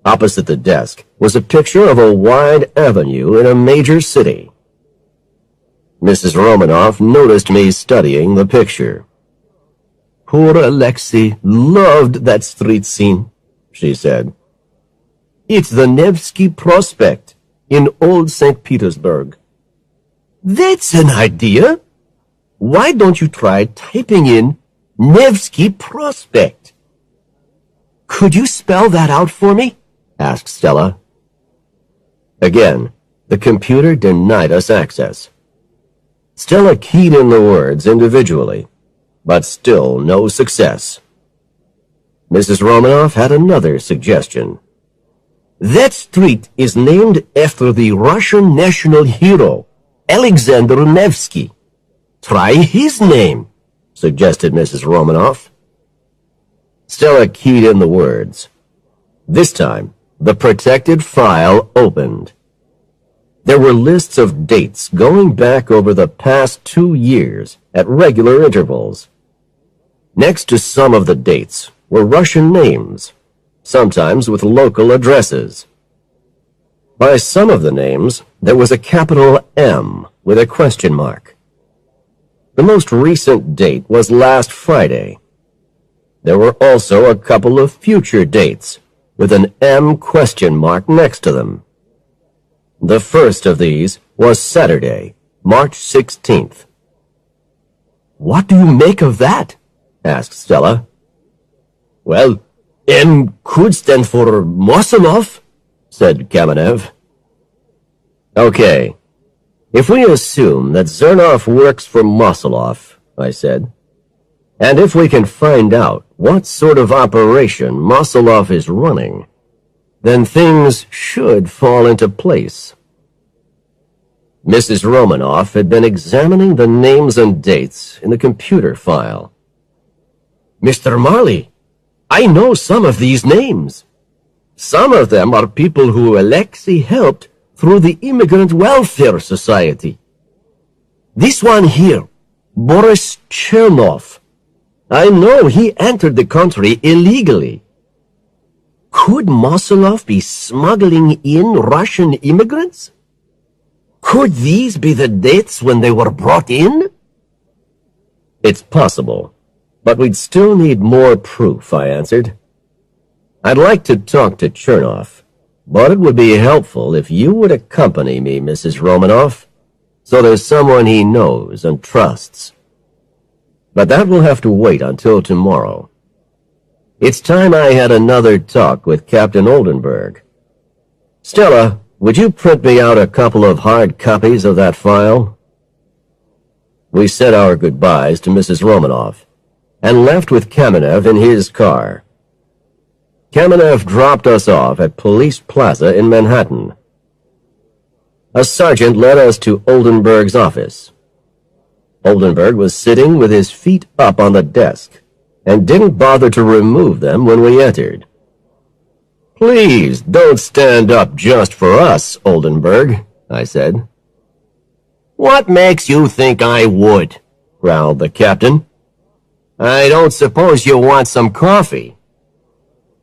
Opposite the desk was a picture of a wide avenue in a major city. Mrs. Romanov noticed me studying the picture. Poor Alexei loved that street scene, she said. It's the Nevsky Prospect in Old St. Petersburg. That's an idea. Why don't you try typing in Nevsky Prospect? Could you spell that out for me? Asked Stella. Again, the computer denied us access. Stella keyed in the words individually, but still no success. Mrs. Romanov had another suggestion. That street is named after the Russian national hero, Alexander Nevsky. Try his name, suggested Mrs. Romanov. Stella keyed in the words. This time, the protected file opened. There were lists of dates going back over the past 2 years at regular intervals. Next to some of the dates were Russian names, sometimes with local addresses. By some of the names, there was a capital M with a question mark. The most recent date was last Friday. There were also a couple of future dates, with an M question mark next to them. The first of these was Saturday, March 16th. "What do you make of that?" asked Stella. "Well, M could stand for Mosolov," said Kamenev. Okay. If we assume that Zernov works for Mosolov, I said, and if we can find out what sort of operation Mosolov is running, then things should fall into place. Mrs. Romanoff had been examining the names and dates in the computer file. "Mr. Marley, I know some of these names. Some of them are people who Alexei helped through the Immigrant Welfare Society. This one here, Boris Chernov. I know he entered the country illegally. Could Mosolov be smuggling in Russian immigrants? Could these be the dates when they were brought in?" It's possible, but we'd still need more proof, I answered. I'd like to talk to Chernov, but it would be helpful if you would accompany me, Mrs. Romanoff, so there's someone he knows and trusts. But that will have to wait until tomorrow. It's time I had another talk with Captain Oldenburg. Stella, would you print me out a couple of hard copies of that file? We said our goodbyes to Mrs. Romanoff and left with Kamenev in his car. Kamenev dropped us off at Police Plaza in Manhattan. A sergeant led us to Oldenburg's office. Oldenburg was sitting with his feet up on the desk and didn't bother to remove them when we entered. "Please don't stand up just for us, Oldenburg," I said. "What makes you think I would?" growled the captain. "I don't suppose you want some coffee."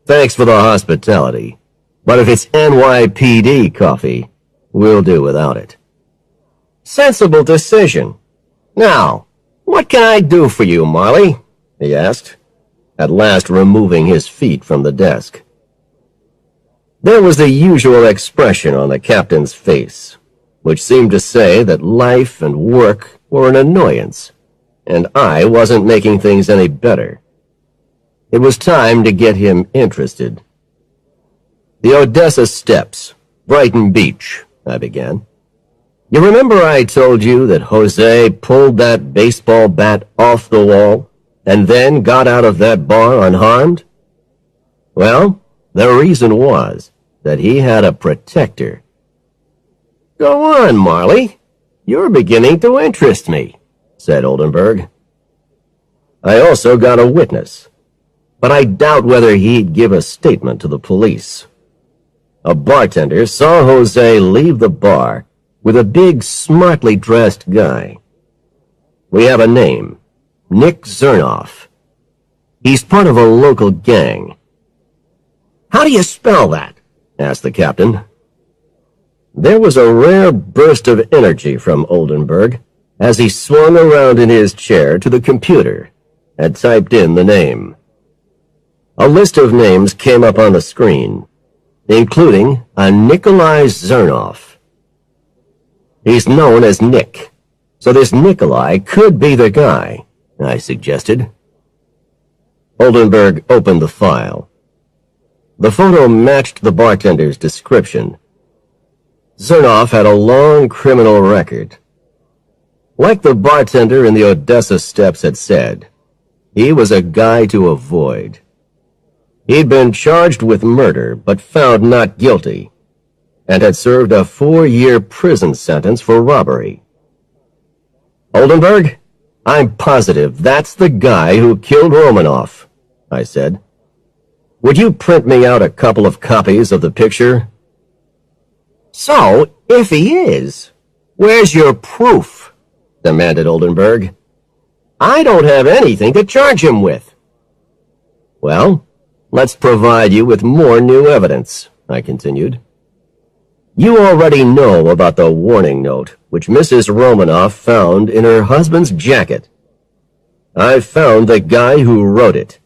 "Thanks for the hospitality, but if it's NYPD coffee, we'll do without it." "Sensible decision. Now, what can I do for you, Marley?" he asked, at last removing his feet from the desk. There was the usual expression on the captain's face, which seemed to say that life and work were an annoyance, and I wasn't making things any better. It was time to get him interested. "The Odessa Steps, Brighton Beach," I began. "You remember I told you that Jose pulled that baseball bat off the wall and then got out of that bar unharmed? Well, the reason was that he had a protector." "Go on, Marley. You're beginning to interest me," said Oldenburg. "I also got a witness, but I doubt whether he'd give a statement to the police. A bartender saw Jose leave the bar with a big, smartly dressed guy. We have a name, Nick Zernov. He's part of a local gang." "How do you spell that?" asked the captain. There was a rare burst of energy from Oldenburg as he swung around in his chair to the computer and typed in the name. A list of names came up on the screen, including a Nikolai Zernov. "He's known as Nick, so this Nikolai could be the guy," I suggested. Oldenburg opened the file. The photo matched the bartender's description. Zernov had a long criminal record. Like the bartender in the Odessa Steps had said, he was a guy to avoid. He'd been charged with murder, but found not guilty, and had served a 4-year prison sentence for robbery. "Oldenburg, I'm positive that's the guy who killed Romanoff," I said. "Would you print me out a couple of copies of the picture?" "So, if he is, where's your proof?" demanded Oldenburg. "I don't have anything to charge him with." "Well, let's provide you with more new evidence," I continued. You already know about the warning note which Mrs. Romanoff found in her husband's jacket. I found the guy who wrote it,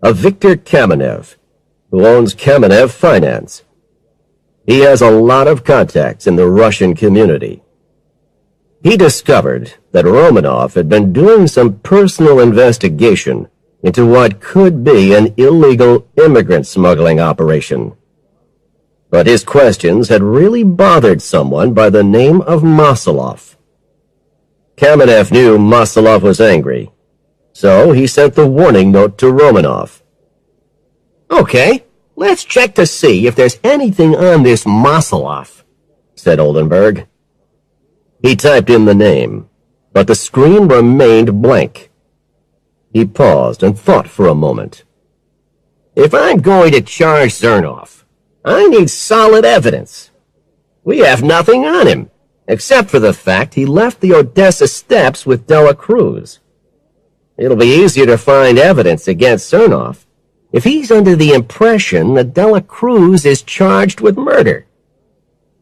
a Viktor Kamenev, who owns Kamenev Finance. He has a lot of contacts in the Russian community. He discovered that Romanov had been doing some personal investigation into what could be an illegal immigrant smuggling operation. But his questions had really bothered someone by the name of Masalov. Kamenev knew Masalov was angry, so he sent the warning note to Romanov. "Okay, let's check to see if there's anything on this Masalov," said Oldenburg. He typed in the name, but the screen remained blank. He paused and thought for a moment. "If I'm going to charge Zernov, I need solid evidence. We have nothing on him, except for the fact he left the Odessa steppes with Dela Cruz. It'll be easier to find evidence against Zernov if he's under the impression that Dela Cruz is charged with murder.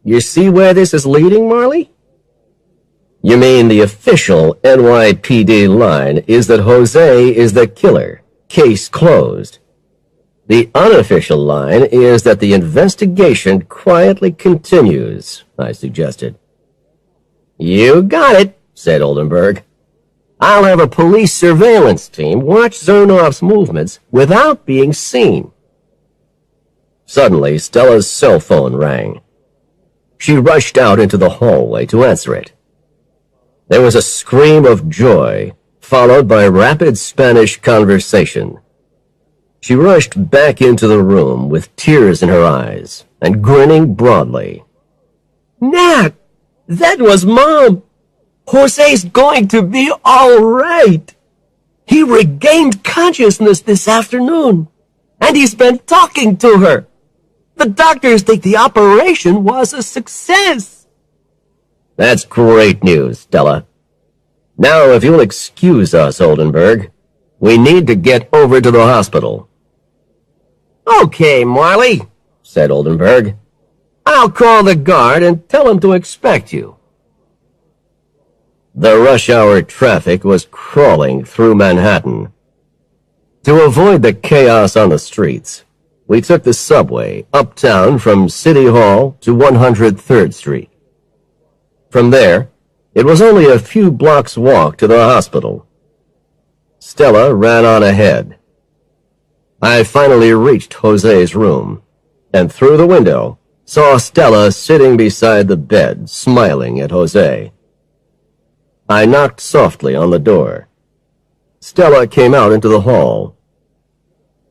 You see where this is leading, Marley?" "You mean the official NYPD line is that Jose is the killer, case closed. The unofficial line is that the investigation quietly continues," I suggested. "You got it," said Oldenburg. "I'll have a police surveillance team watch Zernov's movements without being seen." Suddenly, Stella's cell phone rang. She rushed out into the hallway to answer it. There was a scream of joy, followed by rapid Spanish conversation. She rushed back into the room with tears in her eyes and grinning broadly. "Nat, that was Mom! Jose's going to be all right! He regained consciousness this afternoon, and he's been talking to her. The doctors think the operation was a success." "That's great news, Stella. Now, if you'll excuse us, Oldenburg, we need to get over to the hospital." "Okay, Marley," said Oldenburg. "I'll call the guard and tell him to expect you." The rush hour traffic was crawling through Manhattan. To avoid the chaos on the streets, we took the subway uptown from City Hall to 103rd Street. From there, it was only a few blocks' walk to the hospital. Stella ran on ahead. I finally reached Jose's room, and through the window saw Stella sitting beside the bed, smiling at Jose. I knocked softly on the door. Stella came out into the hall.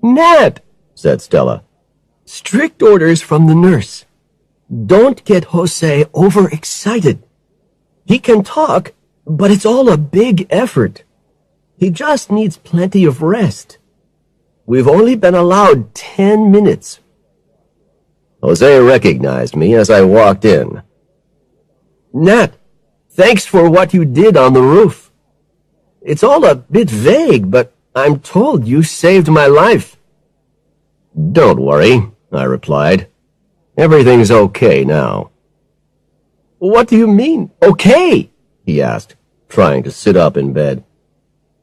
"Nat," said Stella. "Strict orders from the nurse. Don't get Jose overexcited. He can talk, but it's all a big effort. He just needs plenty of rest. We've only been allowed 10 minutes. Jose recognized me as I walked in. "Nat, thanks for what you did on the roof. It's all a bit vague, but I'm told you saved my life." "Don't worry," I replied. "Everything's okay now." "What do you mean, okay?" he asked, trying to sit up in bed.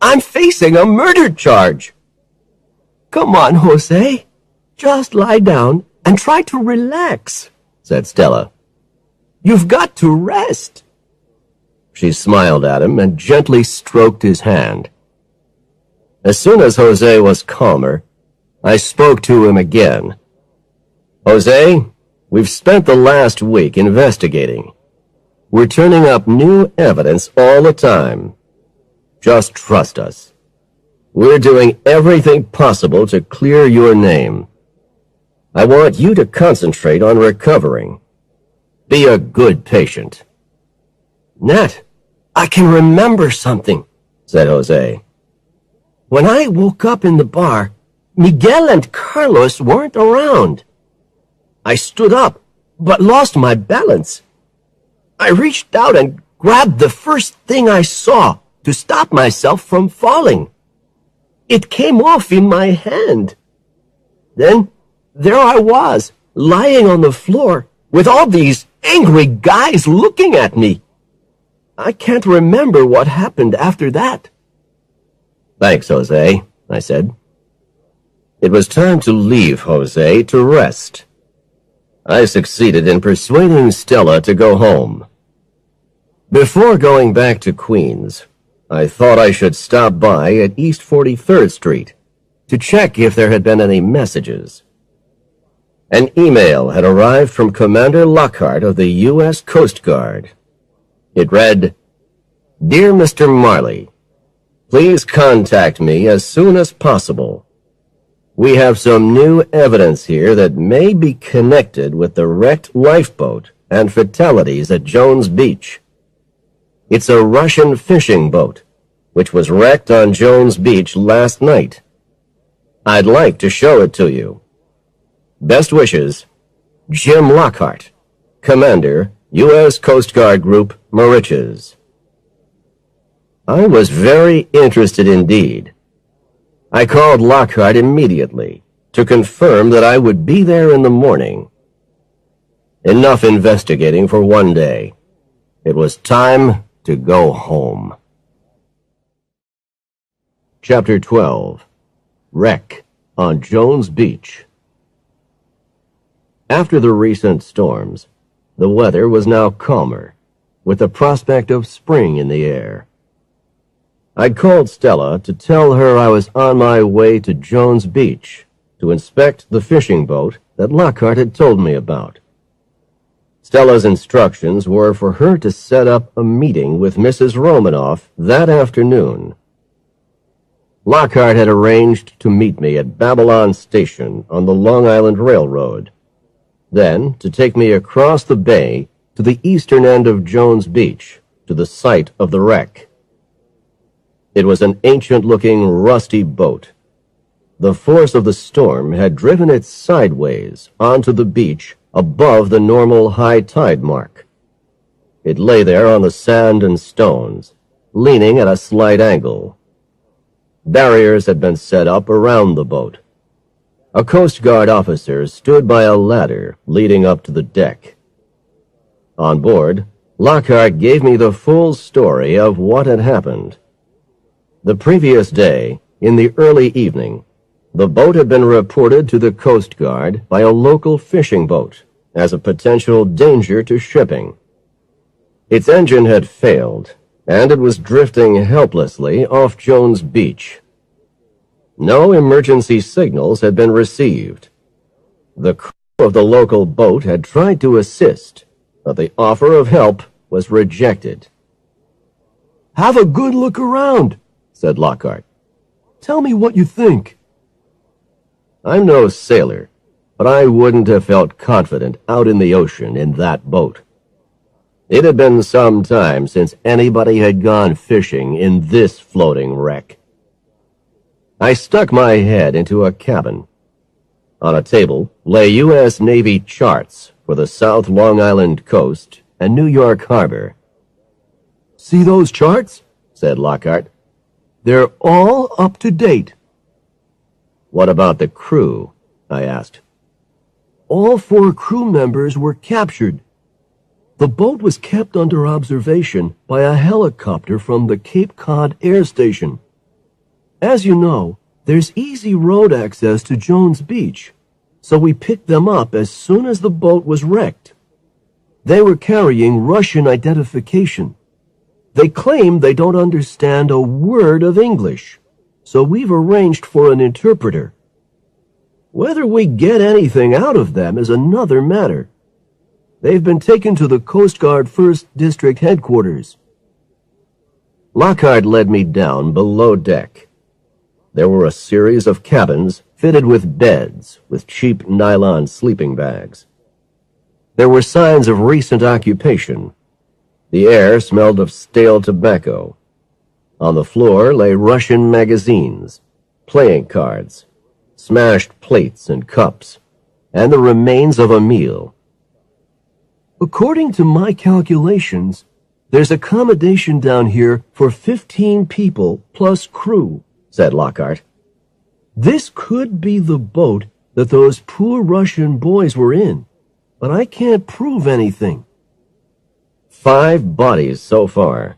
"I'm facing a murder charge." "Come on, Jose. Just lie down and try to relax," said Stella. "You've got to rest." She smiled at him and gently stroked his hand. As soon as Jose was calmer, I spoke to him again. "Jose, we've spent the last week investigating. We're turning up new evidence all the time. Just trust us. We're doing everything possible to clear your name. I want you to concentrate on recovering. Be a good patient." "Nat, I can remember something," said Jose. "When I woke up in the bar, Miguel and Carlos weren't around. I stood up, but lost my balance. I reached out and grabbed the first thing I saw to stop myself from falling. It came off in my hand. Then there I was, lying on the floor, with all these angry guys looking at me. I can't remember what happened after that. Thanks, Jose, I said. It was time to leave Jose to rest. I succeeded in persuading Stella to go home. Before going back to Queens, I thought I should stop by at East 43rd Street to check if there had been any messages. An email had arrived from Commander Lockhart of the U.S. Coast Guard. It read, "Dear Mr. Marley, please contact me as soon as possible. We have some new evidence here that may be connected with the wrecked lifeboat and fatalities at Jones Beach. It's a Russian fishing boat, which was wrecked on Jones Beach last night. I'd like to show it to you. Best wishes, Jim Lockhart, Commander, U.S. Coast Guard Group, Mauritius." I was very interested indeed. I called Lockhart immediately to confirm that I would be there in the morning. Enough investigating for one day. It was time to go home. Chapter 12. Wreck on Jones Beach. After the recent storms, the weather was now calmer, with the prospect of spring in the air. I'd called Stella to tell her I was on my way to Jones Beach to inspect the fishing boat that Lockhart had told me about. Stella's instructions were for her to set up a meeting with Mrs. Romanoff that afternoon. Lockhart had arranged to meet me at Babylon Station on the Long Island Railroad, then to take me across the bay to the eastern end of Jones Beach to the site of the wreck. It was an ancient-looking, rusty boat. The force of the storm had driven it sideways onto the beach above the normal high tide mark. It lay there on the sand and stones, leaning at a slight angle. Barriers had been set up around the boat. A Coast Guard officer stood by a ladder leading up to the deck. On board, Lockhart gave me the full story of what had happened. The previous day, in the early evening, the boat had been reported to the Coast Guard by a local fishing boat as a potential danger to shipping. Its engine had failed, and it was drifting helplessly off Jones Beach. No emergency signals had been received. The crew of the local boat had tried to assist, but the offer of help was rejected. "Have a good look around," said Lockhart. "Tell me what you think." I'm no sailor, but I wouldn't have felt confident out in the ocean in that boat. It had been some time since anybody had gone fishing in this floating wreck. I stuck my head into a cabin. On a table lay U.S. Navy charts for the South Long Island coast and New York Harbor. "See those charts?" said Lockhart. "They're all up to date." "What about the crew?" I asked. All 4 crew members were captured. The boat was kept under observation by a helicopter from the Cape Cod Air Station. As you know, there's easy road access to Jones Beach, so we picked them up as soon as the boat was wrecked. They were carrying Russian identification. They claim they don't understand a word of English, so we've arranged for an interpreter. Whether we get anything out of them is another matter. They've been taken to the Coast Guard 1st District headquarters. Lockhart led me down below deck. There were a series of cabins fitted with beds with cheap nylon sleeping bags. There were signs of recent occupation. The air smelled of stale tobacco. On the floor lay Russian magazines, playing cards, smashed plates and cups, and the remains of a meal. According to my calculations, there's accommodation down here for 15 people plus crew, said Lockhart. This could be the boat that those poor Russian boys were in. but I can't prove anything. 5 bodies so far.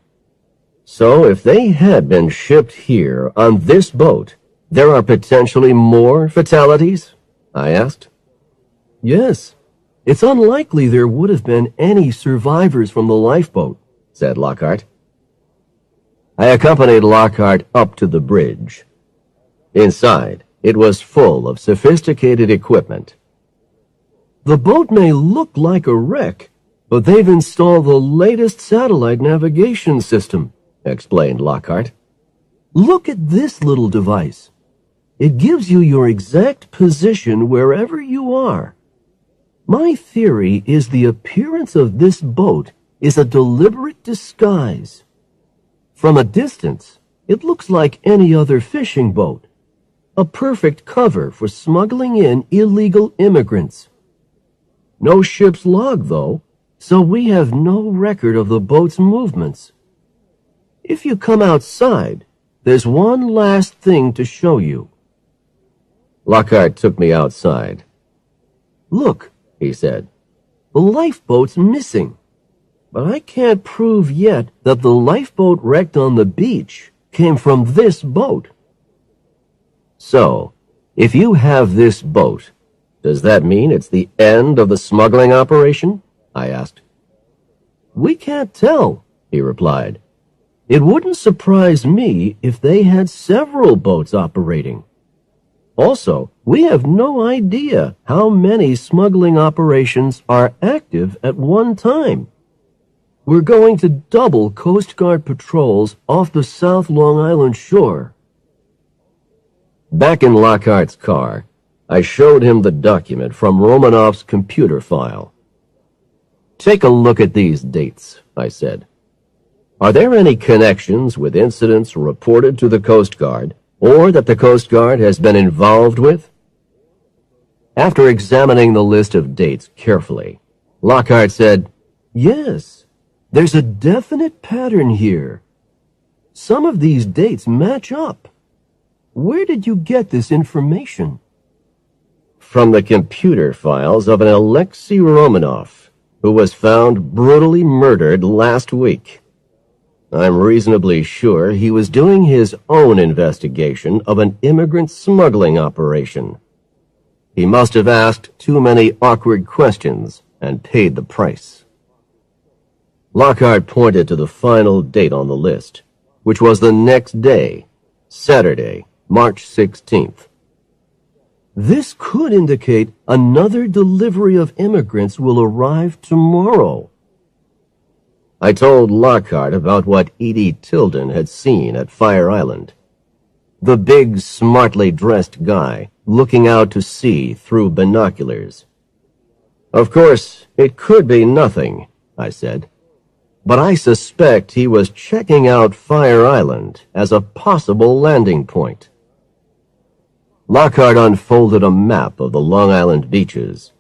So if they had been shipped here on this boat, there are potentially more fatalities? I asked. Yes. It's unlikely there would have been any survivors from the lifeboat, said Lockhart. I accompanied Lockhart up to the bridge. Inside, it was full of sophisticated equipment. The boat may look like a wreck, but they've installed the latest satellite navigation system, explained Lockhart. Look at this little device. It gives you your exact position wherever you are. My theory is the appearance of this boat is a deliberate disguise. From a distance, it looks like any other fishing boat, a perfect cover for smuggling in illegal immigrants. No ship's log, though, so we have no record of the boat's movements. If you come outside, there's one last thing to show you. Lockhart took me outside. Look, he said. The lifeboat's missing. But I can't prove yet that the lifeboat wrecked on the beach came from this boat. So, if you have this boat, does that mean it's the end of the smuggling operation? I asked. We can't tell, he replied. It wouldn't surprise me if they had several boats operating. Also, we have no idea how many smuggling operations are active at one time. We're going to double Coast Guard patrols off the South Long Island shore. Back in Lockhart's car, I showed him the document from Romanoff's computer file. Take a look at these dates, I said. Are there any connections with incidents reported to the Coast Guard or that the Coast Guard has been involved with? After examining the list of dates carefully, Lockhart said, Yes, there's a definite pattern here. Some of these dates match up. Where did you get this information? From the computer files of an Alexei Romanoff, who was found brutally murdered last week. I'm reasonably sure he was doing his own investigation of an immigrant smuggling operation. He must have asked too many awkward questions and paid the price. Lockhart pointed to the final date on the list, which was the next day, Saturday, March 16th. This could indicate another delivery of immigrants will arrive tomorrow. I told Lockhart about what Edie Tilden had seen at Fire Island. The big, smartly dressed guy looking out to sea through binoculars. Of course, it could be nothing, I said, but I suspect he was checking out Fire Island as a possible landing point. Lockhart unfolded a map of the Long Island beaches.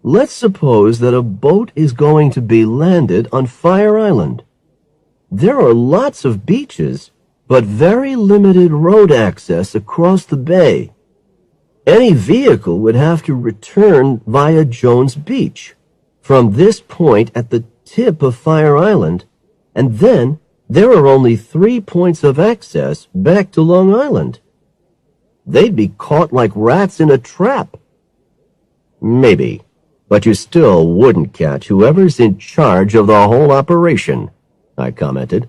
Let's suppose that a boat is going to be landed on Fire Island. There are lots of beaches, but very limited road access across the bay. Any vehicle would have to return via Jones Beach, from this point at the tip of Fire Island, and then there are only 3 points of access back to Long Island. They'd be caught like rats in a trap. Maybe. But you still wouldn't catch whoever's in charge of the whole operation, I commented.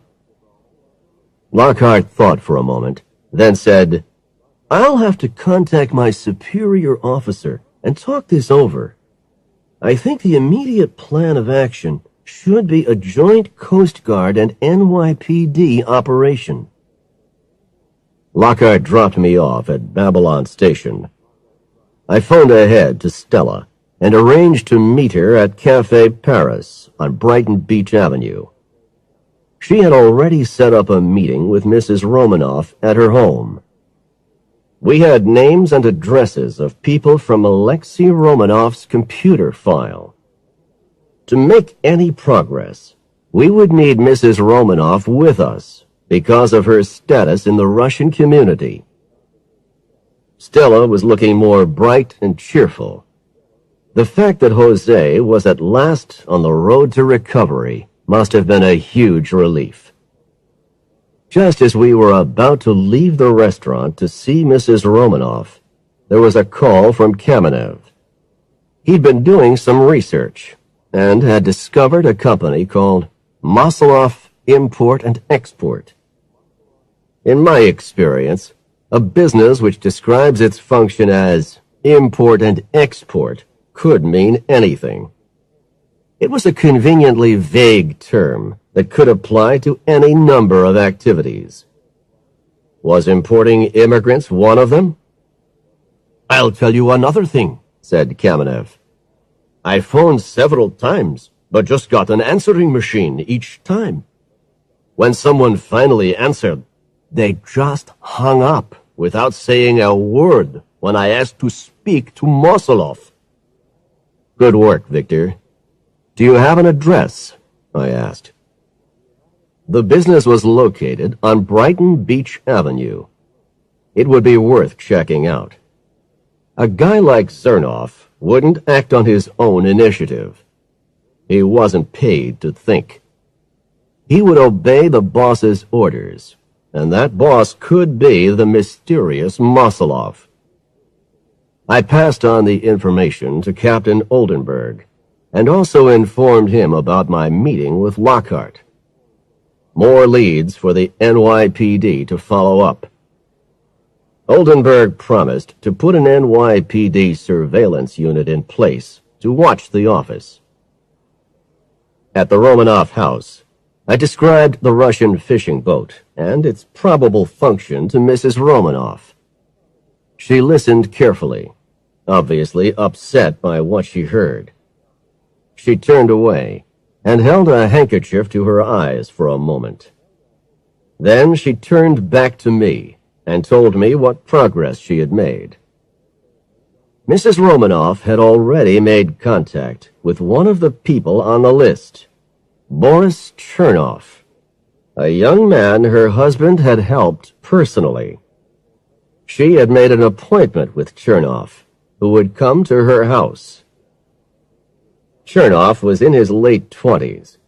Lockhart thought for a moment, then said, I'll have to contact my superior officer and talk this over. I think the immediate plan of action should be a joint Coast Guard and NYPD operation. Lockhart dropped me off at Babylon Station. I phoned ahead to Stella and arranged to meet her at Café Paris on Brighton Beach Avenue. She had already set up a meeting with Mrs. Romanoff at her home. We had names and addresses of people from Alexei Romanoff's computer file. To make any progress, we would need Mrs. Romanoff with us because of her status in the Russian community. Stella was looking more bright and cheerful. The fact that Jose was at last on the road to recovery must have been a huge relief. Just as we were about to leave the restaurant to see Mrs. Romanoff, there was a call from Kamenev. He'd been doing some research and had discovered a company called Maslov Import and Export. In my experience, a business which describes its function as import and export could mean anything. It was a conveniently vague term that could apply to any number of activities. Was importing immigrants one of them? I'll tell you another thing, said Kamenev. I phoned several times, but just got an answering machine each time. When someone finally answered, they just hung up without saying a word when I asked to speak to Maslov. Good work, Victor. Do you have an address? I asked. The business was located on Brighton Beach Avenue. It would be worth checking out. A guy like Zernoff wouldn't act on his own initiative. He wasn't paid to think. He would obey the boss's orders, and that boss could be the mysterious Maslov. I passed on the information to Captain Oldenburg, and also informed him about my meeting with Lockhart. More leads for the NYPD to follow up. Oldenburg promised to put an NYPD surveillance unit in place to watch the office. At the Romanoff house, I described the Russian fishing boat and its probable function to Mrs. Romanoff. She listened carefully, obviously upset by what she heard. She turned away and held a handkerchief to her eyes for a moment. Then she turned back to me and told me what progress she had made. Mrs. Romanoff had already made contact with one of the people on the list, Boris Chernoff, a young man her husband had helped personally. She had made an appointment with Chernoff, who would come to her house. Chernoff was in his late 20s.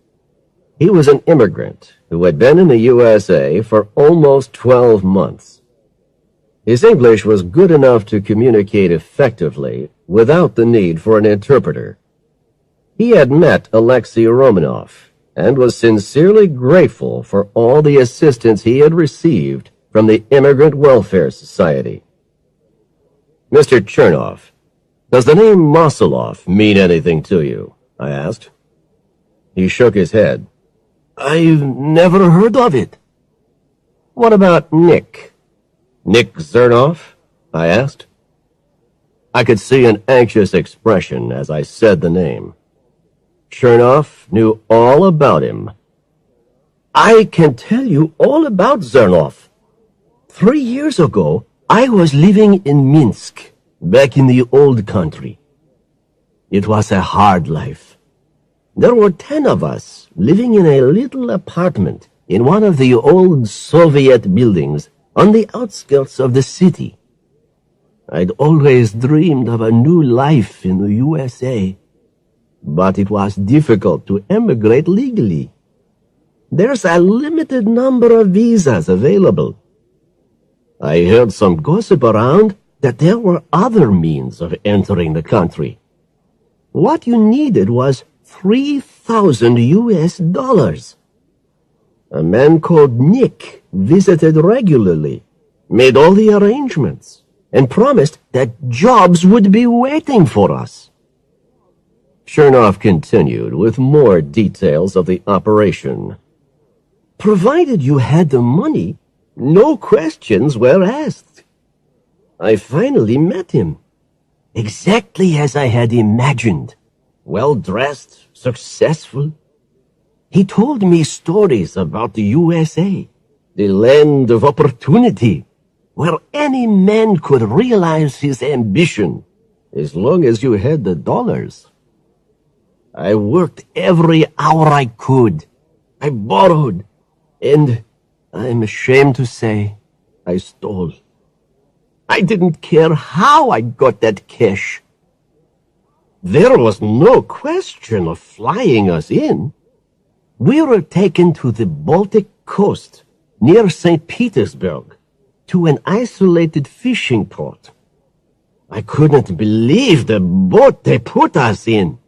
He was an immigrant who had been in the USA for almost 12 months. His English was good enough to communicate effectively without the need for an interpreter. He had met Alexei Romanoff and was sincerely grateful for all the assistance he had received from the Immigrant Welfare Society. Mr. Chernoff, does the name Maslov mean anything to you? I asked. He shook his head. I've never heard of it. What about Nick? Nick Zernoff? I asked. I could see an anxious expression as I said the name. Chernoff knew all about him. I can tell you all about Zernoff. 3 years ago, I was living in Minsk, back in the old country. It was a hard life. There were 10 of us living in a little apartment in one of the old Soviet buildings on the outskirts of the city. I'd always dreamed of a new life in the USA, but it was difficult to emigrate legally. There's a limited number of visas available. I heard some gossip around that there were other means of entering the country. What you needed was $3,000. A man called Nick visited regularly, made all the arrangements, and promised that jobs would be waiting for us. Chernoff continued with more details of the operation. Provided you had the money, no questions were asked. I finally met him, exactly as I had imagined. Well-dressed, successful. He told me stories about the USA, the land of opportunity, where any man could realize his ambition, as long as you had the dollars. I worked every hour I could. I borrowed, and I'm ashamed to say, I stole. I didn't care how I got that cash. There was no question of flying us in. We were taken to the Baltic coast, near St. Petersburg, to an isolated fishing port. I couldn't believe the boat they put us in.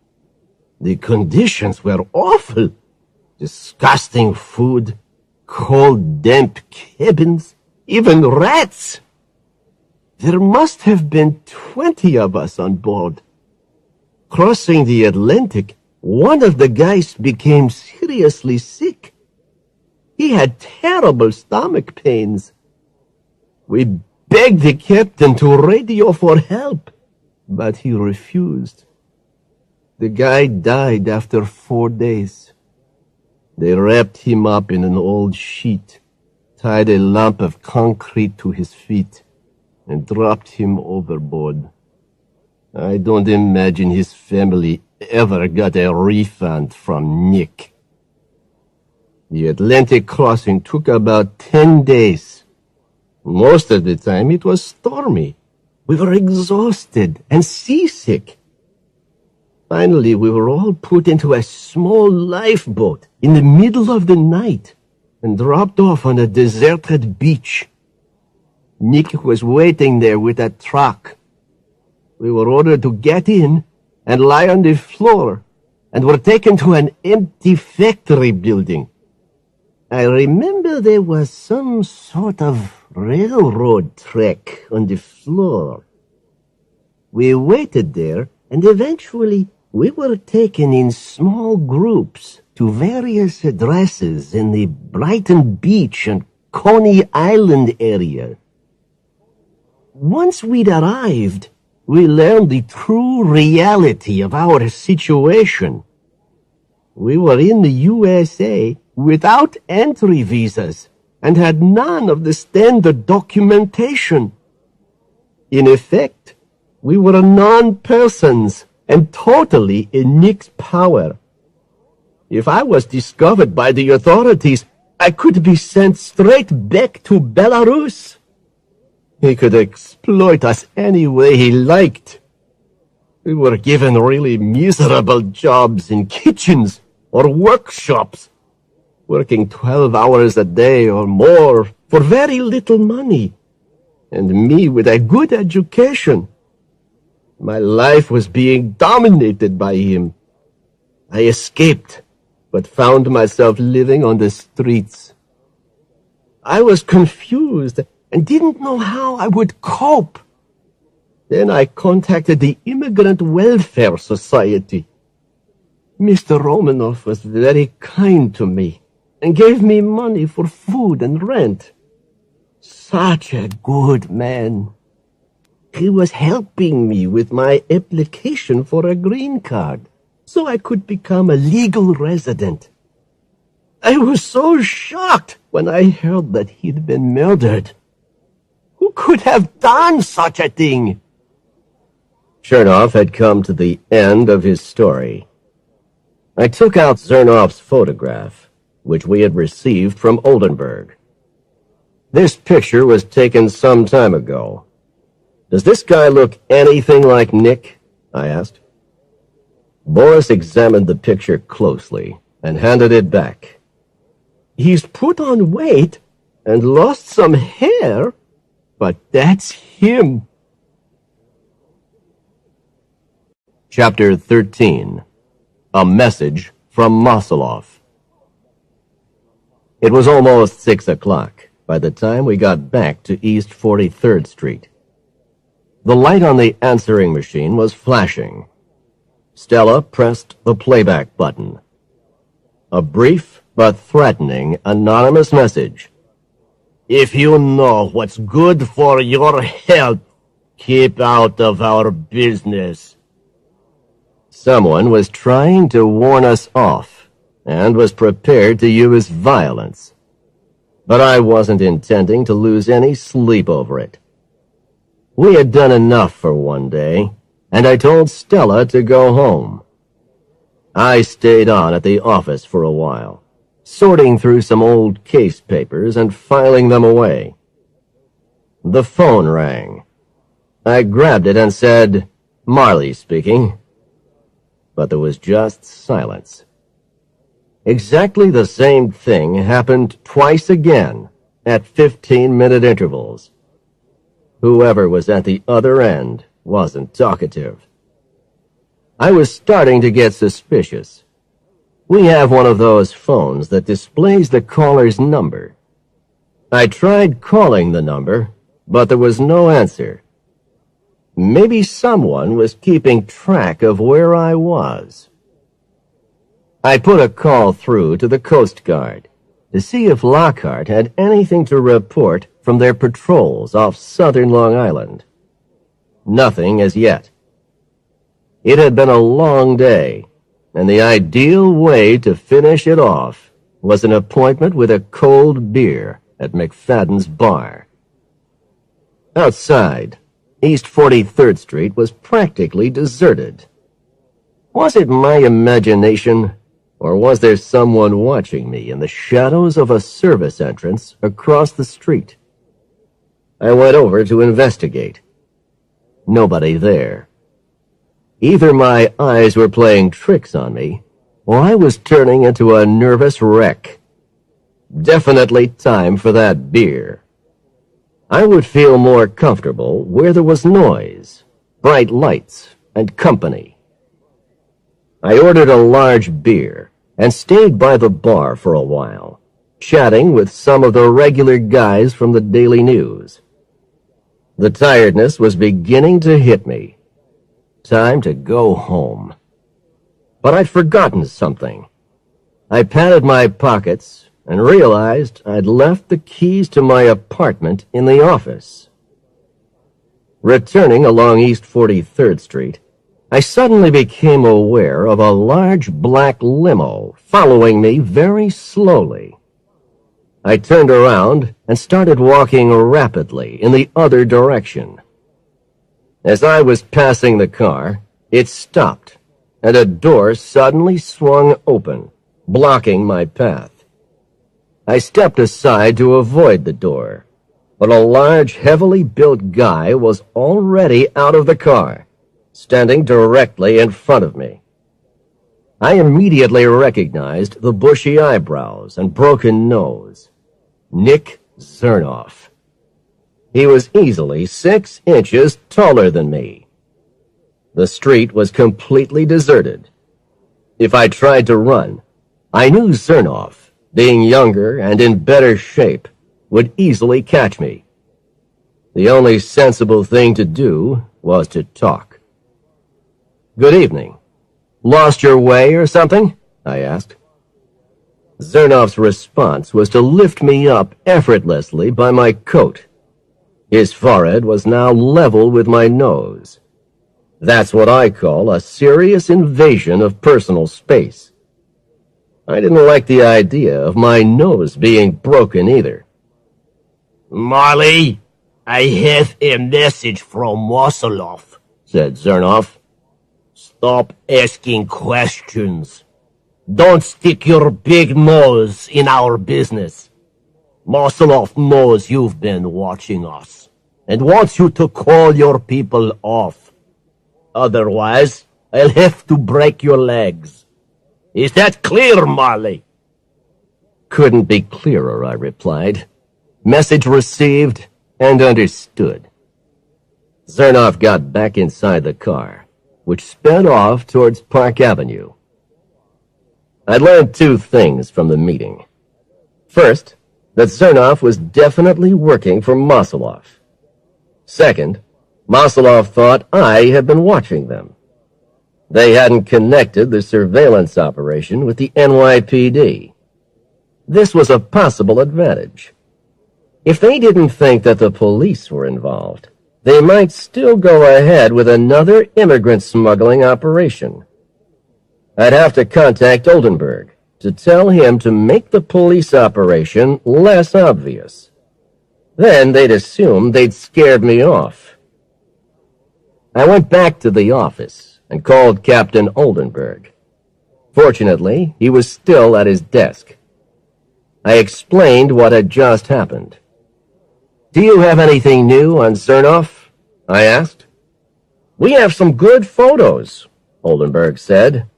The conditions were awful. Disgusting food, cold, damp cabins, even rats. There must have been 20 of us on board. Crossing the Atlantic, one of the guys became seriously sick. He had terrible stomach pains. We begged the captain to radio for help, but he refused. The guy died after 4 days. They wrapped him up in an old sheet, tied a lump of concrete to his feet, and dropped him overboard. I don't imagine his family ever got a refund from Nick. The Atlantic crossing took about 10 days. Most of the time it was stormy. We were exhausted and seasick. Finally, we were all put into a small lifeboat in the middle of the night and dropped off on a deserted beach. Nick was waiting there with a truck. We were ordered to get in and lie on the floor and were taken to an empty factory building. I remember there was some sort of railroad track on the floor. We waited there, and eventually we were taken in small groups to various addresses in the Brighton Beach and Coney Island area. Once we'd arrived, we learned the true reality of our situation. We were in the USA without entry visas and had none of the standard documentation. In effect, we were non-persons and totally in Nick's power. If I was discovered by the authorities, I could be sent straight back to Belarus. He could exploit us any way he liked. We were given really miserable jobs in kitchens or workshops, working 12 hours a day or more for very little money, and me with a good education. My life was being dominated by him. I escaped, but found myself living on the streets. I was confused and didn't know how I would cope. Then I contacted the Immigrant Welfare Society. Mr. Romanoff was very kind to me and gave me money for food and rent. Such a good man. He was helping me with my application for a green card, so I could become a legal resident. I was so shocked when I heard that he'd been murdered. Who could have done such a thing? Chernoff had come to the end of his story. I took out Zernoff's photograph, which we had received from Oldenburg. This picture was taken some time ago. Does this guy look anything like Nick? I asked. Boris examined the picture closely and handed it back. He's put on weight and lost some hair, but that's him. Chapter 13. A Message from Mosolov. It was almost 6 o'clock by the time we got back to East 43rd Street. The light on the answering machine was flashing. Stella pressed the playback button. A brief but threatening anonymous message. If you know what's good for your health, keep out of our business. Someone was trying to warn us off and was prepared to use violence. But I wasn't intending to lose any sleep over it. We had done enough for one day, and I told Stella to go home. I stayed on at the office for a while, sorting through some old case papers and filing them away. The phone rang. I grabbed it and said, "Marley speaking." but there was just silence. Exactly the same thing happened twice again at 15-minute intervals. Whoever was at the other end wasn't talkative. I was starting to get suspicious. We have one of those phones that displays the caller's number. I tried calling the number, but there was no answer. Maybe someone was keeping track of where I was. I put a call through to the Coast Guard to see if Lockhart had anything to report from their patrols off southern Long Island. Nothing as yet. It had been a long day, and the ideal way to finish it off was an appointment with a cold beer at McFadden's bar. Outside, East 43rd Street was practically deserted. Was it my imagination, or was there someone watching me in the shadows of a service entrance across the street? I went over to investigate. Nobody there. Either my eyes were playing tricks on me, or I was turning into a nervous wreck. Definitely time for that beer. I would feel more comfortable where there was noise, bright lights, and company. I ordered a large beer and stayed by the bar for a while, chatting with some of the regular guys from the Daily News. The tiredness was beginning to hit me. Time to go home. But I'd forgotten something. I patted my pockets and realized I'd left the keys to my apartment in the office. Returning along East 43rd Street, I suddenly became aware of a large black limo following me very slowly. I turned around and started walking rapidly in the other direction. As I was passing the car, it stopped, and a door suddenly swung open, blocking my path. I stepped aside to avoid the door, but a large, heavily built guy was already out of the car, standing directly in front of me. I immediately recognized the bushy eyebrows and broken nose. Nick Zernoff. He was easily 6 inches taller than me. The street was completely deserted. If I tried to run, I knew Zernoff, being younger and in better shape, would easily catch me. The only sensible thing to do was to talk. "Good evening. Lost your way or something?" I asked. Zernoff's response was to lift me up effortlessly by my coat. His forehead was now level with my nose. That's what I call a serious invasion of personal space. I didn't like the idea of my nose being broken either. "Marley, I have a message from Marcelov," said Zernoff. "Stop asking questions. Don't stick your big nose in our business. Marcelov knows you've been watching us and wants you to call your people off. Otherwise, I'll have to break your legs. Is that clear, Marley?" "Couldn't be clearer," I replied. "Message received and understood." Zernoff got back inside the car, which sped off towards Park Avenue. I learned 2 things from the meeting. First, that Zernoff was definitely working for Marcelov. Second, Marcelov thought I had been watching them. They hadn't connected the surveillance operation with the NYPD. This was a possible advantage. If they didn't think that the police were involved, they might still go ahead with another immigrant smuggling operation. I'd have to contact Oldenburg to tell him to make the police operation less obvious. Then they'd assume they'd scared me off. I went back to the office and called Captain Oldenburg. Fortunately, he was still at his desk. I explained what had just happened. "Do you have anything new on Zernoff?" I asked. "We have some good photos. Oldenburg said.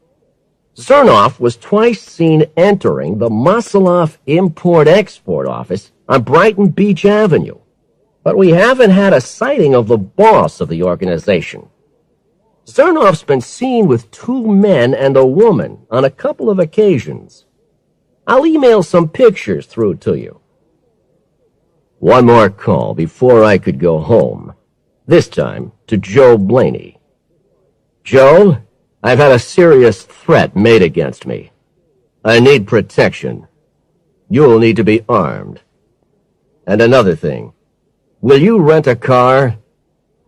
Zernov was twice seen entering the Masalov Import-Export office on Brighton Beach Avenue, but we haven't had a sighting of the boss of the organization. Zernov's been seen with 2 men and a woman on a couple of occasions. I'll email some pictures through to you. One more call before I could go home, this time to Joe Blaney. Joe, I've had a serious threat made against me. I need protection. You'll need to be armed. And another thing, will you rent a car?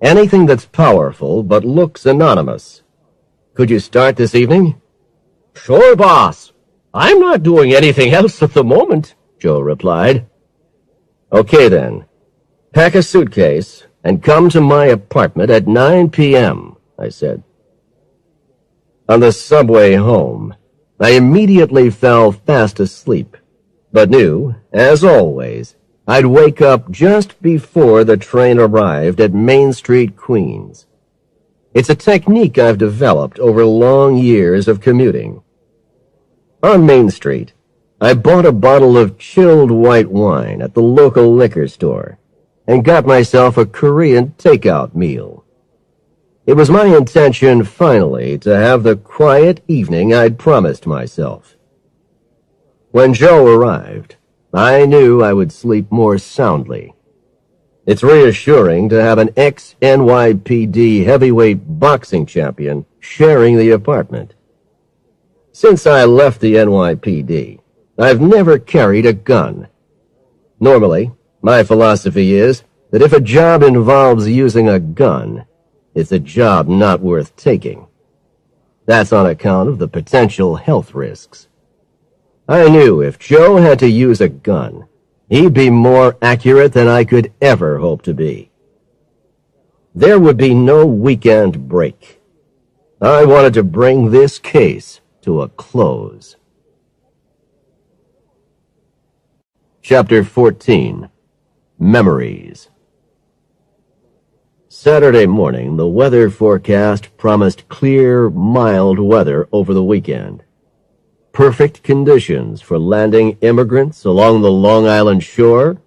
Anything that's powerful but looks anonymous. Could you start this evening? Sure, boss. I'm not doing anything else at the moment, Joe replied. Okay then. Pack a suitcase and come to my apartment at 9 p.m., I said. On the subway home, I immediately fell fast asleep, but knew, as always, I'd wake up just before the train arrived at Main Street, Queens. It's a technique I've developed over long years of commuting. On Main Street, I bought a bottle of chilled white wine at the local liquor store and got myself a Korean takeout meal. It was my intention, finally, to have the quiet evening I'd promised myself. When Joe arrived, I knew I would sleep more soundly. It's reassuring to have an ex-NYPD heavyweight boxing champion sharing the apartment. Since I left the NYPD, I've never carried a gun. Normally, my philosophy is that if a job involves using a gun, it's a job not worth taking. That's on account of the potential health risks. I knew if Joe had to use a gun, he'd be more accurate than I could ever hope to be. There would be no weekend break. I wanted to bring this case to a close. Chapter 14. Memories. Saturday morning, the weather forecast promised clear, mild weather over the weekend. Perfect conditions for landing immigrants along the Long Island shore.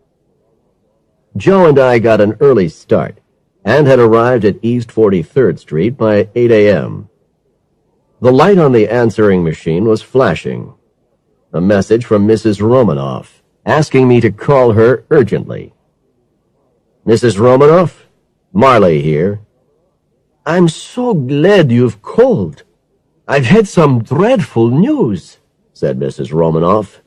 Joe and I got an early start and had arrived at East 43rd Street by 8 a.m. The light on the answering machine was flashing. A message from Mrs. Romanoff asking me to call her urgently. Mrs. Romanoff? Marley here. I'm so glad you've called. I've had some dreadful news, said Mrs. Romanoff.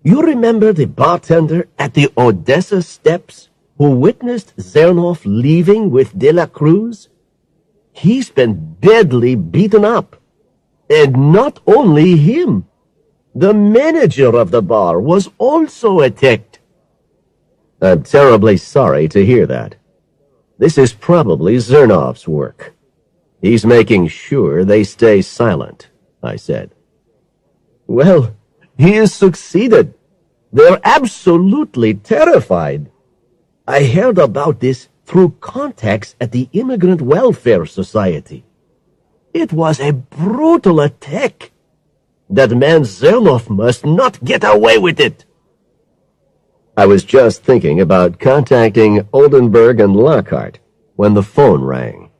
You remember the bartender at the Odessa Steps who witnessed Zernov leaving with De La Cruz? He's been badly beaten up. And not only him. The manager of the bar was also attacked. I'm terribly sorry to hear that. This is probably Zernov's work. He's making sure they stay silent, I said. Well, he has succeeded. They're absolutely terrified. I heard about this through contacts at the Immigrant Welfare Society. It was a brutal attack. That man Zernov must not get away with it. I was just thinking about contacting Oldenburg and Lockhart when the phone rang.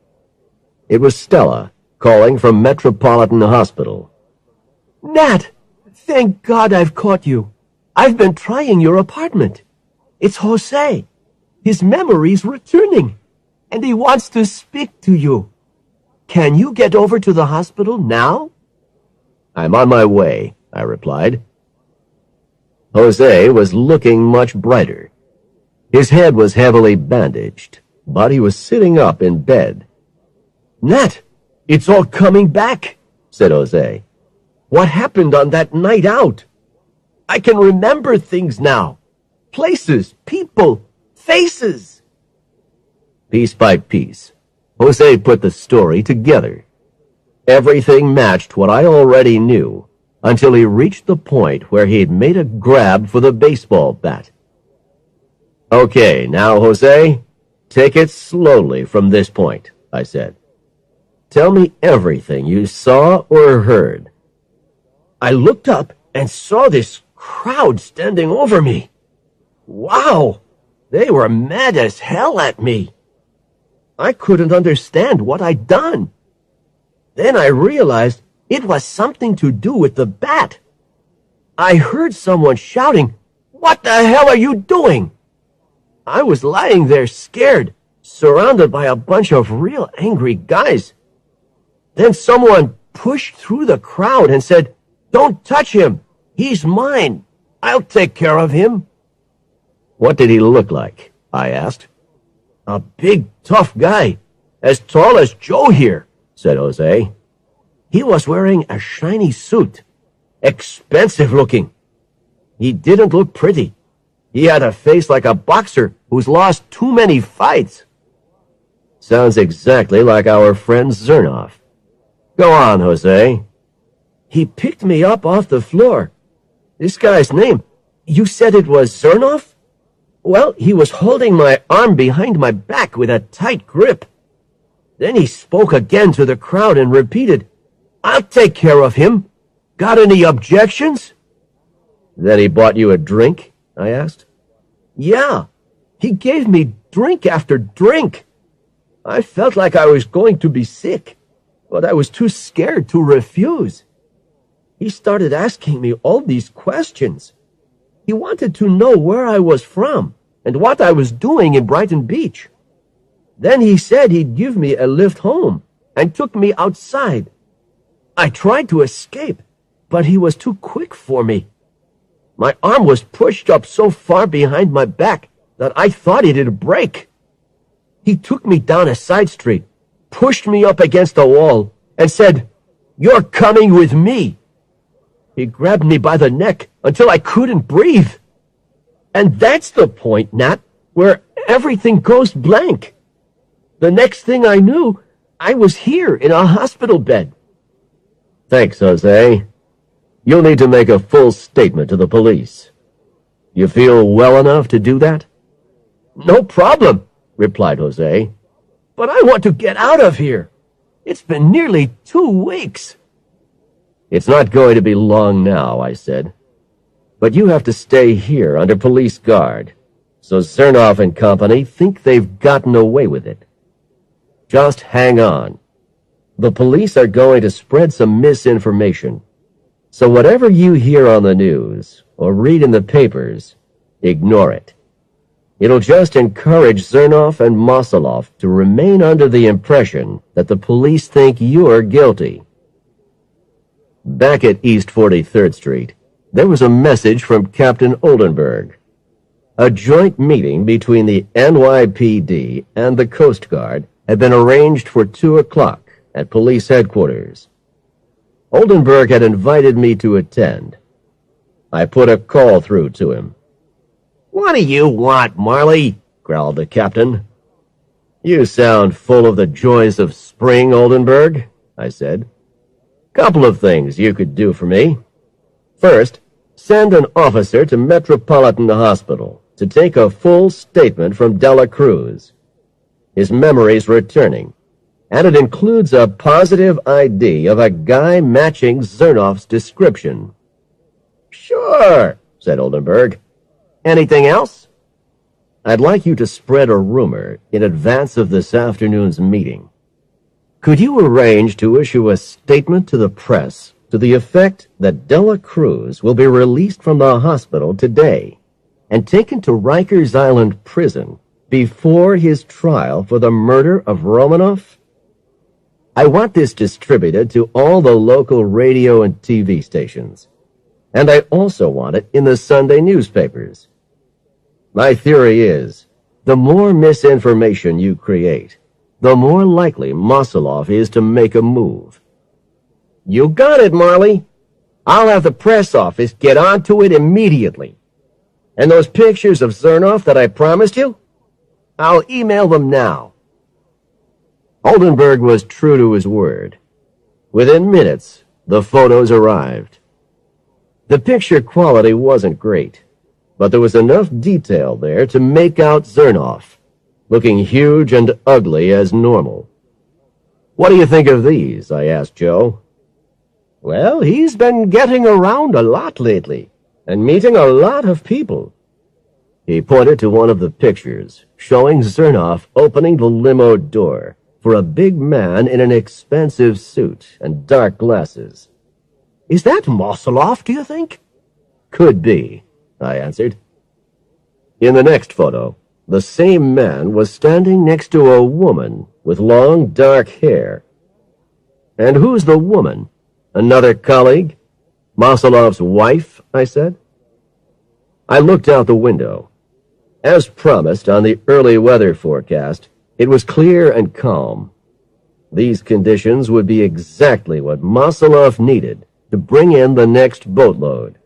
It was Stella, calling from Metropolitan Hospital. Nat, thank God I've caught you. I've been trying your apartment. It's Jose. His memory's returning, and he wants to speak to you. Can you get over to the hospital now? I'm on my way, I replied. Jose was looking much brighter. His head was heavily bandaged, but he was sitting up in bed. Nat, it's all coming back, said Jose. What happened on that night out? I can remember things now. Places, people, faces. Piece by piece, Jose put the story together. Everything matched what I already knew, until he reached the point where he had made a grab for the baseball bat. Okay, now, Jose, take it slowly from this point, I said. Tell me everything you saw or heard. I looked up and saw this crowd standing over me. Wow! They were mad as hell at me. I couldn't understand what I'd done. Then I realized it was something to do with the bat. I heard someone shouting, "What the hell are you doing?" I was lying there scared, surrounded by a bunch of real angry guys. Then someone pushed through the crowd and said, "Don't touch him. He's mine. I'll take care of him." What did he look like? I asked. "A big, tough guy, as tall as Joe here," said Jose. "He was wearing a shiny suit, expensive looking. He didn't look pretty. He had a face like a boxer who's lost too many fights." Sounds exactly like our friend Zernoff. Go on, Jose. "He picked me up off the floor. This guy's name, you said it was Zernoff? Well, he was holding my arm behind my back with a tight grip. Then he spoke again to the crowd and repeated, 'I'll take care of him. Got any objections?' Then he bought you a drink? I asked. Yeah, he gave me drink after drink. I felt like I was going to be sick, but I was too scared to refuse. He started asking me all these questions. He wanted to know where I was from and what I was doing in Brighton Beach. Then he said he'd give me a lift home and took me outside. I tried to escape, but he was too quick for me. My arm was pushed up so far behind my back that I thought it'd break. He took me down a side street, pushed me up against a wall, and said, 'You're coming with me.' He grabbed me by the neck until I couldn't breathe. And that's the point, Nat, where everything goes blank. The next thing I knew, I was here in a hospital bed." Thanks, Jose. You'll need to make a full statement to the police. You feel well enough to do that? "No problem," replied Jose. "But I want to get out of here. It's been nearly 2 weeks. It's not going to be long now, I said. But you have to stay here under police guard, so Zernoff and company think they've gotten away with it. Just hang on. The police are going to spread some misinformation. So whatever you hear on the news or read in the papers, ignore it. It'll just encourage Zernoff and Mosolov to remain under the impression that the police think you're guilty." Back at East 43rd Street, there was a message from Captain Oldenburg. A joint meeting between the NYPD and the Coast Guard had been arranged for 2 o'clock at police headquarters. Oldenburg had invited me to attend. I put a call through to him. "What do you want, Marley?" growled the captain. "You sound full of the joys of spring, Oldenburg," I said. "Couple of things you could do for me. First, send an officer to Metropolitan Hospital to take a full statement from Dela Cruz. His memory's returning, and it includes a positive ID of a guy matching Zernoff's description." "Sure," said Oldenburg. "Anything else?" "I'd like you to spread a rumor in advance of this afternoon's meeting. Could you arrange to issue a statement to the press to the effect that Dela Cruz will be released from the hospital today and taken to Rikers Island prison before his trial for the murder of Romanoff? I want this distributed to all the local radio and TV stations, and I also want it in the Sunday newspapers. My theory is, the more misinformation you create, the more likely Mosolov is to make a move." "You got it, Marley. I'll have the press office get onto it immediately. And those pictures of Zernoff that I promised you? I'll email them now." Oldenburg was true to his word. Within minutes, the photos arrived. The picture quality wasn't great, but there was enough detail there to make out Zernoff, looking huge and ugly as normal. "What do you think of these?" I asked Joe. "Well, he's been getting around a lot lately, and meeting a lot of people." He pointed to one of the pictures, showing Zernoff opening the limo door for a big man in an expensive suit and dark glasses. "Is that Mosoloff, do you think?" "Could be," I answered. In the next photo, the same man was standing next to a woman with long dark hair. "And who's the woman? Another colleague? Mosoloff's wife?" I said. I looked out the window. As promised on the early weather forecast, it was clear and calm. These conditions would be exactly what Mosoloff needed to bring in the next boatload.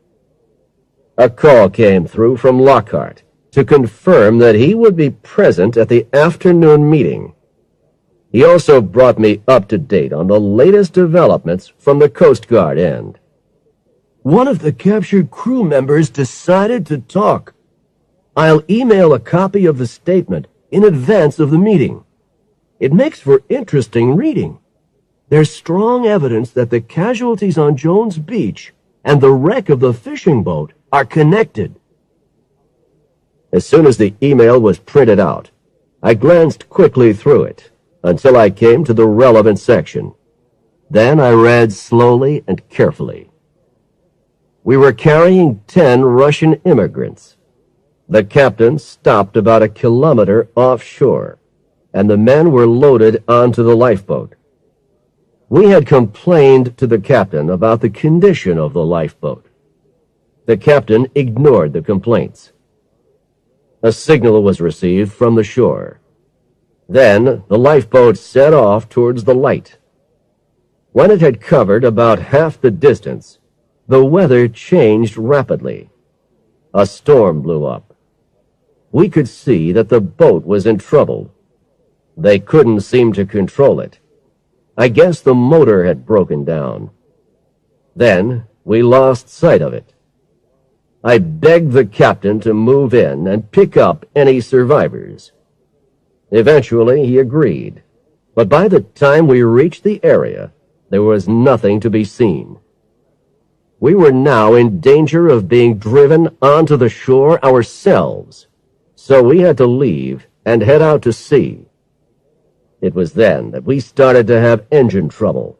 A call came through from Lockhart to confirm that he would be present at the afternoon meeting. He also brought me up to date on the latest developments from the Coast Guard end. "One of the captured crew members decided to talk. I'll email a copy of the statement in advance of the meeting. It makes for interesting reading. There's strong evidence that the casualties on Jones Beach and the wreck of the fishing boat are connected." As soon as the email was printed out, I glanced quickly through it until I came to the relevant section. Then I read slowly and carefully. We were carrying 10 Russian immigrants. The captain stopped about a kilometer offshore, and the men were loaded onto the lifeboat. We had complained to the captain about the condition of the lifeboat. The captain ignored the complaints. A signal was received from the shore. Then the lifeboat set off towards the light. When it had covered about half the distance, the weather changed rapidly. A storm blew up. We could see that the boat was in trouble. They couldn't seem to control it. I guess the motor had broken down. Then we lost sight of it. I begged the captain to move in and pick up any survivors. Eventually he agreed, but by the time we reached the area, there was nothing to be seen. We were now in danger of being driven onto the shore ourselves, so we had to leave and head out to sea. It was then that we started to have engine trouble.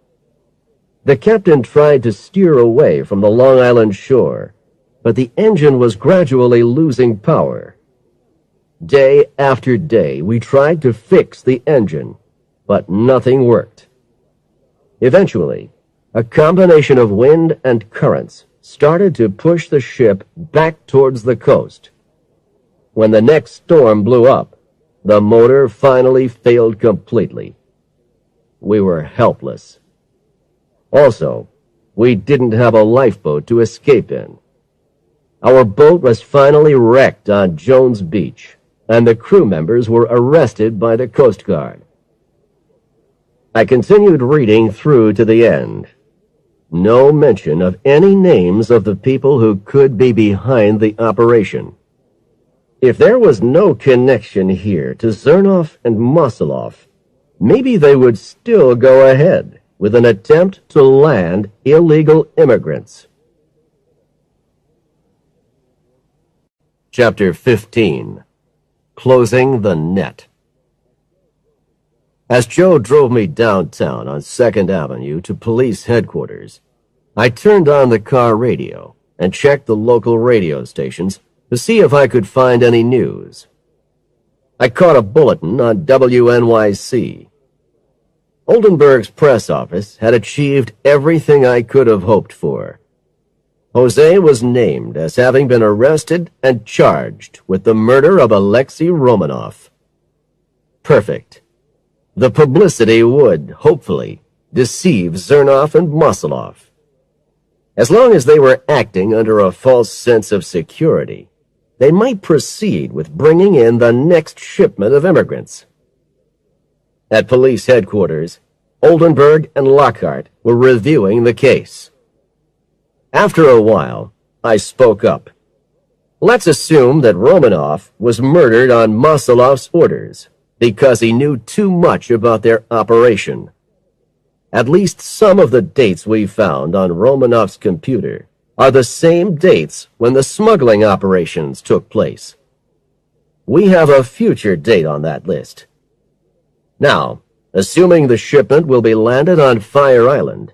The captain tried to steer away from the Long Island shore, but the engine was gradually losing power. Day after day, we tried to fix the engine, but nothing worked. Eventually, a combination of wind and currents started to push the ship back towards the coast. When the next storm blew up, the motor finally failed completely. We were helpless. Also, we didn't have a lifeboat to escape in. Our boat was finally wrecked on Jones Beach, and the crew members were arrested by the Coast Guard. I continued reading through to the end. No mention of any names of the people who could be behind the operation. If there was no connection here to Zernoff and Mosoloff, maybe they would still go ahead with an attempt to land illegal immigrants. Chapter 15. Closing the Net. As Joe drove me downtown on 2nd Avenue to police headquarters, I turned on the car radio and checked the local radio stations to see if I could find any news. I caught a bulletin on WNYC. Oldenburg's press office had achieved everything I could have hoped for. Jose was named as having been arrested and charged with the murder of Alexei Romanov. Perfect. The publicity would, hopefully, deceive Zernoff and Mosoloff. As long as they were acting under a false sense of security, they might proceed with bringing in the next shipment of immigrants. At police headquarters, Oldenburg and Lockhart were reviewing the case. After a while, I spoke up. Let's assume that Romanov was murdered on Mosoloff's orders because he knew too much about their operation. At least some of the dates we found on Romanoff's computer are the same dates when the smuggling operations took place. We have a future date on that list. Now, assuming the shipment will be landed on Fire Island,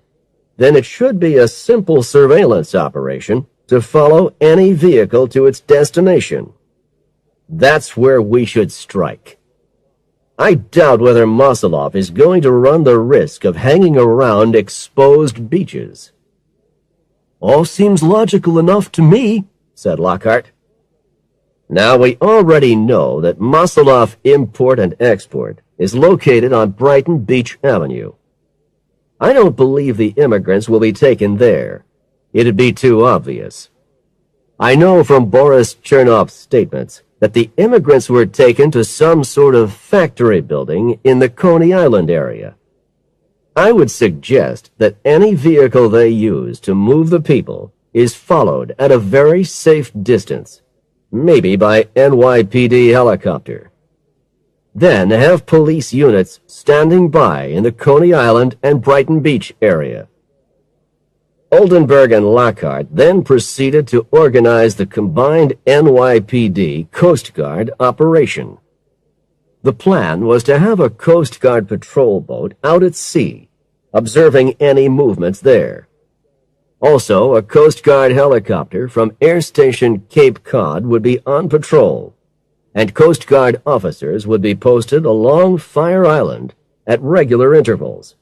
then it should be a simple surveillance operation to follow any vehicle to its destination. That's where we should strike. I doubt whether Mosolov is going to run the risk of hanging around exposed beaches. All seems logical enough to me, said Lockhart. Now we already know that Mosolov Import and Export is located on Brighton Beach Avenue. I don't believe the immigrants will be taken there. It'd be too obvious. I know from Boris Chernov's statements that the immigrants were taken to some sort of factory building in the Coney Island area. I would suggest that any vehicle they use to move the people is followed at a very safe distance, maybe by NYPD helicopter. Then have police units standing by in the Coney Island and Brighton Beach area. Oldenburg and Lockhart then proceeded to organize the combined NYPD Coast Guard operation. The plan was to have a Coast Guard patrol boat out at sea, observing any movements there. Also, a Coast Guard helicopter from Air Station Cape Cod would be on patrol, and Coast Guard officers would be posted along Fire Island at regular intervals.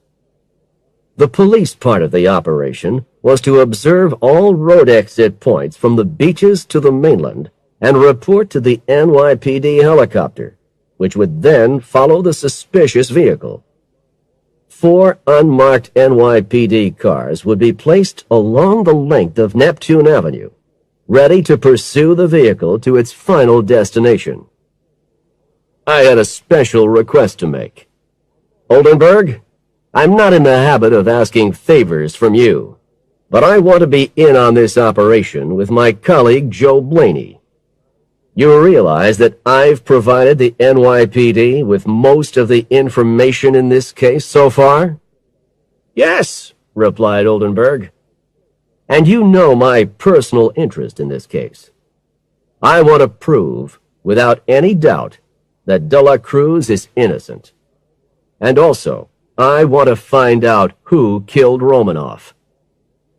The police part of the operation was to observe all road exit points from the beaches to the mainland and report to the NYPD helicopter, which would then follow the suspicious vehicle. 4 unmarked NYPD cars would be placed along the length of Neptune Avenue, ready to pursue the vehicle to its final destination. I had a special request to make. Oldenburg, I'm not in the habit of asking favors from you, but I want to be in on this operation with my colleague Joe Blaney. You realize that I've provided the NYPD with most of the information in this case so far? Yes, replied Oldenburg. And you know my personal interest in this case. I want to prove, without any doubt, that De La Cruz is innocent. And also, I want to find out who killed Romanoff.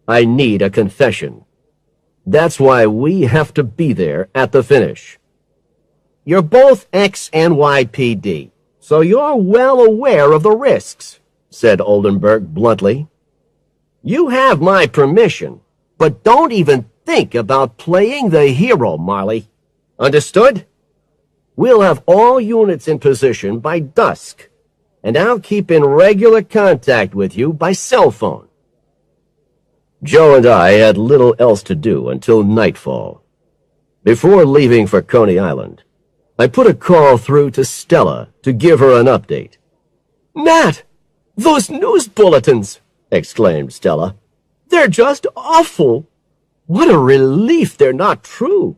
I need a confession. That's why we have to be there at the finish. You're both ex-NYPD, so you're well aware of the risks, said Oldenburg bluntly. You have my permission, but don't even think about playing the hero, Marley. Understood? We'll have all units in position by dusk, and I'll keep in regular contact with you by cell phone. Joe and I had little else to do until nightfall. Before leaving for Coney Island, I put a call through to Stella to give her an update. Nat, those news bulletins, exclaimed Stella. They're just awful. What a relief they're not true.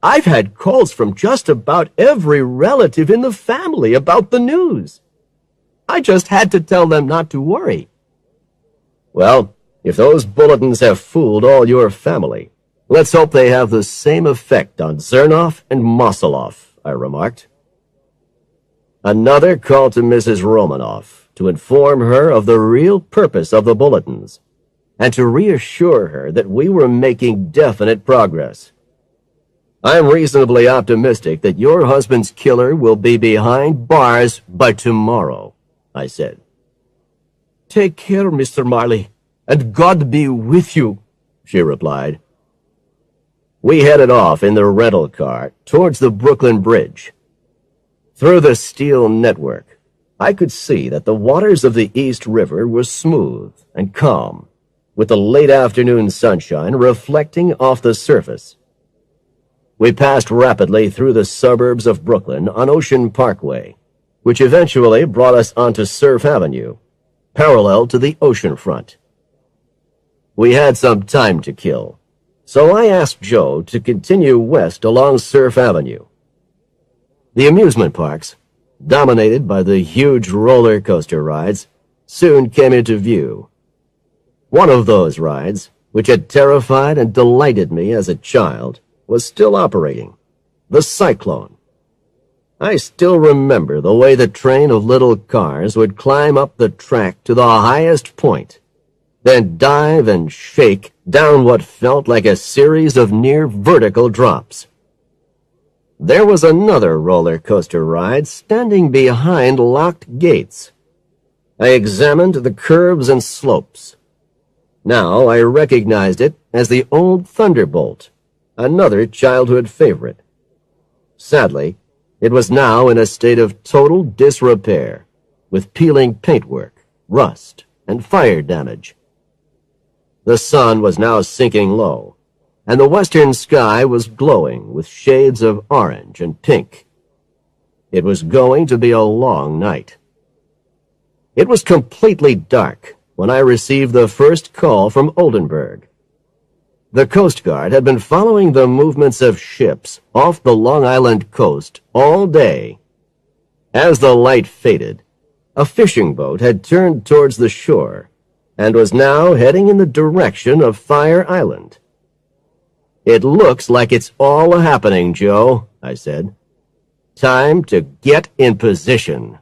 I've had calls from just about every relative in the family about the news. I just had to tell them not to worry. Well, if those bulletins have fooled all your family, let's hope they have the same effect on Zernoff and Mosolov, I remarked. Another call to Mrs. Romanoff to inform her of the real purpose of the bulletins and to reassure her that we were making definite progress. I'm reasonably optimistic that your husband's killer will be behind bars by tomorrow, I said. Take care, Mr. Marley, and God be with you, she replied. We headed off in the rental car towards the Brooklyn Bridge. Through the steel network, I could see that the waters of the East River were smooth and calm, with the late afternoon sunshine reflecting off the surface. We passed rapidly through the suburbs of Brooklyn on Ocean Parkway, which eventually brought us onto Surf Avenue, parallel to the ocean front. We had some time to kill, so I asked Joe to continue west along Surf Avenue. The amusement parks, dominated by the huge roller coaster rides, soon came into view. One of those rides, which had terrified and delighted me as a child, was still operating, the Cyclone. I still remember the way the train of little cars would climb up the track to the highest point, then dive and shake down what felt like a series of near-vertical drops. There was another roller coaster ride standing behind locked gates. I examined the curves and slopes. Now I recognized it as the old Thunderbolt, another childhood favorite. Sadly, it was now in a state of total disrepair, with peeling paintwork, rust, and fire damage. The sun was now sinking low, and the western sky was glowing with shades of orange and pink. It was going to be a long night. It was completely dark when I received the first call from Oldenburg. The Coast Guard had been following the movements of ships off the Long Island coast all day. As the light faded, a fishing boat had turned towards the shore and was now heading in the direction of Fire Island. "It looks like it's all happening, Joe," I said. "Time to get in position."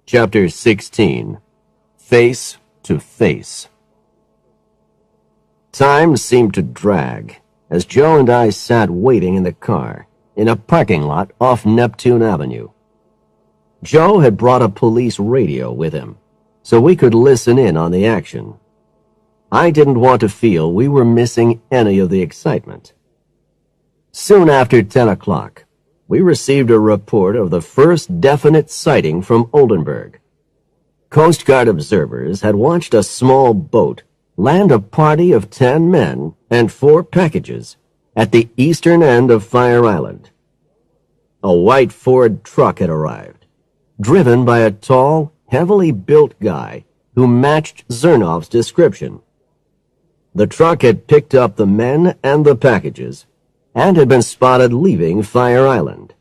Chapter 16. Face to Face. Time seemed to drag as Joe and I sat waiting in the car in a parking lot off Neptune Avenue. Joe had brought a police radio with him, so we could listen in on the action. I didn't want to feel we were missing any of the excitement. Soon after 10 o'clock, we received a report of the first definite sighting from Oldenburg. Coast Guard observers had watched a small boat land a party of 10 men and 4 packages at the eastern end of Fire Island. A white Ford truck had arrived, driven by a tall, heavily built guy who matched Zernoff's description. The truck had picked up the men and the packages and had been spotted leaving Fire Island.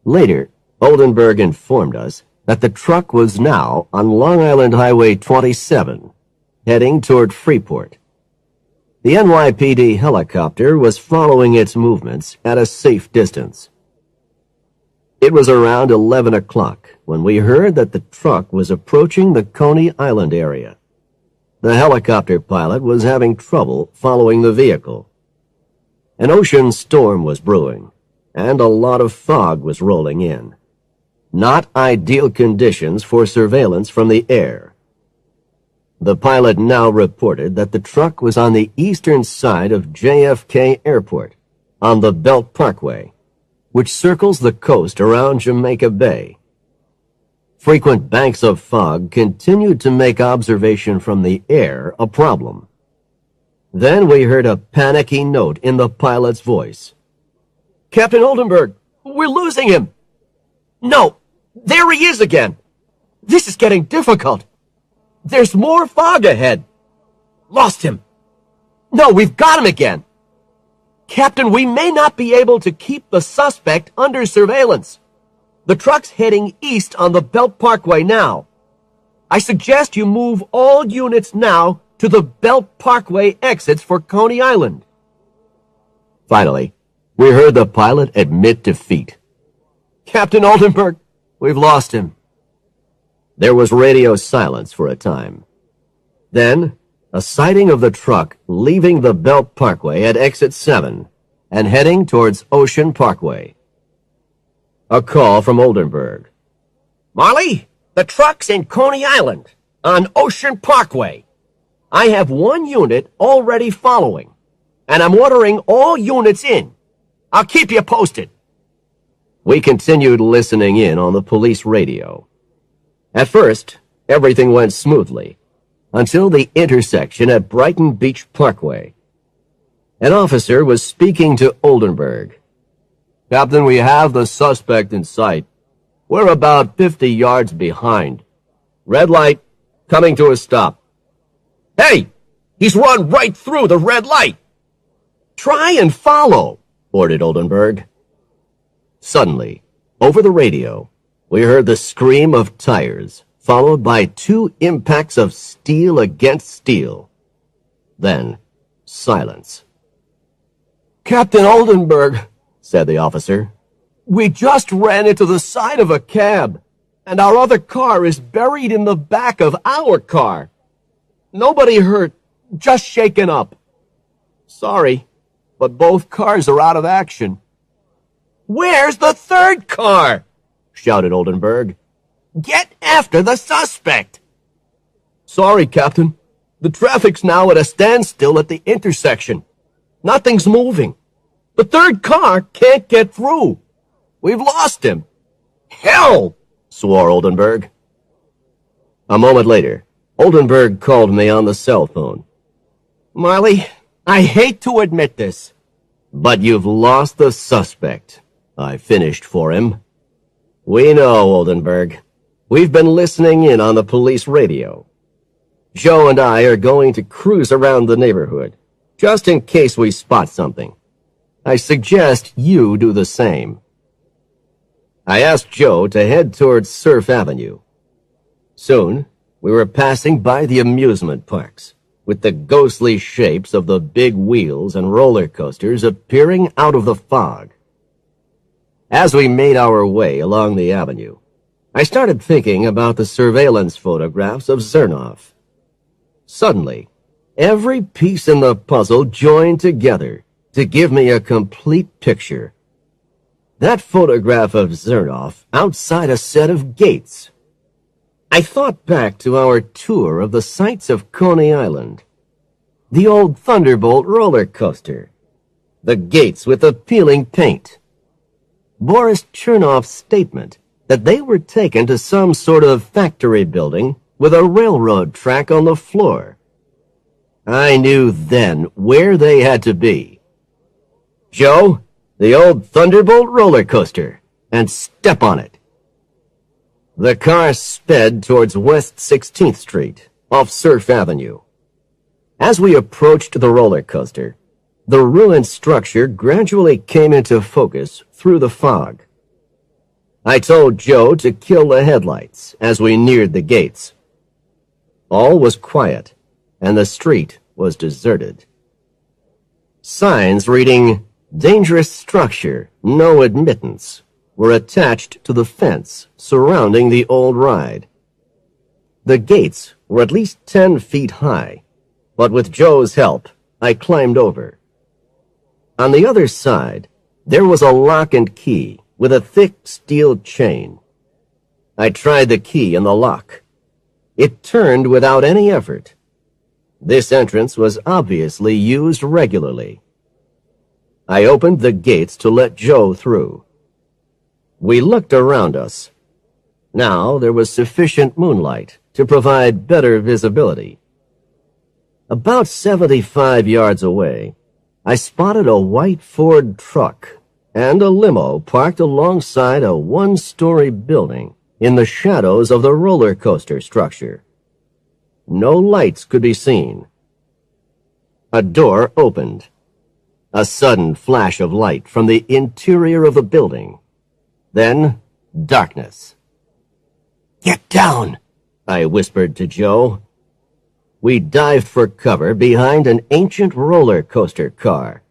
Later, Oldenburg informed us that the truck was now on Long Island Highway 27, heading toward Freeport. The NYPD helicopter was following its movements at a safe distance. It was around 11 o'clock when we heard that the truck was approaching the Coney Island area. The helicopter pilot was having trouble following the vehicle. An ocean storm was brewing, and a lot of fog was rolling in. Not ideal conditions for surveillance from the air. The pilot now reported that the truck was on the eastern side of JFK Airport, on the Belt Parkway, which circles the coast around Jamaica Bay. Frequent banks of fog continued to make observation from the air a problem. Then we heard a panicky note in the pilot's voice. "Captain Oldenburg, we're losing him." "No, there he is again. This is getting difficult. There's more fog ahead." "Lost him." "No, we've got him again." "Captain, we may not be able to keep the suspect under surveillance. The truck's heading east on the Belt Parkway now. I suggest you move all units now to the Belt Parkway exits for Coney Island." Finally, we heard the pilot admit defeat. "Captain Oldenburg, we've lost him." There was radio silence for a time. Then, a sighting of the truck leaving the Belt Parkway at exit 7 and heading towards Ocean Parkway. A call from Oldenburg. "Molly, the truck's in Coney Island, on Ocean Parkway. I have 1 unit already following, and I'm ordering all units in. I'll keep you posted." We continued listening in on the police radio. At first, everything went smoothly, until the intersection at Brighton Beach Parkway. An officer was speaking to Oldenburg. "Captain, we have the suspect in sight. We're about 50 yards behind. Red light, coming to a stop." "Hey, he's run right through the red light." "Try and follow," ordered Oldenburg. Suddenly, over the radio, We heard the scream of tires, followed by 2 impacts of steel against steel. Then, silence. "Captain Oldenburg," said the officer. "we just ran into the side of a cab, and our other car is buried in the back of our car. Nobody hurt, just shaken up. Sorry, but both cars are out of action." "Where's the third car?" shouted Oldenburg. "Get after the suspect!" "Sorry, Captain. The traffic's now at a standstill at the intersection. Nothing's moving. The third car can't get through. We've lost him." "Hell!" swore Oldenburg. A moment later, Oldenburg called me on the cell phone. "Marley, I hate to admit this, but you've lost the suspect," I finished for him. "We know, Oldenburg. We've been listening in on the police radio. Joe and I are going to cruise around the neighborhood, just in case we spot something. I suggest you do the same." I asked Joe to head towards Surf Avenue. Soon, we were passing by the amusement parks, with the ghostly shapes of the big wheels and roller coasters appearing out of the fog. As we made our way along the avenue, I started thinking about the surveillance photographs of Zernoff. Suddenly, every piece in the puzzle joined together to give me a complete picture. That photograph of Zernoff outside a set of gates. I thought back to our tour of the sights of Coney Island. The old Thunderbolt roller coaster. The gates with the peeling paint. Boris Chernoff's statement that they were taken to some sort of factory building with a railroad track on the floor. I knew then where they had to be. Joe, the old Thunderbolt roller coaster, and step on it. The car sped towards West 16th Street, off Surf Avenue. As we approached the roller coaster, the ruined structure gradually came into focus through the fog. I told Joe to kill the headlights as we neared the gates. All was quiet, and the street was deserted. Signs reading, "Dangerous structure, no admittance," were attached to the fence surrounding the old ride. The gates were at least 10 feet high, but with Joe's help, I climbed over. On the other side, there was a lock and key with a thick steel chain. I tried the key in the lock. It turned without any effort. This entrance was obviously used regularly. I opened the gates to let Joe through. We looked around us. Now there was sufficient moonlight to provide better visibility. About 75 yards away, I spotted a white Ford truck and a limo parked alongside a one-story building in the shadows of the roller coaster structure. No lights could be seen. A door opened. A sudden flash of light from the interior of the building. Then, darkness. "Get down," I whispered to Joe. We dived for cover behind an ancient roller coaster car.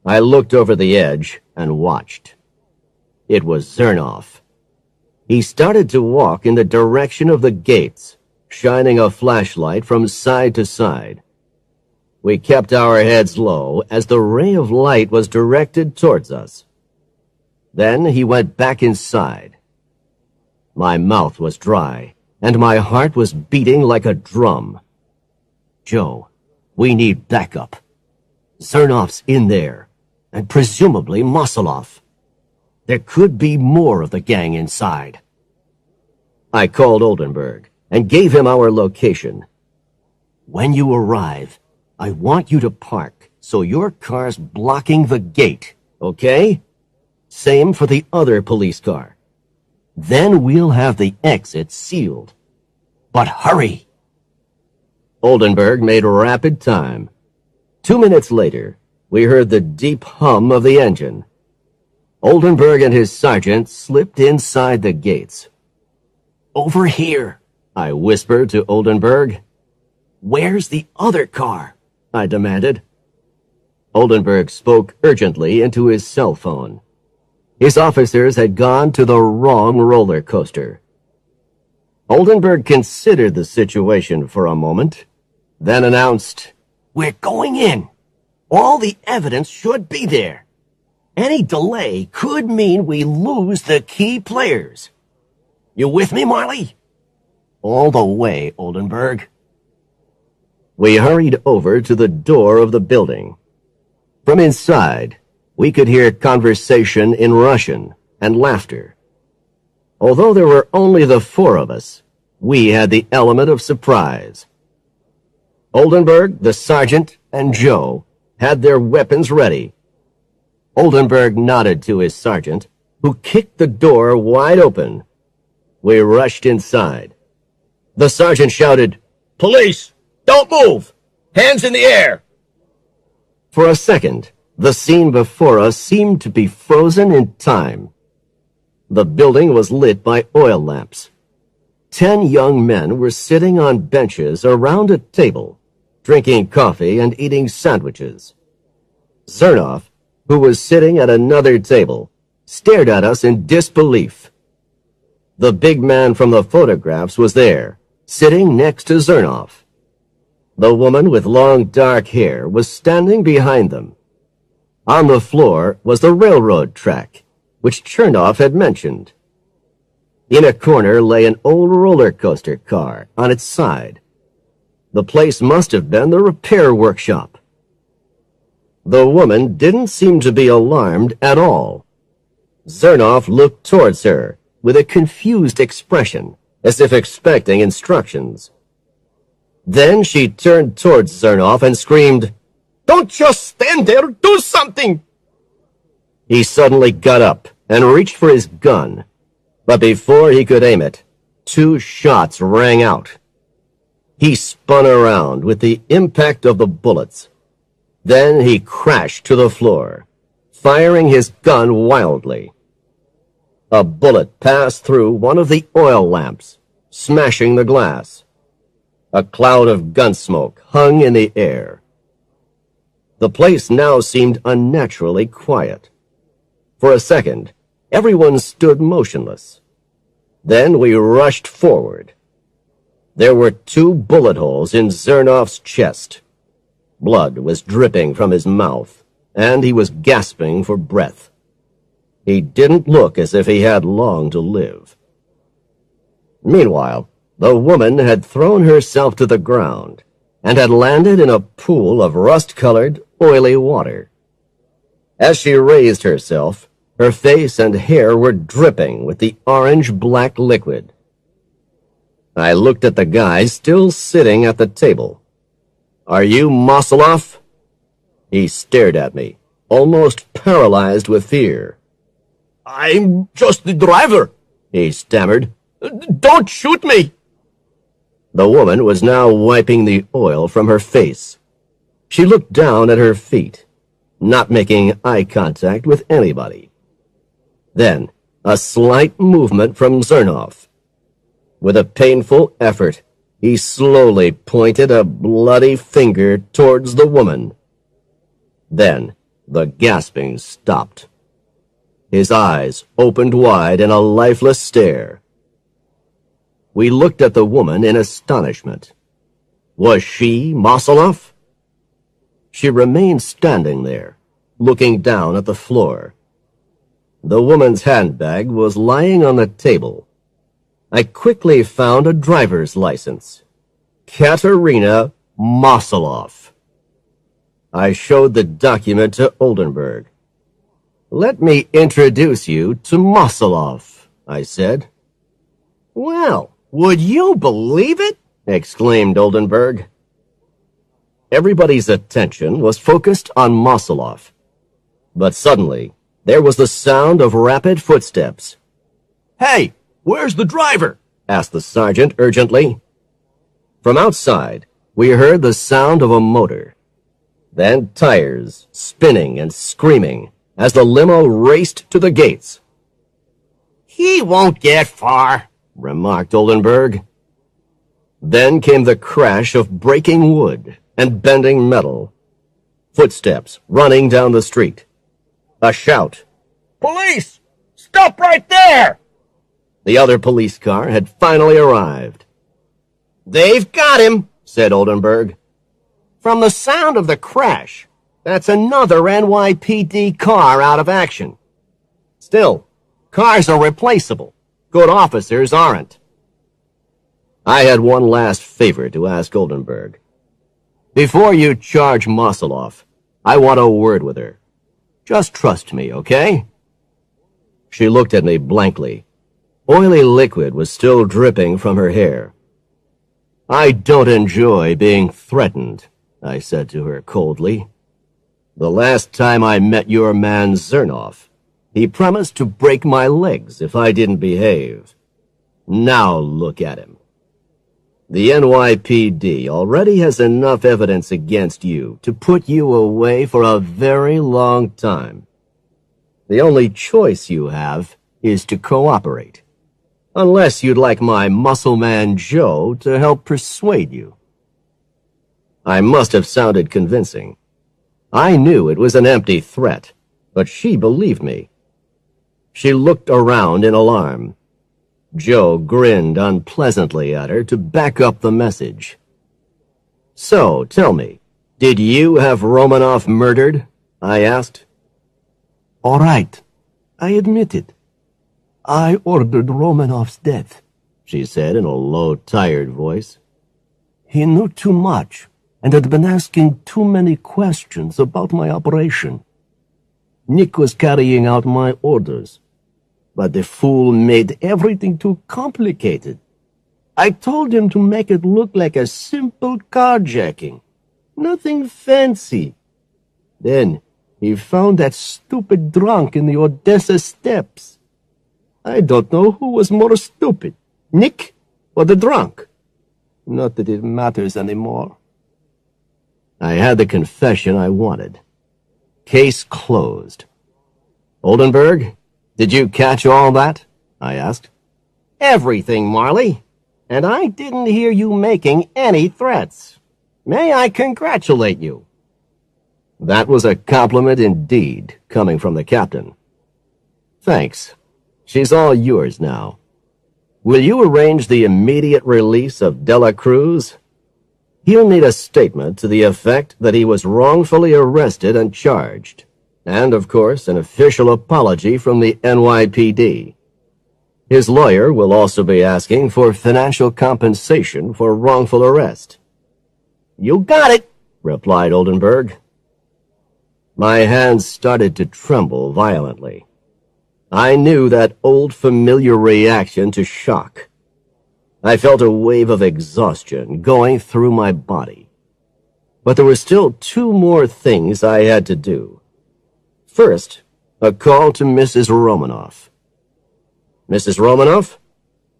I looked over the edge and watched. It was Zernoff. He started to walk in the direction of the gates, shining a flashlight from side to side. We kept our heads low as the ray of light was directed towards us. Then he went back inside. My mouth was dry, and my heart was beating like a drum. "Joe, we need backup. Zernoff's in there, and presumably Moseloff. There could be more of the gang inside." I called Oldenburg and gave him our location. "When you arrive, I want you to park so your car's blocking the gate, okay? Same for the other police car. Then we'll have the exit sealed. But hurry!" Oldenburg made rapid time. 2 minutes later, we heard the deep hum of the engine. Oldenburg and his sergeant slipped inside the gates. Over here, I whispered to Oldenburg. Where's the other car? I demanded. Oldenburg spoke urgently into his cell phone. His officers had gone to the wrong roller coaster. Oldenburg considered the situation for a moment, then announced, We're going in. All the evidence should be there. Any delay could mean we lose the key players. You with me, Marley? All the way, Oldenburg. We hurried over to the door of the building. From inside, we could hear conversation in Russian and laughter. Although there were only the four of us, we had the element of surprise. Oldenburg, the sergeant, and Joe had their weapons ready. Oldenburg nodded to his sergeant, who kicked the door wide open. We rushed inside. The sergeant shouted, Police! Don't move! Hands in the air! For a second, the scene before us seemed to be frozen in time. The building was lit by oil lamps. 10 young men were sitting on benches around a table, drinking coffee and eating sandwiches. Zernov, who was sitting at another table, stared at us in disbelief. The big man from the photographs was there, sitting next to Zernov. The woman with long dark hair was standing behind them. On the floor was the railroad track, which Chernov had mentioned. In a corner lay an old roller coaster car on its side. The place must have been the repair workshop. The woman didn't seem to be alarmed at all. Zernov looked towards her with a confused expression, as if expecting instructions. Then she turned towards Zernov and screamed, Don't just stand there! Do something! He suddenly got up and reached for his gun. But before he could aim it, 2 shots rang out. He spun around with the impact of the bullets. Then he crashed to the floor, firing his gun wildly. A bullet passed through one of the oil lamps, smashing the glass. A cloud of gun smoke hung in the air. The place now seemed unnaturally quiet. For a second, everyone stood motionless. Then we rushed forward. There were 2 bullet holes in Zernov's chest. Blood was dripping from his mouth, and he was gasping for breath. He didn't look as if he had long to live. Meanwhile, the woman had thrown herself to the ground and had landed in a pool of rust-colored, oily water. As she raised herself, her face and hair were dripping with the orange-black liquid. I looked at the guy still sitting at the table. Are you Mosolov? He stared at me, almost paralyzed with fear. I'm just the driver, he stammered. Don't shoot me! The woman was now wiping the oil from her face. She looked down at her feet, not making eye contact with anybody. Then, a slight movement from Zernov. With a painful effort, he slowly pointed a bloody finger towards the woman. Then, the gasping stopped. His eyes opened wide in a lifeless stare. We looked at the woman in astonishment. Was she Mosolov? She remained standing there, looking down at the floor. The woman's handbag was lying on the table. I quickly found a driver's license. Katerina Mosolov. I showed the document to Oldenburg. Let me introduce you to Mosolov, I said. Well, would you believe it? Exclaimed Oldenburg. Everybody's attention was focused on Mosolov. But suddenly, there was the sound of rapid footsteps. Hey, where's the driver? Asked the sergeant urgently. From outside, we heard the sound of a motor. Then tires, spinning and screaming, as the limo raced to the gates. He won't get far, remarked Oldenburg. Then came the crash of breaking wood and bending metal. Footsteps running down the street. A shout. "Police! Stop right there!" The other police car had finally arrived. "They've got him," said Oldenburg. "From the sound of the crash, that's another NYPD car out of action. Still, cars are replaceable. Good officers aren't." I had one last favor to ask Oldenburg. Before you charge Mosoloff, I want a word with her. Just trust me, okay? She looked at me blankly. Oily liquid was still dripping from her hair. I don't enjoy being threatened, I said to her coldly. The last time I met your man Zernoff, he promised to break my legs if I didn't behave. Now look at him. The NYPD already has enough evidence against you to put you away for a very long time. The only choice you have is to cooperate. Unless you'd like my muscle man Joe to help persuade you. I must have sounded convincing. I knew it was an empty threat, but she believed me. She looked around in alarm. Joe grinned unpleasantly at her to back up the message. So, tell me, did you have Romanoff murdered? I asked. All right, I admit it. I ordered Romanoff's death, she said in a low, tired voice. He knew too much and had been asking too many questions about my operation. Nick was carrying out my orders, but the fool made everything too complicated. I told him to make it look like a simple carjacking. Nothing fancy. Then he found that stupid drunk in the Odessa steps. I don't know who was more stupid, Nick or the drunk. Not that it matters anymore. I had the confession I wanted. Case closed. Oldenburg, did you catch all that? I asked. Everything, Marley. And I didn't hear you making any threats. May I congratulate you? That was a compliment indeed, coming from the captain. Thanks. She's all yours now. Will you arrange the immediate release of Dela Cruz? He'll need a statement to the effect that he was wrongfully arrested and charged, and, of course, an official apology from the NYPD. His lawyer will also be asking for financial compensation for wrongful arrest. You got it, replied Oldenburg. My hands started to tremble violently. I knew that old familiar reaction to shock. I felt a wave of exhaustion going through my body. But there were still two more things I had to do. First, a call to Mrs. Romanoff. Mrs. Romanoff,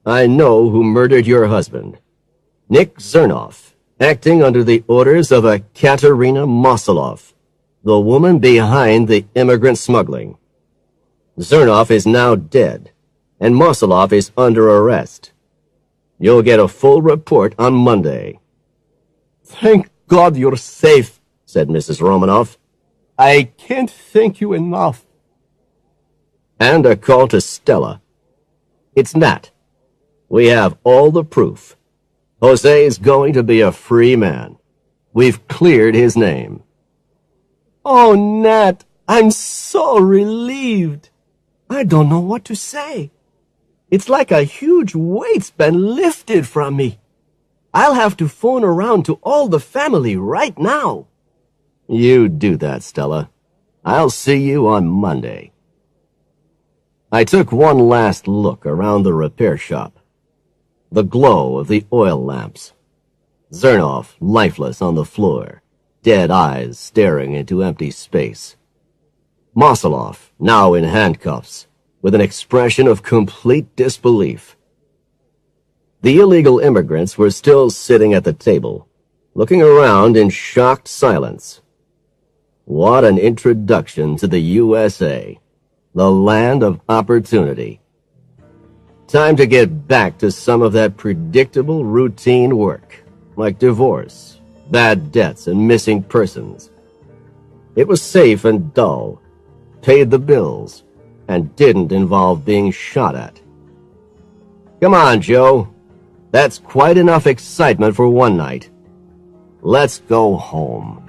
I know who murdered your husband. Nick Zernoff, acting under the orders of a Katerina Mosoloff, the woman behind the immigrant smuggling. Zernoff is now dead, and Mosoloff is under arrest. You'll get a full report on Monday. Thank God you're safe, said Mrs. Romanoff. I can't thank you enough. And a call to Stella. It's Nat. We have all the proof. Jose's going to be a free man. We've cleared his name. Oh, Nat, I'm so relieved. I don't know what to say. It's like a huge weight's been lifted from me. I'll have to phone around to all the family right now. You do that, Stella. I'll see you on Monday. I took one last look around the repair shop. The glow of the oil lamps. Zernoff lifeless on the floor, dead eyes staring into empty space. Mosoloff now in handcuffs, with an expression of complete disbelief. The illegal immigrants were still sitting at the table, looking around in shocked silence. What an introduction to the USA, the land of opportunity. Time to get back to some of that predictable routine work, like divorce, bad debts, and missing persons. It was safe and dull, paid the bills, and didn't involve being shot at. Come on, Joe. That's quite enough excitement for one night. Let's go home.